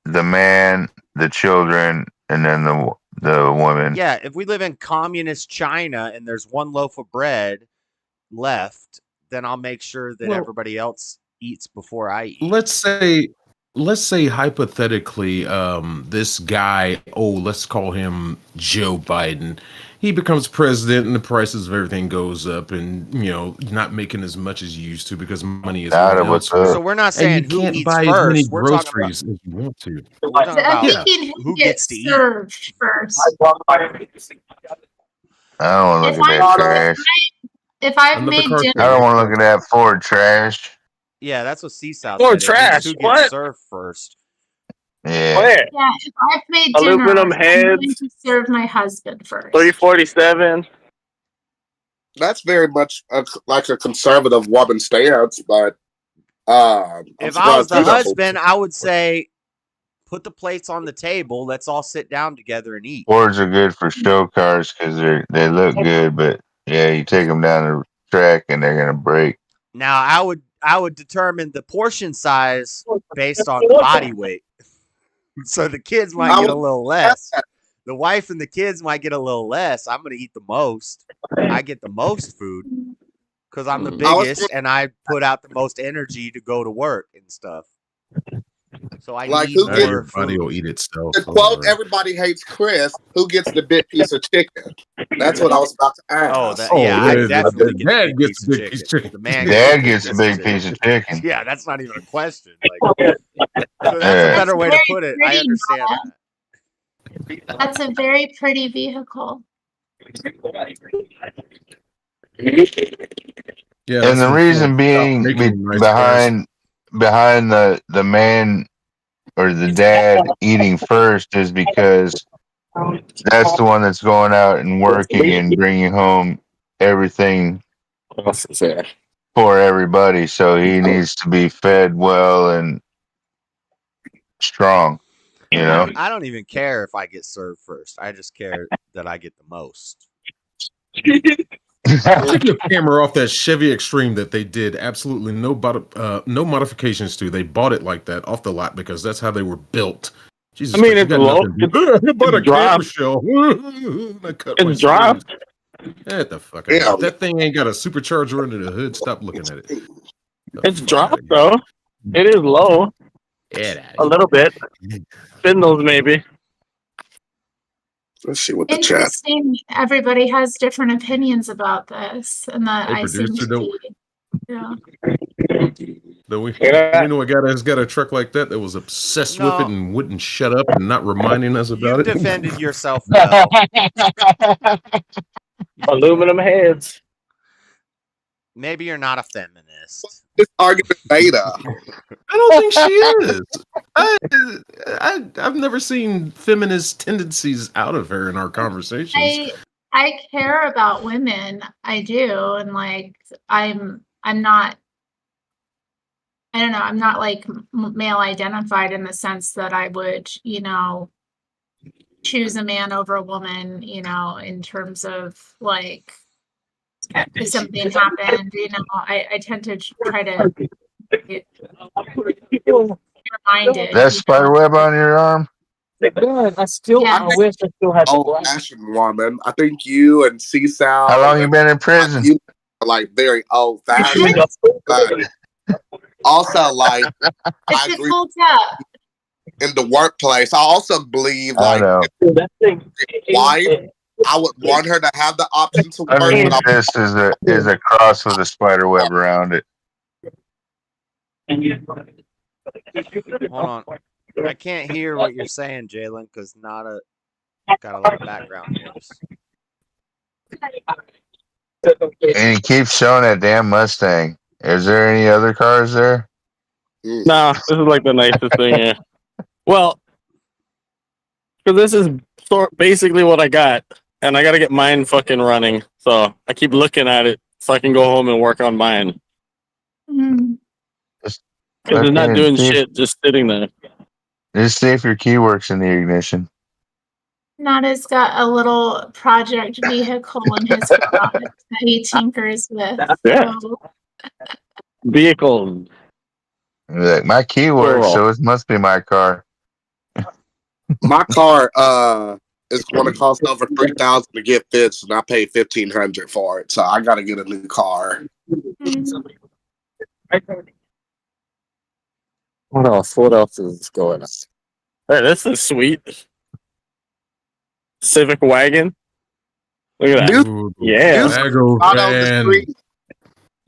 [SPEAKER 3] the man, the children, and then the woman.
[SPEAKER 1] Yeah, if we live in communist China and there's one loaf of bread left, then I'll make sure that
[SPEAKER 4] Well-
[SPEAKER 1] everybody else eats before I eat.
[SPEAKER 4] Let's say hypothetically, this guy, let's call him Joe Biden. He becomes president and the prices of everything goes up, and not making as much as you used to because money is
[SPEAKER 3] Out
[SPEAKER 4] going
[SPEAKER 3] of what's
[SPEAKER 4] elsewhere.
[SPEAKER 3] up.
[SPEAKER 1] So we're not
[SPEAKER 4] And
[SPEAKER 1] saying
[SPEAKER 4] you
[SPEAKER 1] who
[SPEAKER 4] can't
[SPEAKER 1] eats
[SPEAKER 4] buy as many
[SPEAKER 1] first. We're talking about,
[SPEAKER 4] groceries as you want to.
[SPEAKER 1] we're talking
[SPEAKER 5] I'm
[SPEAKER 1] about
[SPEAKER 5] thinking
[SPEAKER 1] who
[SPEAKER 5] he
[SPEAKER 1] gets to eat.
[SPEAKER 5] served first.
[SPEAKER 3] I don't want to
[SPEAKER 5] If
[SPEAKER 3] look at that trash.
[SPEAKER 5] If I've
[SPEAKER 4] Another
[SPEAKER 5] made
[SPEAKER 4] cartoon.
[SPEAKER 3] I
[SPEAKER 5] dinner,
[SPEAKER 3] don't want to look at that Ford trash.
[SPEAKER 1] Yeah, that's what Seasouth
[SPEAKER 6] Or
[SPEAKER 1] said. It
[SPEAKER 6] trash,
[SPEAKER 1] means who gets
[SPEAKER 6] what?
[SPEAKER 1] served first.
[SPEAKER 3] Yeah.
[SPEAKER 6] Where?
[SPEAKER 5] yeah, if I've made
[SPEAKER 6] Aluminum
[SPEAKER 5] dinner, I'm going
[SPEAKER 6] heads.
[SPEAKER 5] to serve my husband first.
[SPEAKER 6] 347.
[SPEAKER 2] that's very much like a conservative woman stance. But I'm
[SPEAKER 1] If I was
[SPEAKER 2] surprised
[SPEAKER 1] the
[SPEAKER 2] you don't-
[SPEAKER 1] husband, I would say, put the plates on the table. Let's all sit down together and eat.
[SPEAKER 3] Fords are good for show cars because they look good, but yeah, you take them down the track and they're gonna break.
[SPEAKER 1] Now, I would determine the portion size based on the body weight. So the kids might get a little less. The wife and the kids might get a little less. I'm going to eat the most. I get the most food because I'm the biggest and I put out the most energy to go to work and stuff. So I
[SPEAKER 2] Like,
[SPEAKER 1] need
[SPEAKER 2] who
[SPEAKER 4] Now
[SPEAKER 2] gets-
[SPEAKER 4] your
[SPEAKER 1] more
[SPEAKER 4] body
[SPEAKER 1] food.
[SPEAKER 4] will eat itself.
[SPEAKER 2] To quote Everybody Hates Chris, who gets the big piece of chicken? That's what I was about to ask.
[SPEAKER 1] Yeah, I
[SPEAKER 4] yeah,
[SPEAKER 1] definitely get
[SPEAKER 4] Dad
[SPEAKER 1] the big
[SPEAKER 4] gets
[SPEAKER 1] piece
[SPEAKER 4] the
[SPEAKER 1] of
[SPEAKER 4] big piece of
[SPEAKER 1] chicken.
[SPEAKER 4] chicken.
[SPEAKER 1] The man
[SPEAKER 3] Dad gets a big piece of chicken.
[SPEAKER 1] Yeah, that's not even a question. Like, so that's a
[SPEAKER 3] Yeah.
[SPEAKER 1] better way to
[SPEAKER 5] Very
[SPEAKER 1] put it. I
[SPEAKER 5] pretty,
[SPEAKER 1] understand
[SPEAKER 5] Mama.
[SPEAKER 1] that.
[SPEAKER 5] That's a very pretty vehicle.
[SPEAKER 4] Yeah,
[SPEAKER 3] And the reason being behind the man or the dad eating first is because that's the one that's going out and working and bringing home everything for everybody. So he needs to be fed well and strong. You know,
[SPEAKER 1] I don't even care if I get served first. I just care that I get the most.
[SPEAKER 4] Take your camera off that Chevy Extreme that they did absolutely no modifications to. They bought it like that off the lot because that's how they were built. Jesus
[SPEAKER 6] I mean,
[SPEAKER 4] Christ,
[SPEAKER 6] it's
[SPEAKER 4] you got
[SPEAKER 6] low.
[SPEAKER 4] nothing. I bought a
[SPEAKER 6] It's dry.
[SPEAKER 4] camera shell. I cut my
[SPEAKER 6] It's dry.
[SPEAKER 4] screws. Get the fuck out of here. That thing ain't got a supercharger under the hood. Stop looking at it.
[SPEAKER 6] It's dropped though. It is low. A little bit. Spindles maybe.
[SPEAKER 2] Let's see what the chat.
[SPEAKER 5] Interesting. Everybody has different opinions about this, and that
[SPEAKER 4] Hey,
[SPEAKER 5] I seem
[SPEAKER 4] producer,
[SPEAKER 5] to
[SPEAKER 4] don't-
[SPEAKER 5] be. Yeah.
[SPEAKER 4] We
[SPEAKER 6] Yeah.
[SPEAKER 4] know a guy that's got a truck like that was obsessed with it
[SPEAKER 1] No.
[SPEAKER 4] and wouldn't shut up and not reminding us about
[SPEAKER 1] You've
[SPEAKER 4] it.
[SPEAKER 1] defended yourself well.
[SPEAKER 6] Aluminum heads.
[SPEAKER 1] Maybe you're not a feminist.
[SPEAKER 2] This argument beta.
[SPEAKER 4] I don't think she is. I've never seen feminist tendencies out of her in our conversations.
[SPEAKER 5] I care about women. I do, and like I'm not. I don't know. I'm not like male identified in the sense that I would, choose a man over a woman, in terms of like if something happened, I tend to try to get reminded.
[SPEAKER 3] that spider web on your arm.
[SPEAKER 6] I
[SPEAKER 5] Yeah.
[SPEAKER 6] wish I still had the
[SPEAKER 2] Old
[SPEAKER 6] black.
[SPEAKER 2] fashioned woman. I think you and Seasouth.
[SPEAKER 3] How long you been in prison?
[SPEAKER 2] You are like very old fashioned. Also, like I
[SPEAKER 5] It's a
[SPEAKER 2] agree
[SPEAKER 5] cool tap.
[SPEAKER 2] in the workplace. I also believe
[SPEAKER 3] I
[SPEAKER 2] like
[SPEAKER 3] know.
[SPEAKER 6] That thing.
[SPEAKER 2] wife I would want her to have the option to work.
[SPEAKER 3] Underneath
[SPEAKER 2] But
[SPEAKER 3] this is a cross with a spider web around it.
[SPEAKER 1] Hold on. I can't hear what you're saying, Jalen, because Nada got a lot of background noise.
[SPEAKER 3] And he keeps showing that damn Mustang. Is there any other cars there?
[SPEAKER 6] Nah, this is like the nicest thing here. Well, because this is basically what I got, and I got to get mine fucking running. So I keep looking at it so I can go home and work on mine.
[SPEAKER 5] Mm.
[SPEAKER 6] Because it's not doing shit, just sitting there.
[SPEAKER 3] Just see if your key works in the ignition.
[SPEAKER 5] Nada's got a little project vehicle in his garage that he tinkers with.
[SPEAKER 6] Yeah.
[SPEAKER 5] So
[SPEAKER 6] Vehicles.
[SPEAKER 3] Like, my key works, so it must be my car.
[SPEAKER 2] my car is going to cost over $3,000 to get fixed, and I paid $1,500 for it. So I got to get a new car.
[SPEAKER 6] What else? What else is going on? Hey, this is sweet. Civic wagon. Look at that.
[SPEAKER 4] Ooh,
[SPEAKER 6] Yeah.
[SPEAKER 2] Not on the street.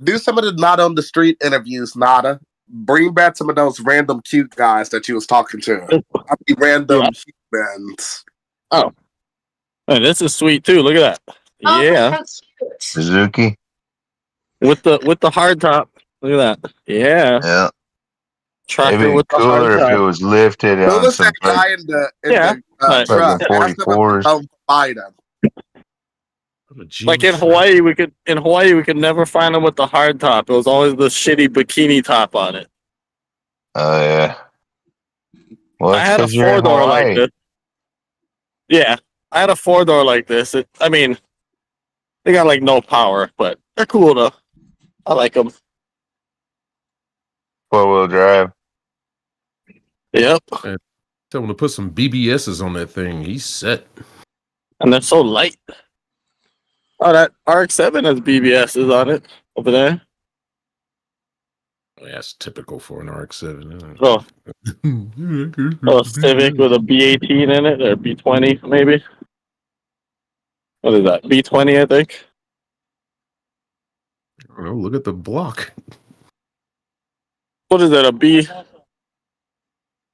[SPEAKER 2] Do some of the not on the street interviews, Nada. Bring back some of those random cute guys that you was talking to. I mean, random humans.
[SPEAKER 6] Oh. Hey, this is sweet too. Look at that.
[SPEAKER 5] Oh,
[SPEAKER 6] Yeah.
[SPEAKER 5] how cute.
[SPEAKER 3] Suzuki.
[SPEAKER 6] With the hard top. Look at that. Yeah.
[SPEAKER 3] Yeah.
[SPEAKER 6] Tractor
[SPEAKER 3] It'd be
[SPEAKER 6] with the hard
[SPEAKER 3] cooler if
[SPEAKER 6] top.
[SPEAKER 3] it was lifted
[SPEAKER 2] Who
[SPEAKER 3] on
[SPEAKER 2] was
[SPEAKER 3] some
[SPEAKER 2] that guy in the
[SPEAKER 6] Right.
[SPEAKER 2] truck?
[SPEAKER 3] Like the
[SPEAKER 2] Ask him if he
[SPEAKER 3] 44s.
[SPEAKER 2] don't fight him.
[SPEAKER 6] Like in Hawaii, we could never find them with the hard top. It was always the shitty bikini top on it.
[SPEAKER 3] Oh yeah. Well,
[SPEAKER 6] I had a 4-door like this. Yeah, I had a 4-door like this. I mean, they got like no power, but they're cool though. I like them.
[SPEAKER 3] 4-wheel drive.
[SPEAKER 6] Yep.
[SPEAKER 4] Tell him to put some BBSs on that thing. He's set.
[SPEAKER 6] And they're so light. Oh, that RX-7 has BBSs on it over there.
[SPEAKER 4] Oh, yeah, that's typical for an RX-7.
[SPEAKER 6] Oh, Civic with a B18 in it, or B20 maybe. What is that? B20, I think.
[SPEAKER 4] I don't know, look at the block.
[SPEAKER 6] What is that? A B?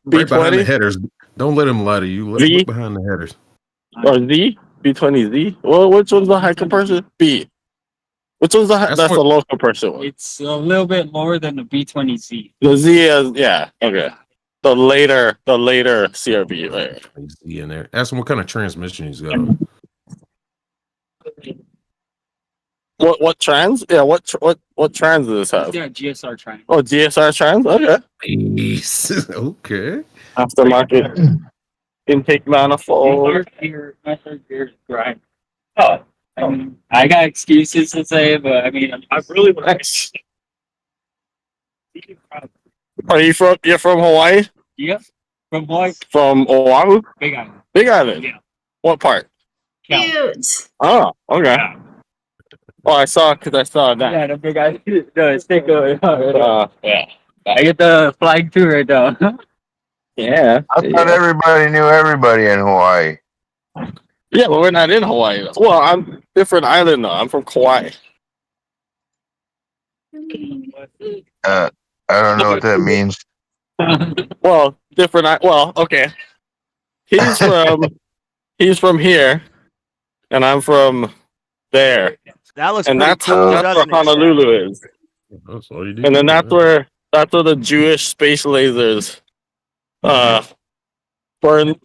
[SPEAKER 4] Right behind the
[SPEAKER 6] B20
[SPEAKER 4] headers. Don't let him lie to you. Let's
[SPEAKER 6] V?
[SPEAKER 4] look behind the headers.
[SPEAKER 6] or Z? B20Z? Well, which one's the high compression? B. Which one's the that's the low compression one?
[SPEAKER 7] It's a little bit lower than the B20Z.
[SPEAKER 6] The Z is okay. The later CRV layer.
[SPEAKER 4] Z in there. Ask him what kind of transmission he's got on.
[SPEAKER 6] What trans? Yeah, what trans does this have?
[SPEAKER 7] Yeah, GSR trans.
[SPEAKER 6] Oh, GSR trans. Okay.
[SPEAKER 4] Peace. Okay.
[SPEAKER 6] Aftermarket intake manifold.
[SPEAKER 7] My third gear is grind. Oh, I mean, I got excuses to say, but I mean, I'm really
[SPEAKER 6] Nice. Are you from? You're from Hawaii?
[SPEAKER 7] Yeah, from Hawaii.
[SPEAKER 6] From Oahu?
[SPEAKER 7] Big Island.
[SPEAKER 6] Big Island.
[SPEAKER 7] Yeah.
[SPEAKER 6] What part?
[SPEAKER 5] Cute.
[SPEAKER 6] Oh, okay.
[SPEAKER 7] Yeah.
[SPEAKER 6] Oh, I saw that.
[SPEAKER 7] Yeah, the Big Island. No, it's takeover.
[SPEAKER 6] Yeah.
[SPEAKER 7] I get the flag too right now.
[SPEAKER 6] Yeah.
[SPEAKER 3] I thought everybody knew everybody in Hawaii.
[SPEAKER 6] Yeah, but we're not in Hawaii. Well, I'm different island though. I'm from Kauai.
[SPEAKER 3] I don't know what that means.
[SPEAKER 6] Well, different. Well, okay. He's from here, and I'm from there,
[SPEAKER 1] That looks
[SPEAKER 6] and
[SPEAKER 1] pretty
[SPEAKER 6] that's
[SPEAKER 1] cool,
[SPEAKER 6] where
[SPEAKER 1] doesn't it?
[SPEAKER 6] Honolulu is.
[SPEAKER 4] That's all you do.
[SPEAKER 6] And then that's where the Jewish space lasers burn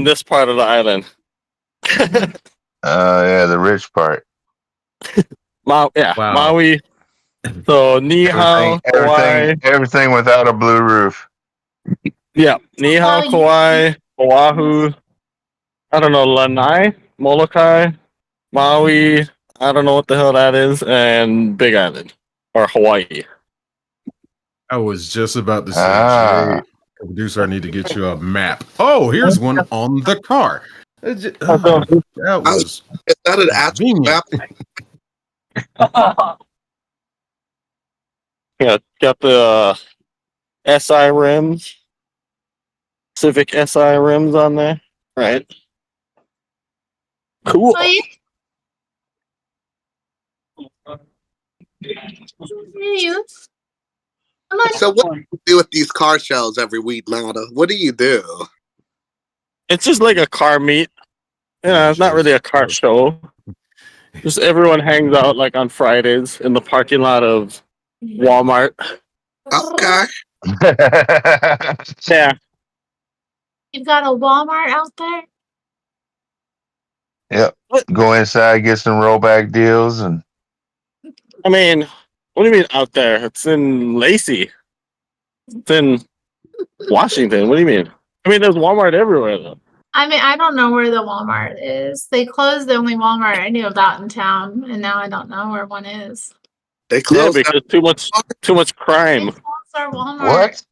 [SPEAKER 6] this part of the island.
[SPEAKER 3] Yeah, the rich part.
[SPEAKER 4] Wow.
[SPEAKER 6] Maui. So ni hao, Kauai.
[SPEAKER 3] Everything without a blue roof.
[SPEAKER 6] Yeah, ni hao, Kauai, Oahu. I don't know, Lanai, Molokai, Maui. I don't know what the hell that is, and Big Island or Hawaii.
[SPEAKER 4] I was just about to say, Jay, producer, I need to get you a map. Oh, here's one on the car. That was
[SPEAKER 2] Is that an actual map?
[SPEAKER 6] Yeah, got the SI rims, Civic SI rims on there, right? Cool.
[SPEAKER 5] Oh, you? How much?
[SPEAKER 2] So what do you do with these car shows every week, Nada? What do you do?
[SPEAKER 6] It's just like a car meet. Yeah, it's not really a car show. Just everyone hangs out like on Fridays in the parking lot of Walmart.
[SPEAKER 2] Okay.
[SPEAKER 6] Yeah.
[SPEAKER 5] You've got a Walmart out there?
[SPEAKER 3] Yep. Go inside, get some rollback deals, and
[SPEAKER 6] I mean, what do you mean out there? It's in Lacey. It's in Washington. What do you mean? I mean, there's Walmart everywhere though.
[SPEAKER 5] I mean, I don't know where the Walmart is. They closed the only Walmart I knew about in town, and now I don't know where one is.
[SPEAKER 2] They
[SPEAKER 6] Yeah,
[SPEAKER 2] closed
[SPEAKER 6] because too much
[SPEAKER 5] They
[SPEAKER 6] crime.
[SPEAKER 5] closed our Walmart.
[SPEAKER 3] what?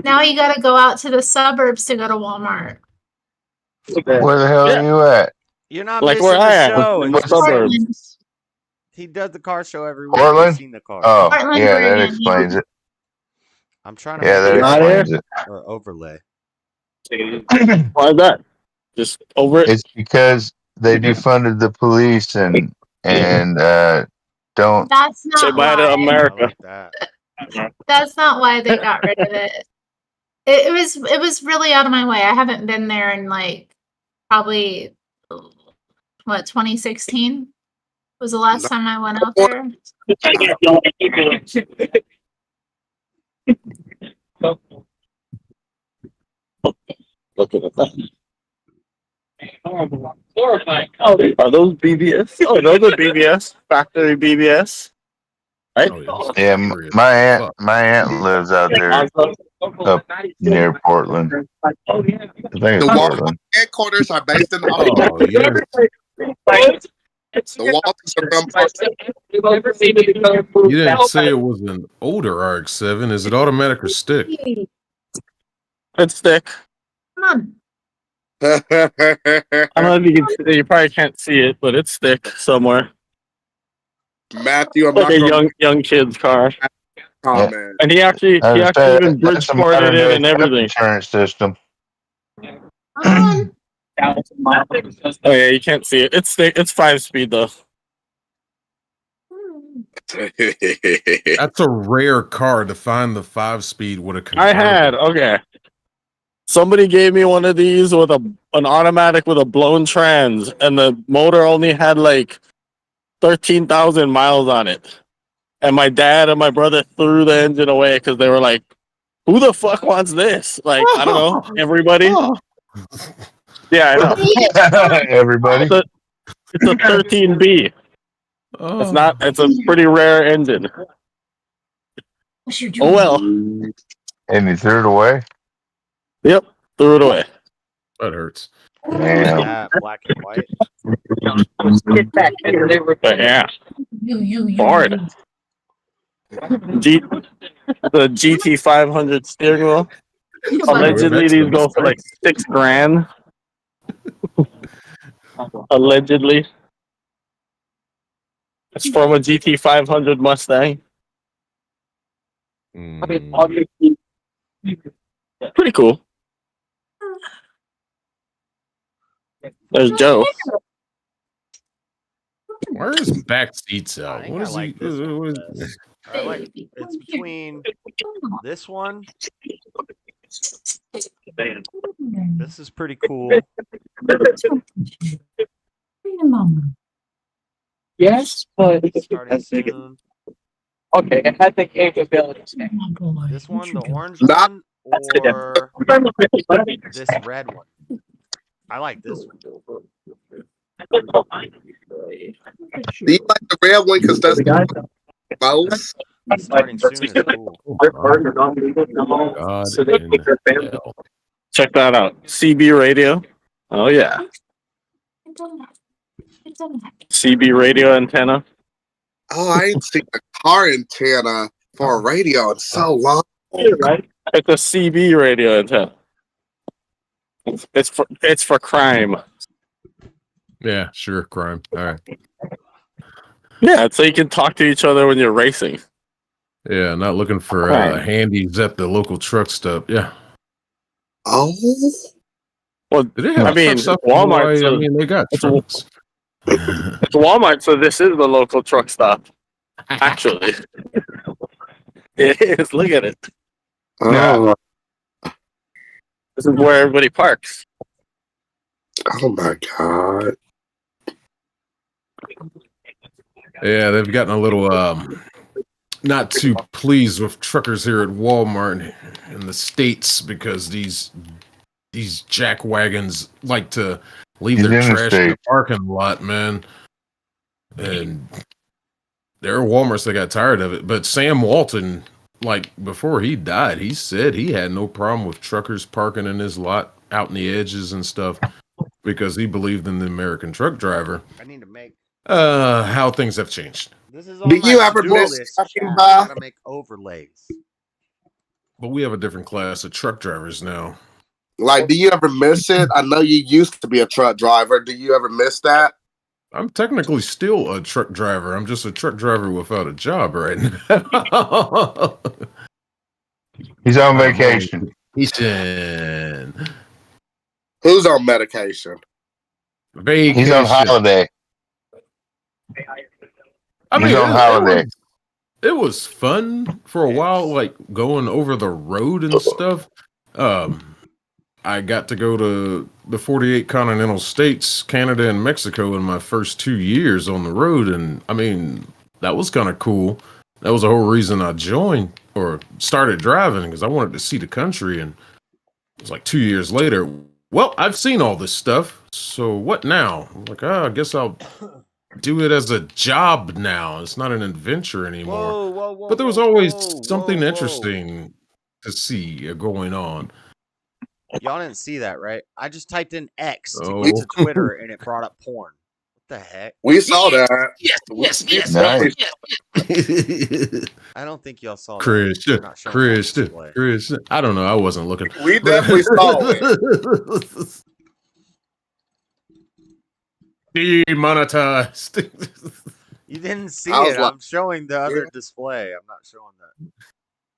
[SPEAKER 5] Now you got to go out to the suburbs to go to Walmart.
[SPEAKER 3] Where the hell
[SPEAKER 6] Yeah.
[SPEAKER 3] are you at?
[SPEAKER 1] You're not
[SPEAKER 6] Like
[SPEAKER 1] missing
[SPEAKER 6] where
[SPEAKER 1] the
[SPEAKER 6] I am,
[SPEAKER 1] show.
[SPEAKER 6] in the
[SPEAKER 1] It's
[SPEAKER 6] suburbs.
[SPEAKER 1] he does the car show every week.
[SPEAKER 3] Portland?
[SPEAKER 1] You've seen the car.
[SPEAKER 3] Oh,
[SPEAKER 5] Portland,
[SPEAKER 3] yeah, that
[SPEAKER 5] Oregon,
[SPEAKER 3] explains it.
[SPEAKER 1] I'm trying to
[SPEAKER 3] Yeah,
[SPEAKER 1] make
[SPEAKER 3] that
[SPEAKER 1] a
[SPEAKER 6] Not
[SPEAKER 3] explains
[SPEAKER 6] here?
[SPEAKER 3] it.
[SPEAKER 1] or overlay.
[SPEAKER 6] Why is that? Just over it.
[SPEAKER 3] It's because they defunded the police and don't.
[SPEAKER 5] That's
[SPEAKER 6] Say
[SPEAKER 5] not
[SPEAKER 6] bye to
[SPEAKER 5] why.
[SPEAKER 1] I
[SPEAKER 6] America.
[SPEAKER 1] like that.
[SPEAKER 5] That's not why they got rid of it. It was really out of my way. I haven't been there in like probably 2016 was the last time I went out there.
[SPEAKER 6] Looking at that. Horrifying. Oh, are those BBS? Oh, those are BBS. Factory BBS. Right?
[SPEAKER 4] Oh,
[SPEAKER 3] Yeah,
[SPEAKER 4] serious.
[SPEAKER 3] my aunt lives out there up near Portland. I think
[SPEAKER 2] The
[SPEAKER 3] it's
[SPEAKER 2] Walmart
[SPEAKER 3] Portland.
[SPEAKER 2] headquarters are based in Ottawa.
[SPEAKER 4] Oh, yeah.
[SPEAKER 2] The Waltons are from Portland.
[SPEAKER 4] You didn't say it was an older RX-7. Is it automatic or stick?
[SPEAKER 6] It's thick.
[SPEAKER 5] Come on.
[SPEAKER 6] I don't know if you can see, you probably can't see it, but it's thick somewhere.
[SPEAKER 2] Matthew, I'm
[SPEAKER 6] Like
[SPEAKER 2] not
[SPEAKER 6] a
[SPEAKER 2] going
[SPEAKER 6] young kid's car.
[SPEAKER 2] to comment.
[SPEAKER 6] And he actually even
[SPEAKER 3] That's a
[SPEAKER 6] Bridgeported
[SPEAKER 3] modern
[SPEAKER 6] it
[SPEAKER 3] day
[SPEAKER 6] and everything.
[SPEAKER 3] insurance system.
[SPEAKER 5] Come on.
[SPEAKER 6] Oh yeah, you can't see it. It's thick. It's 5-speed though.
[SPEAKER 4] That's a rare car to find the 5-speed with a
[SPEAKER 6] I
[SPEAKER 4] convertible.
[SPEAKER 6] had okay. Somebody gave me one of these with an automatic with a blown trans, and the motor only had like 13,000 miles on it. And my dad and my brother threw the engine away because they were like, "Who the fuck wants this?" Like, I don't know, everybody. Yeah, I know.
[SPEAKER 3] Everybody.
[SPEAKER 6] It's a 13B. It's not. It's a pretty rare engine. Oh well.
[SPEAKER 3] And you threw it away?
[SPEAKER 6] Yep. Threw it away.
[SPEAKER 4] That hurts.
[SPEAKER 3] Damn.
[SPEAKER 1] Yeah, black and white.
[SPEAKER 6] But yeah. Ford. The GT 500 steering wheel. Allegedly, these go for like $6,000. Allegedly. It's from a GT 500 Mustang. Pretty cool. There's Joe.
[SPEAKER 4] Why are his back seats
[SPEAKER 1] I
[SPEAKER 4] out?
[SPEAKER 1] think
[SPEAKER 4] What
[SPEAKER 1] I
[SPEAKER 4] is
[SPEAKER 1] like
[SPEAKER 4] he?
[SPEAKER 1] this one
[SPEAKER 4] what
[SPEAKER 1] best.
[SPEAKER 4] is-
[SPEAKER 1] I like it's between this one. This is pretty cool.
[SPEAKER 7] Yes, but
[SPEAKER 1] Starting soon.
[SPEAKER 7] okay, it had the capabilities.
[SPEAKER 1] This one, the orange
[SPEAKER 2] Not-
[SPEAKER 1] one, or this red one. I like this one.
[SPEAKER 2] Do you like the red one because that's the most?
[SPEAKER 1] Starting soon is cool.
[SPEAKER 4] God in hell.
[SPEAKER 6] Check that out. CB radio. Oh yeah. CB radio antenna.
[SPEAKER 2] Oh, I ain't seen a car antenna for a radio in so long.
[SPEAKER 6] Right? It's a CB radio antenna. It's for crime.
[SPEAKER 4] Yeah, sure, crime. All right.
[SPEAKER 6] Yeah, so you can talk to each other when you're racing.
[SPEAKER 4] Yeah, not looking for handies at the local truck stop. Yeah.
[SPEAKER 2] Oh,
[SPEAKER 6] Well,
[SPEAKER 4] Do they have
[SPEAKER 6] I mean,
[SPEAKER 4] truck stuff in
[SPEAKER 6] Walmart.
[SPEAKER 4] Hawaii?
[SPEAKER 6] So
[SPEAKER 4] I mean, they got
[SPEAKER 6] it's,
[SPEAKER 4] trucks.
[SPEAKER 6] it's Walmart, so this is the local truck stop. Actually, it is. Look at it.
[SPEAKER 2] Oh,
[SPEAKER 6] This is where everybody parks.
[SPEAKER 2] oh my God.
[SPEAKER 4] Yeah, they've gotten a little not too pleased with truckers here at Walmart in the States because these jack wagons like to leave
[SPEAKER 3] He's
[SPEAKER 4] their
[SPEAKER 3] in the
[SPEAKER 4] trash in the
[SPEAKER 3] States.
[SPEAKER 4] parking lot, man. And there are Walmarts that got tired of it. But Sam Walton, like before he died, he said he had no problem with truckers parking in his lot out in the edges and stuff because he believed in the American truck driver.
[SPEAKER 1] I need to make.
[SPEAKER 4] How things have changed.
[SPEAKER 1] This is
[SPEAKER 2] Do
[SPEAKER 1] on my
[SPEAKER 2] you ever
[SPEAKER 1] to-do
[SPEAKER 2] miss
[SPEAKER 1] list.
[SPEAKER 2] trucking,
[SPEAKER 1] Chat. I
[SPEAKER 2] Bob?
[SPEAKER 1] gotta make overlays.
[SPEAKER 4] But we have a different class of truck drivers now.
[SPEAKER 2] Like, do you ever miss it? I know you used to be a truck driver. Do you ever miss that?
[SPEAKER 4] I'm technically still a truck driver. I'm just a truck driver without a job right now.
[SPEAKER 3] He's on vacation.
[SPEAKER 4] Vacation.
[SPEAKER 2] Who's on medication?
[SPEAKER 4] Vacation.
[SPEAKER 3] He's on holiday.
[SPEAKER 4] I mean,
[SPEAKER 3] He's on holiday.
[SPEAKER 4] It was fun for a while, like going over the road and stuff. I got to go to the 48 continental states, Canada and Mexico in my first 2 years on the road. And I mean, that was kind of cool. That was the whole reason I joined or started driving because I wanted to see the country. And it was like 2 years later. Well, I've seen all this stuff. So what now? I'm like, I guess I'll do it as a job now. It's not an adventure anymore.
[SPEAKER 1] Whoa,
[SPEAKER 4] but there was always something interesting to see going on.
[SPEAKER 1] Y'all didn't see that, right? I just typed in X to
[SPEAKER 4] Oh.
[SPEAKER 1] get to Twitter and it brought up porn. What the heck?
[SPEAKER 2] We saw that.
[SPEAKER 4] Yes.
[SPEAKER 3] Nice.
[SPEAKER 1] I don't think y'all saw that.
[SPEAKER 4] Christian.
[SPEAKER 1] They're not showing it on display.
[SPEAKER 4] I don't know. I wasn't looking.
[SPEAKER 2] We definitely saw it.
[SPEAKER 4] Demonetized.
[SPEAKER 1] You didn't see
[SPEAKER 2] I was
[SPEAKER 1] it.
[SPEAKER 2] like-
[SPEAKER 1] I'm showing the other display. I'm not showing that.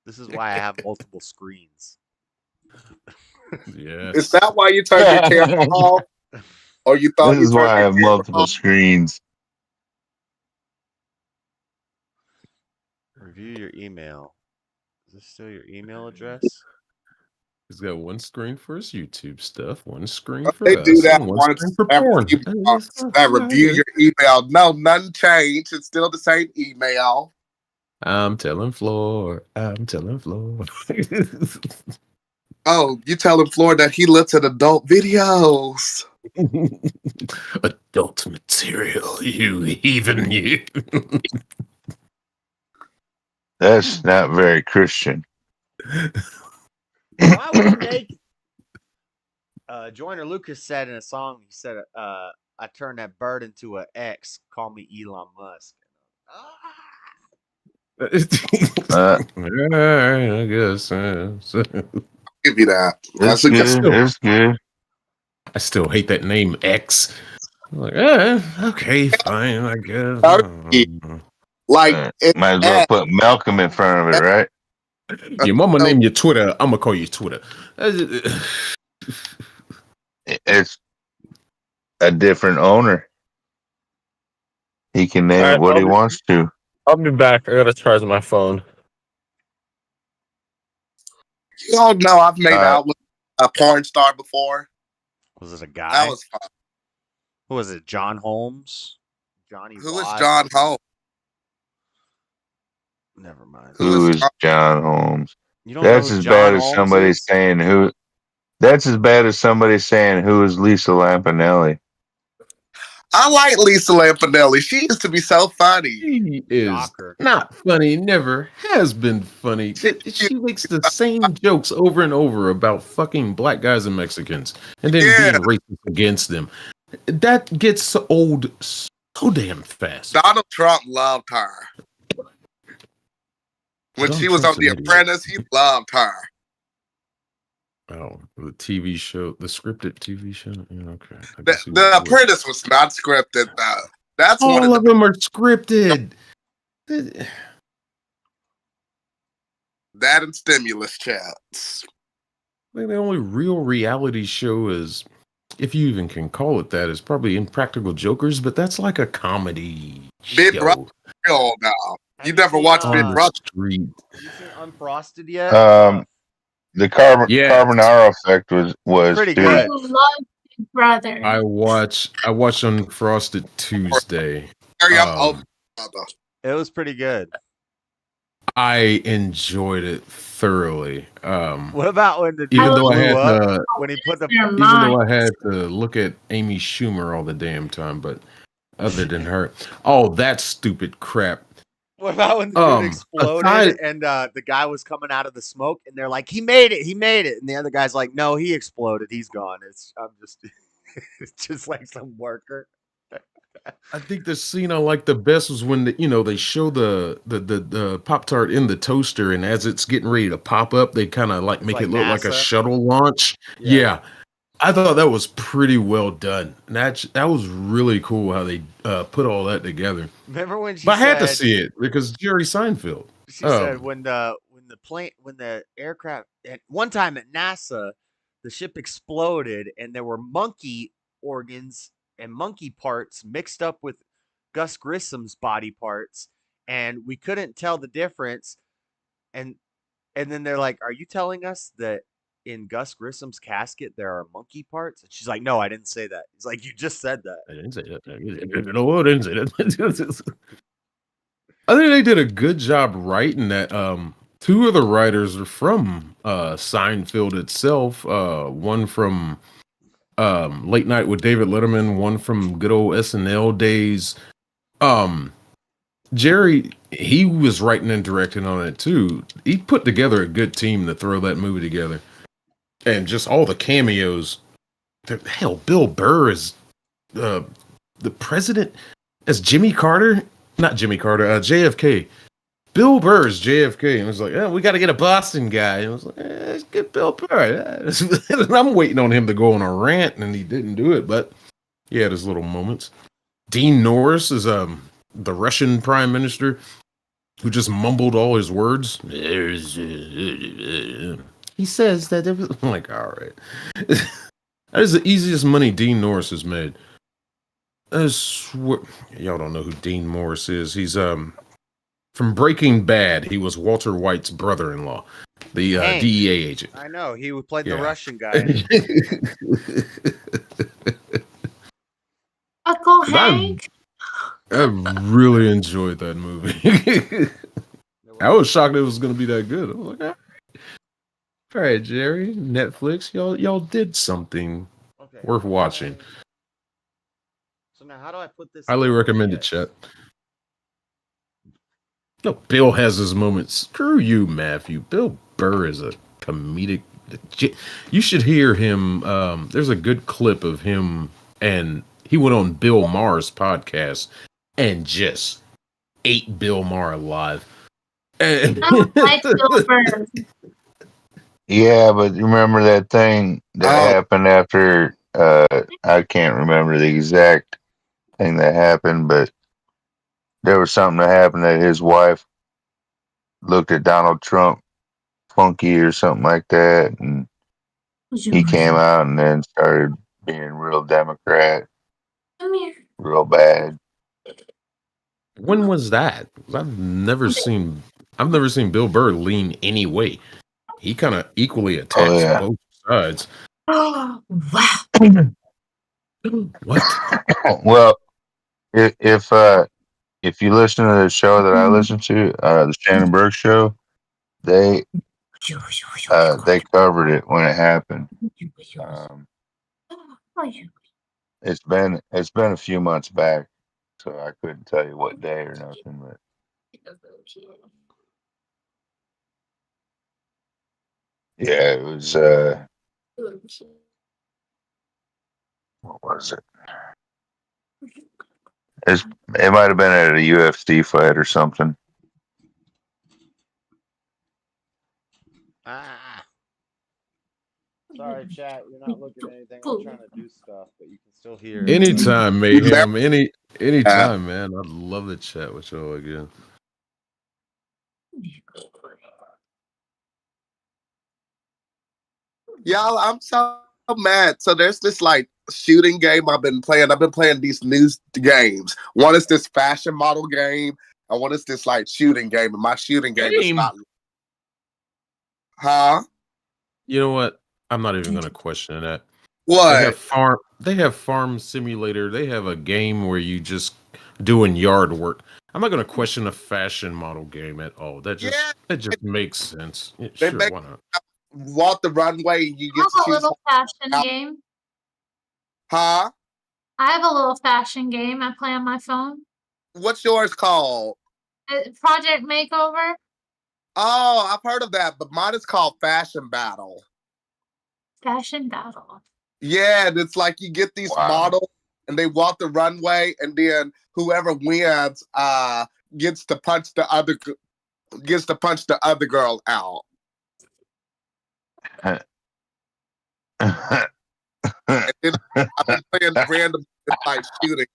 [SPEAKER 1] This is why I have multiple screens.
[SPEAKER 4] Yes.
[SPEAKER 2] Is that why you turned your camera off? Or you thought
[SPEAKER 3] This
[SPEAKER 2] you
[SPEAKER 3] is
[SPEAKER 2] turned
[SPEAKER 3] why I
[SPEAKER 2] your
[SPEAKER 3] have
[SPEAKER 2] camera
[SPEAKER 3] multiple
[SPEAKER 2] off?
[SPEAKER 3] screens.
[SPEAKER 1] Review your email. Is this still your email address?
[SPEAKER 4] He's got one screen for his YouTube stuff, one screen for
[SPEAKER 2] They
[SPEAKER 4] us,
[SPEAKER 2] do that
[SPEAKER 4] and one
[SPEAKER 2] once
[SPEAKER 4] screen for
[SPEAKER 2] every
[SPEAKER 4] porn.
[SPEAKER 2] few months. That review your email. No, none changed. It's still the same email.
[SPEAKER 4] I'm telling Floor.
[SPEAKER 2] Oh, you telling Floyd that he looks at adult videos.
[SPEAKER 4] Adult material, you heathen, you.
[SPEAKER 3] That's not very Christian.
[SPEAKER 1] Why would you make Joyner Lucas said in a song, he said, I turned that bird into an X, call me Elon Musk.
[SPEAKER 4] I guess.
[SPEAKER 2] Give you that.
[SPEAKER 3] That's
[SPEAKER 2] That's a
[SPEAKER 3] good.
[SPEAKER 2] good.
[SPEAKER 3] That's good.
[SPEAKER 4] I still hate that name X. I'm like, okay, fine, I guess.
[SPEAKER 2] Like,
[SPEAKER 3] Might as well put Malcolm in front of it, right?
[SPEAKER 4] Your mama named you Twitter. I'm gonna call you Twitter.
[SPEAKER 3] It's a different owner. He can name it what he wants to.
[SPEAKER 6] I'll be back. I gotta charge my phone.
[SPEAKER 2] You all know I've made out with a porn star before.
[SPEAKER 1] Was it a guy?
[SPEAKER 2] That was fun.
[SPEAKER 1] Who was it? John Holmes? Johnny
[SPEAKER 2] Who is
[SPEAKER 1] Watt?
[SPEAKER 2] John Holmes?
[SPEAKER 1] Never mind.
[SPEAKER 3] Who is John Holmes?
[SPEAKER 1] You don't
[SPEAKER 3] That's
[SPEAKER 1] know who
[SPEAKER 3] as
[SPEAKER 1] John
[SPEAKER 3] bad as
[SPEAKER 1] Holmes
[SPEAKER 3] somebody
[SPEAKER 1] is?
[SPEAKER 3] saying who. That's as bad as somebody saying who is Lisa Lampanelli.
[SPEAKER 2] I like Lisa Lampanelli. She used to be so funny.
[SPEAKER 4] She is
[SPEAKER 1] Shocker.
[SPEAKER 4] not funny, never has been funny. She makes the same jokes over and over about fucking black guys and Mexicans and then being racist against them. That gets old so damn fast.
[SPEAKER 2] Donald Trump loved her. When she was on The Apprentice, he loved her.
[SPEAKER 4] Oh, the TV show, the scripted TV show. Yeah, okay.
[SPEAKER 2] The Apprentice was not scripted, though. That's
[SPEAKER 4] all
[SPEAKER 2] one
[SPEAKER 4] of them are scripted.
[SPEAKER 2] That and stimulus checks.
[SPEAKER 4] I think the only real reality show is if you even can call it that, is probably Impractical Jokers, but that's like a comedy
[SPEAKER 2] Big
[SPEAKER 4] show.
[SPEAKER 2] Brother. Oh, no. You never
[SPEAKER 1] seen,
[SPEAKER 2] watched Big
[SPEAKER 4] On the
[SPEAKER 2] Brother?
[SPEAKER 4] street.
[SPEAKER 1] Have you seen Unfrosted yet?
[SPEAKER 3] The
[SPEAKER 4] Yes.
[SPEAKER 3] Carbonara Effect was
[SPEAKER 1] Pretty
[SPEAKER 3] too.
[SPEAKER 5] I
[SPEAKER 1] good.
[SPEAKER 5] love Big Brother.
[SPEAKER 4] I watched Unfrosted Tuesday.
[SPEAKER 2] Hurry up, oh, brother.
[SPEAKER 1] It was pretty good.
[SPEAKER 4] I enjoyed it thoroughly.
[SPEAKER 1] What about when the
[SPEAKER 4] Even
[SPEAKER 1] dude
[SPEAKER 4] though I
[SPEAKER 1] blew
[SPEAKER 4] had
[SPEAKER 1] up?
[SPEAKER 4] to,
[SPEAKER 1] When he put the
[SPEAKER 5] Your
[SPEAKER 4] even though I
[SPEAKER 5] mind.
[SPEAKER 4] had to look at Amy Schumer all the damn time, but other than her, oh, that stupid crap.
[SPEAKER 1] What about when the dude exploded
[SPEAKER 4] aside-
[SPEAKER 1] and the guy was coming out of the smoke and they're like, he made it, and the other guy's like, no, he exploded, he's gone. It's just like some worker.
[SPEAKER 4] I think the scene I liked the best was when they show the Pop-Tart in the toaster, and as it's getting ready to pop up, they kind of like make
[SPEAKER 1] like
[SPEAKER 4] it look like a
[SPEAKER 1] NASA.
[SPEAKER 4] shuttle launch. Yeah. I thought that was pretty well done. And that was really cool how they put all that together.
[SPEAKER 1] Remember when
[SPEAKER 4] But I had to see it because Jerry Seinfeld.
[SPEAKER 1] She said when the aircraft at one time at NASA, the ship exploded and there were monkey organs and monkey parts mixed up with Gus Grissom's body parts, and we couldn't tell the difference. And then they're like, "Are you telling us that in Gus Grissom's casket there are monkey parts?" And she's like, "No, I didn't say that." He's like, "You just said that."
[SPEAKER 4] I didn't say that. No, I didn't say that. I think they did a good job writing that. Two of the writers are from Seinfeld itself. One from Late Night with David Letterman. One from good old SNL days. Jerry, he was writing and directing on it too. He put together a good team to throw that movie together, and just all the cameos. Hell, Bill Burr is the president as Jimmy Carter, not Jimmy Carter, JFK. Bill Burr is JFK, and it was like, oh, we got to get a Boston guy. And I was like, let's get Bill Burr. I'm waiting on him to go on a rant, and he didn't do it, but he had his little moments. Dean Norris is the Russian prime minister who just mumbled all his words. He says that I'm like, all right. That is the easiest money Dean Norris has made. I swear, y'all don't know who Dean Morris is. He's from Breaking Bad. He was Walter White's brother-in-law, the
[SPEAKER 1] Hank.
[SPEAKER 4] DEA agent.
[SPEAKER 1] I know he played the
[SPEAKER 4] Yeah.
[SPEAKER 1] Russian guy.
[SPEAKER 5] Uncle Hank.
[SPEAKER 4] I really enjoyed that movie. I was shocked it was going to be that good. I was like, all right, Jerry, Netflix, y'all did something
[SPEAKER 1] Okay.
[SPEAKER 4] worth watching.
[SPEAKER 1] So now, how do I put this?
[SPEAKER 4] Highly recommend it, chat. No, Bill has his moments. Screw you, Matthew. Bill Burr is a comedic. You should hear him. There's a good clip of him, and he went on Bill Maher's podcast and just ate Bill Maher alive.
[SPEAKER 5] I don't like Bill Burr.
[SPEAKER 3] Yeah, but remember that thing that happened after, I can't remember the exact thing that happened, but there was something that happened that his wife looked at Donald Trump funky or something like that, and he came out and then started being real Democrat,
[SPEAKER 5] Come here.
[SPEAKER 3] real bad.
[SPEAKER 4] When was that? I've never seen Bill Burr lean any way. He kind of equally attacks both sides.
[SPEAKER 5] Oh, wow.
[SPEAKER 4] What?
[SPEAKER 3] Well, if you listen to the show that I listen to, the Shannon Burke show, they covered it when it happened. It's been a few months back, so I couldn't tell you what day or nothing. But yeah, it was. What was it? It might have been at a UFC fight or something.
[SPEAKER 1] Sorry, chat. You're not looking at anything. I'm trying to do stuff, but you can still hear.
[SPEAKER 4] Anytime, Mayhem. Anytime, man. I'd love to chat with y'all again.
[SPEAKER 2] Y'all, I'm so mad. So there's this like shooting game I've been playing. I've been playing these new games. One is this fashion model game, and one is this like shooting game. And my shooting game is not. Huh?
[SPEAKER 4] You know what? I'm not even going to question that.
[SPEAKER 2] What?
[SPEAKER 4] They have farm simulator. They have a game where you just doing yard work. I'm not going to question a fashion model game at all. That just makes sense. Yeah, sure, why not?
[SPEAKER 2] Walk the runway and you get to
[SPEAKER 5] I have a
[SPEAKER 2] choose.
[SPEAKER 5] little fashion game.
[SPEAKER 2] Huh?
[SPEAKER 5] I have a little fashion game I play on my phone.
[SPEAKER 2] What's yours called?
[SPEAKER 5] Project Makeover.
[SPEAKER 2] Oh, I've heard of that, but mine is called Fashion Battle.
[SPEAKER 5] Fashion Battle.
[SPEAKER 2] Yeah, and it's like you get these models and they walk the runway, and then whoever wins gets to punch the other girl out. And then I've been playing random like shooting.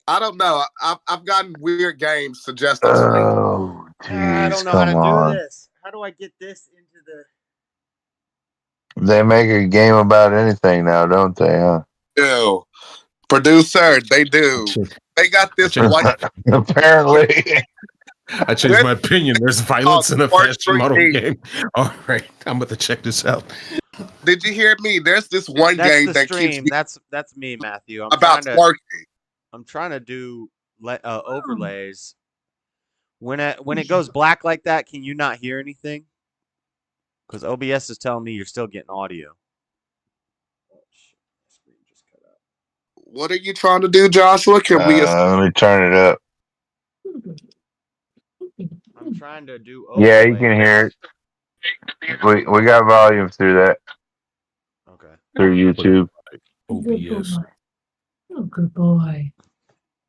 [SPEAKER 2] I don't know. I've gotten weird games suggested to me.
[SPEAKER 3] Oh,
[SPEAKER 1] I
[SPEAKER 3] jeez,
[SPEAKER 1] don't know how to
[SPEAKER 3] come on.
[SPEAKER 1] do this. How do I get this into the?
[SPEAKER 3] They make a game about anything now, don't they? Huh?
[SPEAKER 2] Do producer? They do. They got this one.
[SPEAKER 3] Apparently.
[SPEAKER 4] I changed my opinion. There's violence in a fashion model game. All right, I'm about to check this out.
[SPEAKER 2] Did you hear me? There's this one game that keeps me.
[SPEAKER 1] That's me, Matthew. I'm trying to do overlays. When it goes black like that, can you not hear anything? Because OBS is telling me you're still getting audio.
[SPEAKER 2] What are you trying to do, Joshua? Can we?
[SPEAKER 3] Let me turn it up.
[SPEAKER 1] I'm trying to do overlays.
[SPEAKER 3] Yeah, you can hear it. We got volume through that.
[SPEAKER 1] Okay.
[SPEAKER 3] Through YouTube.
[SPEAKER 4] OBS.
[SPEAKER 5] Oh, good boy.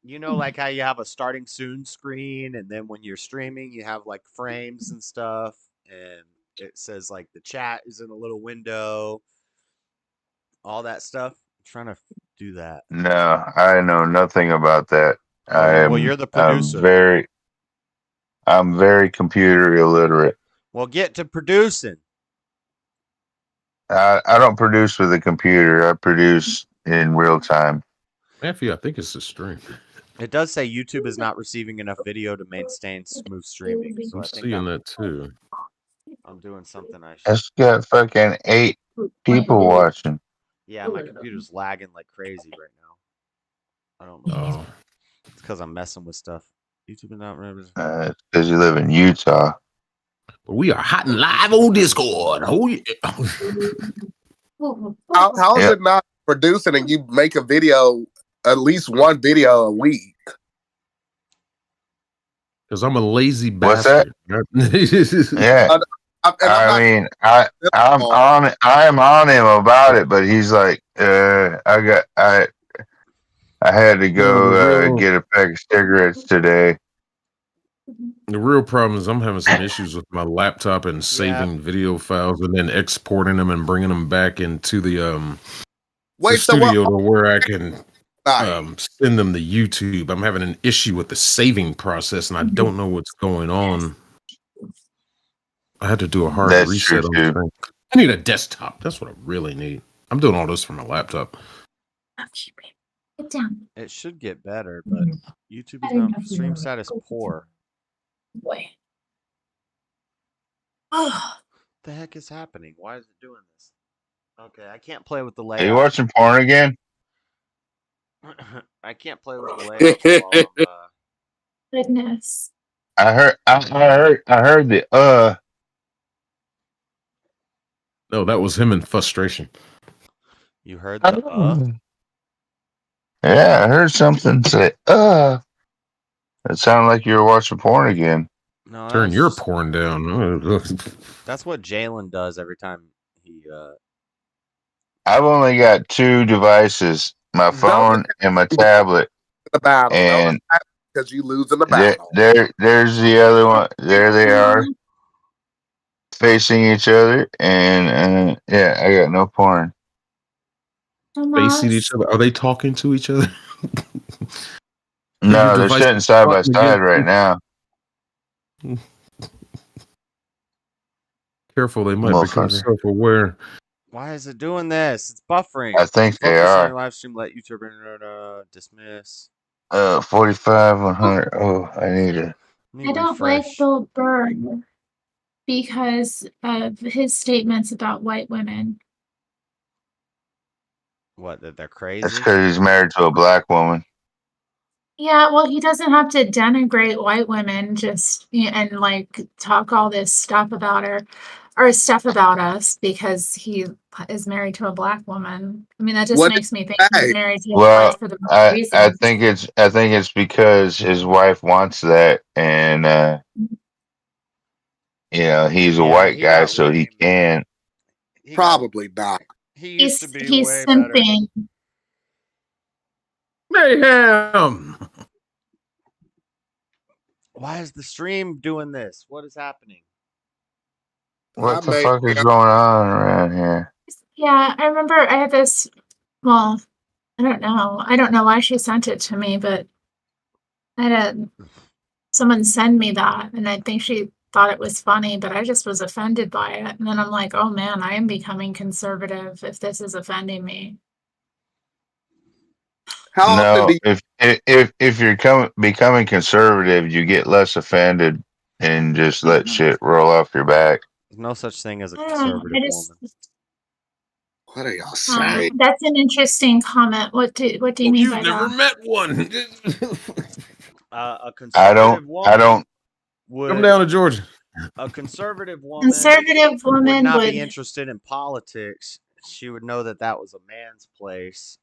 [SPEAKER 1] You know, like how you have a starting soon screen, and then when you're streaming, you have like frames and stuff, and it says like the chat is in a little window, all that stuff. I'm trying to do that.
[SPEAKER 3] No, I know nothing about that.
[SPEAKER 1] Well, you're the producer.
[SPEAKER 3] I'm very computer illiterate.
[SPEAKER 1] Well, get to producing.
[SPEAKER 3] I don't produce with a computer. I produce in real time.
[SPEAKER 4] Matthew, I think it's the stream.
[SPEAKER 1] It does say YouTube is not receiving enough video to maintain smooth streaming. So
[SPEAKER 4] I'm
[SPEAKER 1] I think
[SPEAKER 4] seeing that too.
[SPEAKER 1] I'm doing something I should.
[SPEAKER 3] It's got fucking 8 people watching.
[SPEAKER 1] Yeah, my computer's lagging like crazy right now. I don't know. It's because I'm messing with stuff. YouTube is not
[SPEAKER 3] it's because you live in Utah.
[SPEAKER 4] We are hot and live on Discord. Oh yeah.
[SPEAKER 2] How is it not producing and you make a video, at least one video a week?
[SPEAKER 4] Because I'm a lazy bastard.
[SPEAKER 3] What's that? Yeah. I'm on him about it, but he's like, I had to go get a pack of cigarettes today.
[SPEAKER 4] The real problem is I'm having some issues with my laptop and saving video files and then exporting them and bringing them back into the studio to where I can send them to YouTube. I'm having an issue with the saving process, and I don't know what's going on. I had to do a hard reset on the thing. I need a desktop. That's what I really need. I'm doing all this from my laptop.
[SPEAKER 5] Get down.
[SPEAKER 1] It should get better, but YouTube is not stream status poor.
[SPEAKER 5] Boy.
[SPEAKER 1] What the heck is happening? Why is it doing this? Okay, I can't play with the layout.
[SPEAKER 3] Are you watching porn again?
[SPEAKER 1] I can't play with the layout.
[SPEAKER 5] Goodness.
[SPEAKER 3] I heard the
[SPEAKER 4] No, that was him in frustration.
[SPEAKER 1] You heard the
[SPEAKER 3] Yeah, I heard something say It sounded like you were watching porn again.
[SPEAKER 1] No,
[SPEAKER 4] turn your porn down.
[SPEAKER 1] That's what Jalen does every time he.
[SPEAKER 3] I've only got 2 devices: my phone and my tablet.
[SPEAKER 2] The battle,
[SPEAKER 3] and
[SPEAKER 2] because you lose in the battle.
[SPEAKER 3] There's the other one. There they are, facing each other, and yeah, I got no porn.
[SPEAKER 4] Facing each other? Are they talking to each other?
[SPEAKER 3] No, they're sitting side by side right now.
[SPEAKER 4] Careful, they might become self-aware.
[SPEAKER 1] Why is it doing this? It's buffering.
[SPEAKER 3] I think they
[SPEAKER 1] Focus on
[SPEAKER 3] are.
[SPEAKER 1] your live stream. Let YouTube dismiss.
[SPEAKER 3] 45, 100. Oh, I need it.
[SPEAKER 5] I don't like Bill Burr because of his statements about white women.
[SPEAKER 1] What? That they're
[SPEAKER 3] It's
[SPEAKER 1] crazy?
[SPEAKER 3] because he's married to a black woman.
[SPEAKER 5] Yeah, well, he doesn't have to denigrate white women and like talk all this stuff about her or stuff about us because he is married to a black woman. I mean, that just
[SPEAKER 2] What did
[SPEAKER 5] makes me think
[SPEAKER 2] you
[SPEAKER 5] he's
[SPEAKER 2] say?
[SPEAKER 5] married to his
[SPEAKER 3] Well,
[SPEAKER 5] wife for the wrong
[SPEAKER 3] I
[SPEAKER 5] reasons.
[SPEAKER 3] think it's because his wife wants that, and he's a
[SPEAKER 1] Yeah,
[SPEAKER 3] white
[SPEAKER 1] he
[SPEAKER 3] guy,
[SPEAKER 1] got
[SPEAKER 3] so he
[SPEAKER 1] lame.
[SPEAKER 3] can.
[SPEAKER 2] Probably not.
[SPEAKER 1] He used to be
[SPEAKER 5] He's
[SPEAKER 1] way better.
[SPEAKER 5] simping.
[SPEAKER 4] Mayhem.
[SPEAKER 1] Why is the stream doing this? What is happening?
[SPEAKER 3] What the fuck is going on around here?
[SPEAKER 5] Yeah, I remember I had this. Well, I don't know. I don't know why she sent it to me, but I had someone send me that, and I think she thought it was funny, but I just was offended by it. And then I'm like, oh man, I am becoming conservative if this is offending me.
[SPEAKER 2] How often do
[SPEAKER 3] No, if you're becoming conservative, you get less offended and just let shit roll off your back.
[SPEAKER 1] There's no such thing as a
[SPEAKER 5] I don't know.
[SPEAKER 1] conservative woman.
[SPEAKER 2] What are y'all saying?
[SPEAKER 5] That's an interesting comment. What do you mean by
[SPEAKER 4] You've never
[SPEAKER 5] that?
[SPEAKER 4] met one.
[SPEAKER 1] A conservative woman
[SPEAKER 3] I don't.
[SPEAKER 1] would
[SPEAKER 4] Come down to Georgia.
[SPEAKER 1] a conservative woman
[SPEAKER 5] Conservative
[SPEAKER 1] would
[SPEAKER 5] woman
[SPEAKER 1] not
[SPEAKER 5] would.
[SPEAKER 1] be interested in politics. She would know that that was a man's place,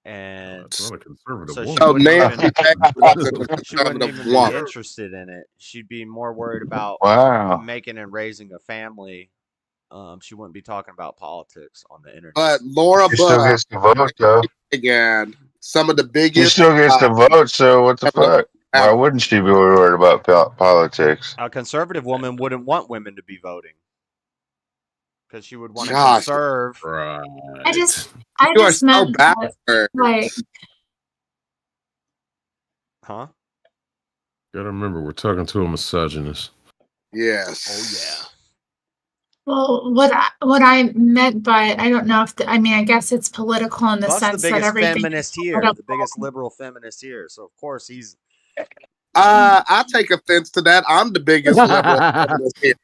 [SPEAKER 1] and
[SPEAKER 4] It's not a conservative
[SPEAKER 1] so
[SPEAKER 4] woman.
[SPEAKER 1] she wouldn't
[SPEAKER 2] Nancy
[SPEAKER 1] even
[SPEAKER 2] Pelosi wasn't a
[SPEAKER 1] she wouldn't
[SPEAKER 2] conservative
[SPEAKER 1] even be
[SPEAKER 2] woman.
[SPEAKER 1] interested in it. She'd be more worried about
[SPEAKER 3] Wow.
[SPEAKER 1] making and raising a family. She wouldn't be talking about politics on the internet.
[SPEAKER 2] But Laura
[SPEAKER 3] She still
[SPEAKER 2] Bush,
[SPEAKER 3] gets to vote though.
[SPEAKER 2] again, some of the
[SPEAKER 3] She
[SPEAKER 2] biggest.
[SPEAKER 3] still gets to vote. So what the
[SPEAKER 2] ever
[SPEAKER 3] fuck? Why
[SPEAKER 2] happened.
[SPEAKER 3] wouldn't she be worried about politics?
[SPEAKER 1] A conservative woman wouldn't want women to be voting because she would want to
[SPEAKER 2] Josh,
[SPEAKER 1] conserve.
[SPEAKER 4] Right.
[SPEAKER 5] I
[SPEAKER 2] You
[SPEAKER 5] just
[SPEAKER 2] are so
[SPEAKER 5] meant that,
[SPEAKER 2] backwards.
[SPEAKER 5] like,
[SPEAKER 1] Huh?
[SPEAKER 4] Gotta remember, we're talking to a misogynist.
[SPEAKER 2] Yes.
[SPEAKER 1] Oh
[SPEAKER 5] well, what I meant by it, I don't know if I mean, I guess it's political in the
[SPEAKER 1] Buff's the
[SPEAKER 5] sense that
[SPEAKER 1] biggest
[SPEAKER 5] everything.
[SPEAKER 1] feminist here, the biggest liberal feminist here. So of course he's.
[SPEAKER 2] I take offense to that. I'm the biggest liberal feminist here.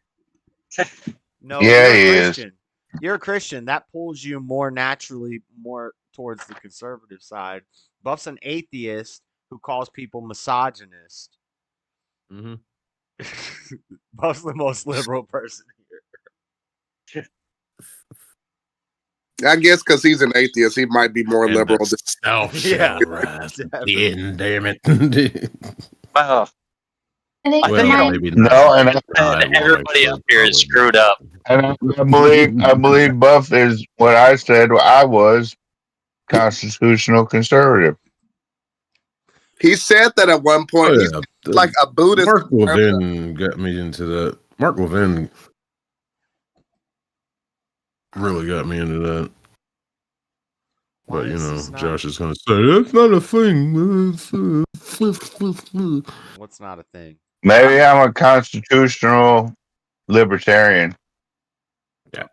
[SPEAKER 1] No,
[SPEAKER 3] Yeah,
[SPEAKER 1] you're
[SPEAKER 3] he
[SPEAKER 1] a
[SPEAKER 3] is.
[SPEAKER 1] Christian. You're a Christian. That pulls you more naturally more towards the conservative side. Buff's an atheist who calls people misogynist.
[SPEAKER 4] Mm-hmm.
[SPEAKER 1] Buff's the most liberal person here.
[SPEAKER 2] I guess because he's an atheist, he might be more liberal.
[SPEAKER 4] The South
[SPEAKER 1] Yeah,
[SPEAKER 4] shall rise
[SPEAKER 1] definitely.
[SPEAKER 4] again, damn it.
[SPEAKER 7] Well,
[SPEAKER 5] I think
[SPEAKER 4] Well,
[SPEAKER 5] my
[SPEAKER 4] maybe
[SPEAKER 3] No,
[SPEAKER 4] not.
[SPEAKER 3] and
[SPEAKER 7] everybody up here is screwed up.
[SPEAKER 3] I believe Buff is what I said. I was constitutional conservative.
[SPEAKER 2] He said that at one point.
[SPEAKER 4] Oh,
[SPEAKER 2] He's
[SPEAKER 4] yeah.
[SPEAKER 2] like a Buddhist.
[SPEAKER 4] Mark Levin got me into that. Mark Levin really got me into that. But, Josh is going to say, that's not a thing.
[SPEAKER 1] What's not a thing?
[SPEAKER 3] Maybe I'm a constitutional libertarian.
[SPEAKER 4] Yeah.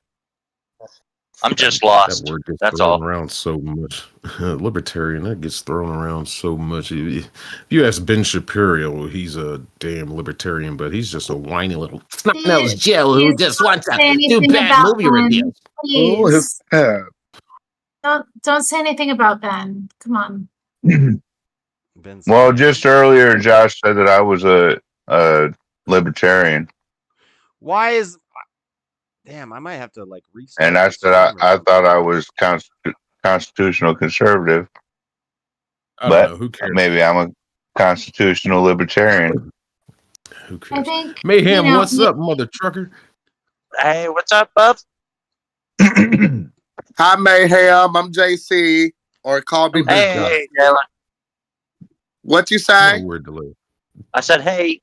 [SPEAKER 7] I'm just lost.
[SPEAKER 4] That word gets
[SPEAKER 7] That's
[SPEAKER 4] thrown
[SPEAKER 7] all.
[SPEAKER 4] around so much. Libertarian, that gets thrown around so much. If you ask Ben Shapiro, he's a damn libertarian, but he's just a whiny little snot-nosed Joe who just wants to do bad movie reviews.
[SPEAKER 5] Please.
[SPEAKER 2] Yeah.
[SPEAKER 5] Don't say anything about Ben. Come on.
[SPEAKER 1] Ben's
[SPEAKER 3] Well, just earlier, Josh said that I was a libertarian,
[SPEAKER 1] Why is? Damn, I might have to like restart.
[SPEAKER 3] and I
[SPEAKER 1] this
[SPEAKER 3] said
[SPEAKER 1] stream or
[SPEAKER 3] I
[SPEAKER 1] something.
[SPEAKER 3] thought I was constitutional conservative.
[SPEAKER 4] I don't know. Who cares?
[SPEAKER 3] Maybe I'm a constitutional libertarian.
[SPEAKER 4] Who cares?
[SPEAKER 5] I think
[SPEAKER 4] Mayhem, what's up, mother trucker?
[SPEAKER 7] Hey, what's up, bub?
[SPEAKER 2] Hi, Mayhem. I'm JC, or call me.
[SPEAKER 7] Hey, Jalen.
[SPEAKER 2] What you say?
[SPEAKER 4] No word delay.
[SPEAKER 7] I said, hey.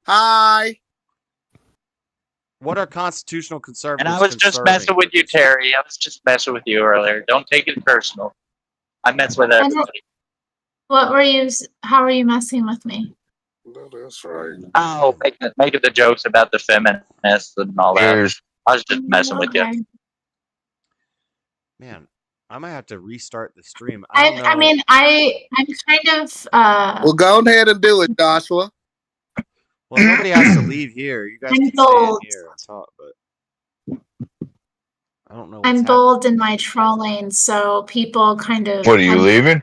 [SPEAKER 2] Hi.
[SPEAKER 1] What are constitutional conservatives?
[SPEAKER 7] And I was just messing with you, Terry. I was just messing with you earlier. Don't take it personal. I mess with everybody.
[SPEAKER 5] How are you messing with me?
[SPEAKER 2] No, that's right.
[SPEAKER 7] Oh, making the jokes about the feminists and all that. I was just messing with you.
[SPEAKER 1] Man, I might have to restart the stream. I don't know.
[SPEAKER 5] I mean, I'm kind of
[SPEAKER 2] Well, go ahead and do it, Joshua.
[SPEAKER 1] Well, nobody has to leave here. You guys
[SPEAKER 5] I'm
[SPEAKER 1] can stay in
[SPEAKER 5] bold.
[SPEAKER 1] here and talk, but I don't know what's
[SPEAKER 5] I'm
[SPEAKER 1] happening.
[SPEAKER 5] bold in my trolling, so people kind of
[SPEAKER 3] What are you leaving?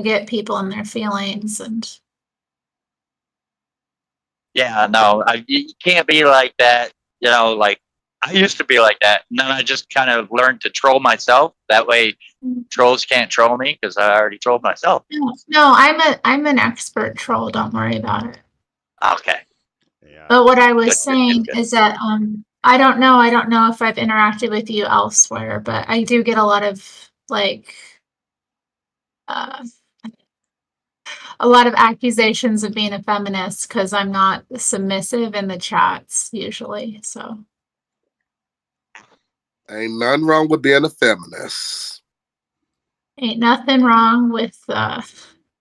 [SPEAKER 5] get people in their feelings and
[SPEAKER 7] Yeah, no, you can't be like that. You know, like I used to be like that, and then I just kind of learned to troll myself. That way, trolls can't troll me because I already trolled myself.
[SPEAKER 5] no, I'm an expert troll, don't worry about it.
[SPEAKER 7] Okay.
[SPEAKER 1] Yeah.
[SPEAKER 5] But what I was
[SPEAKER 7] Good,
[SPEAKER 5] saying
[SPEAKER 7] good.
[SPEAKER 5] is that I don't know if I've interacted with you elsewhere, but I do get a lot of like a lot of accusations of being a feminist because I'm not submissive in the chats usually. So
[SPEAKER 2] Ain't nothing wrong with being a feminist.
[SPEAKER 5] ain't nothing wrong with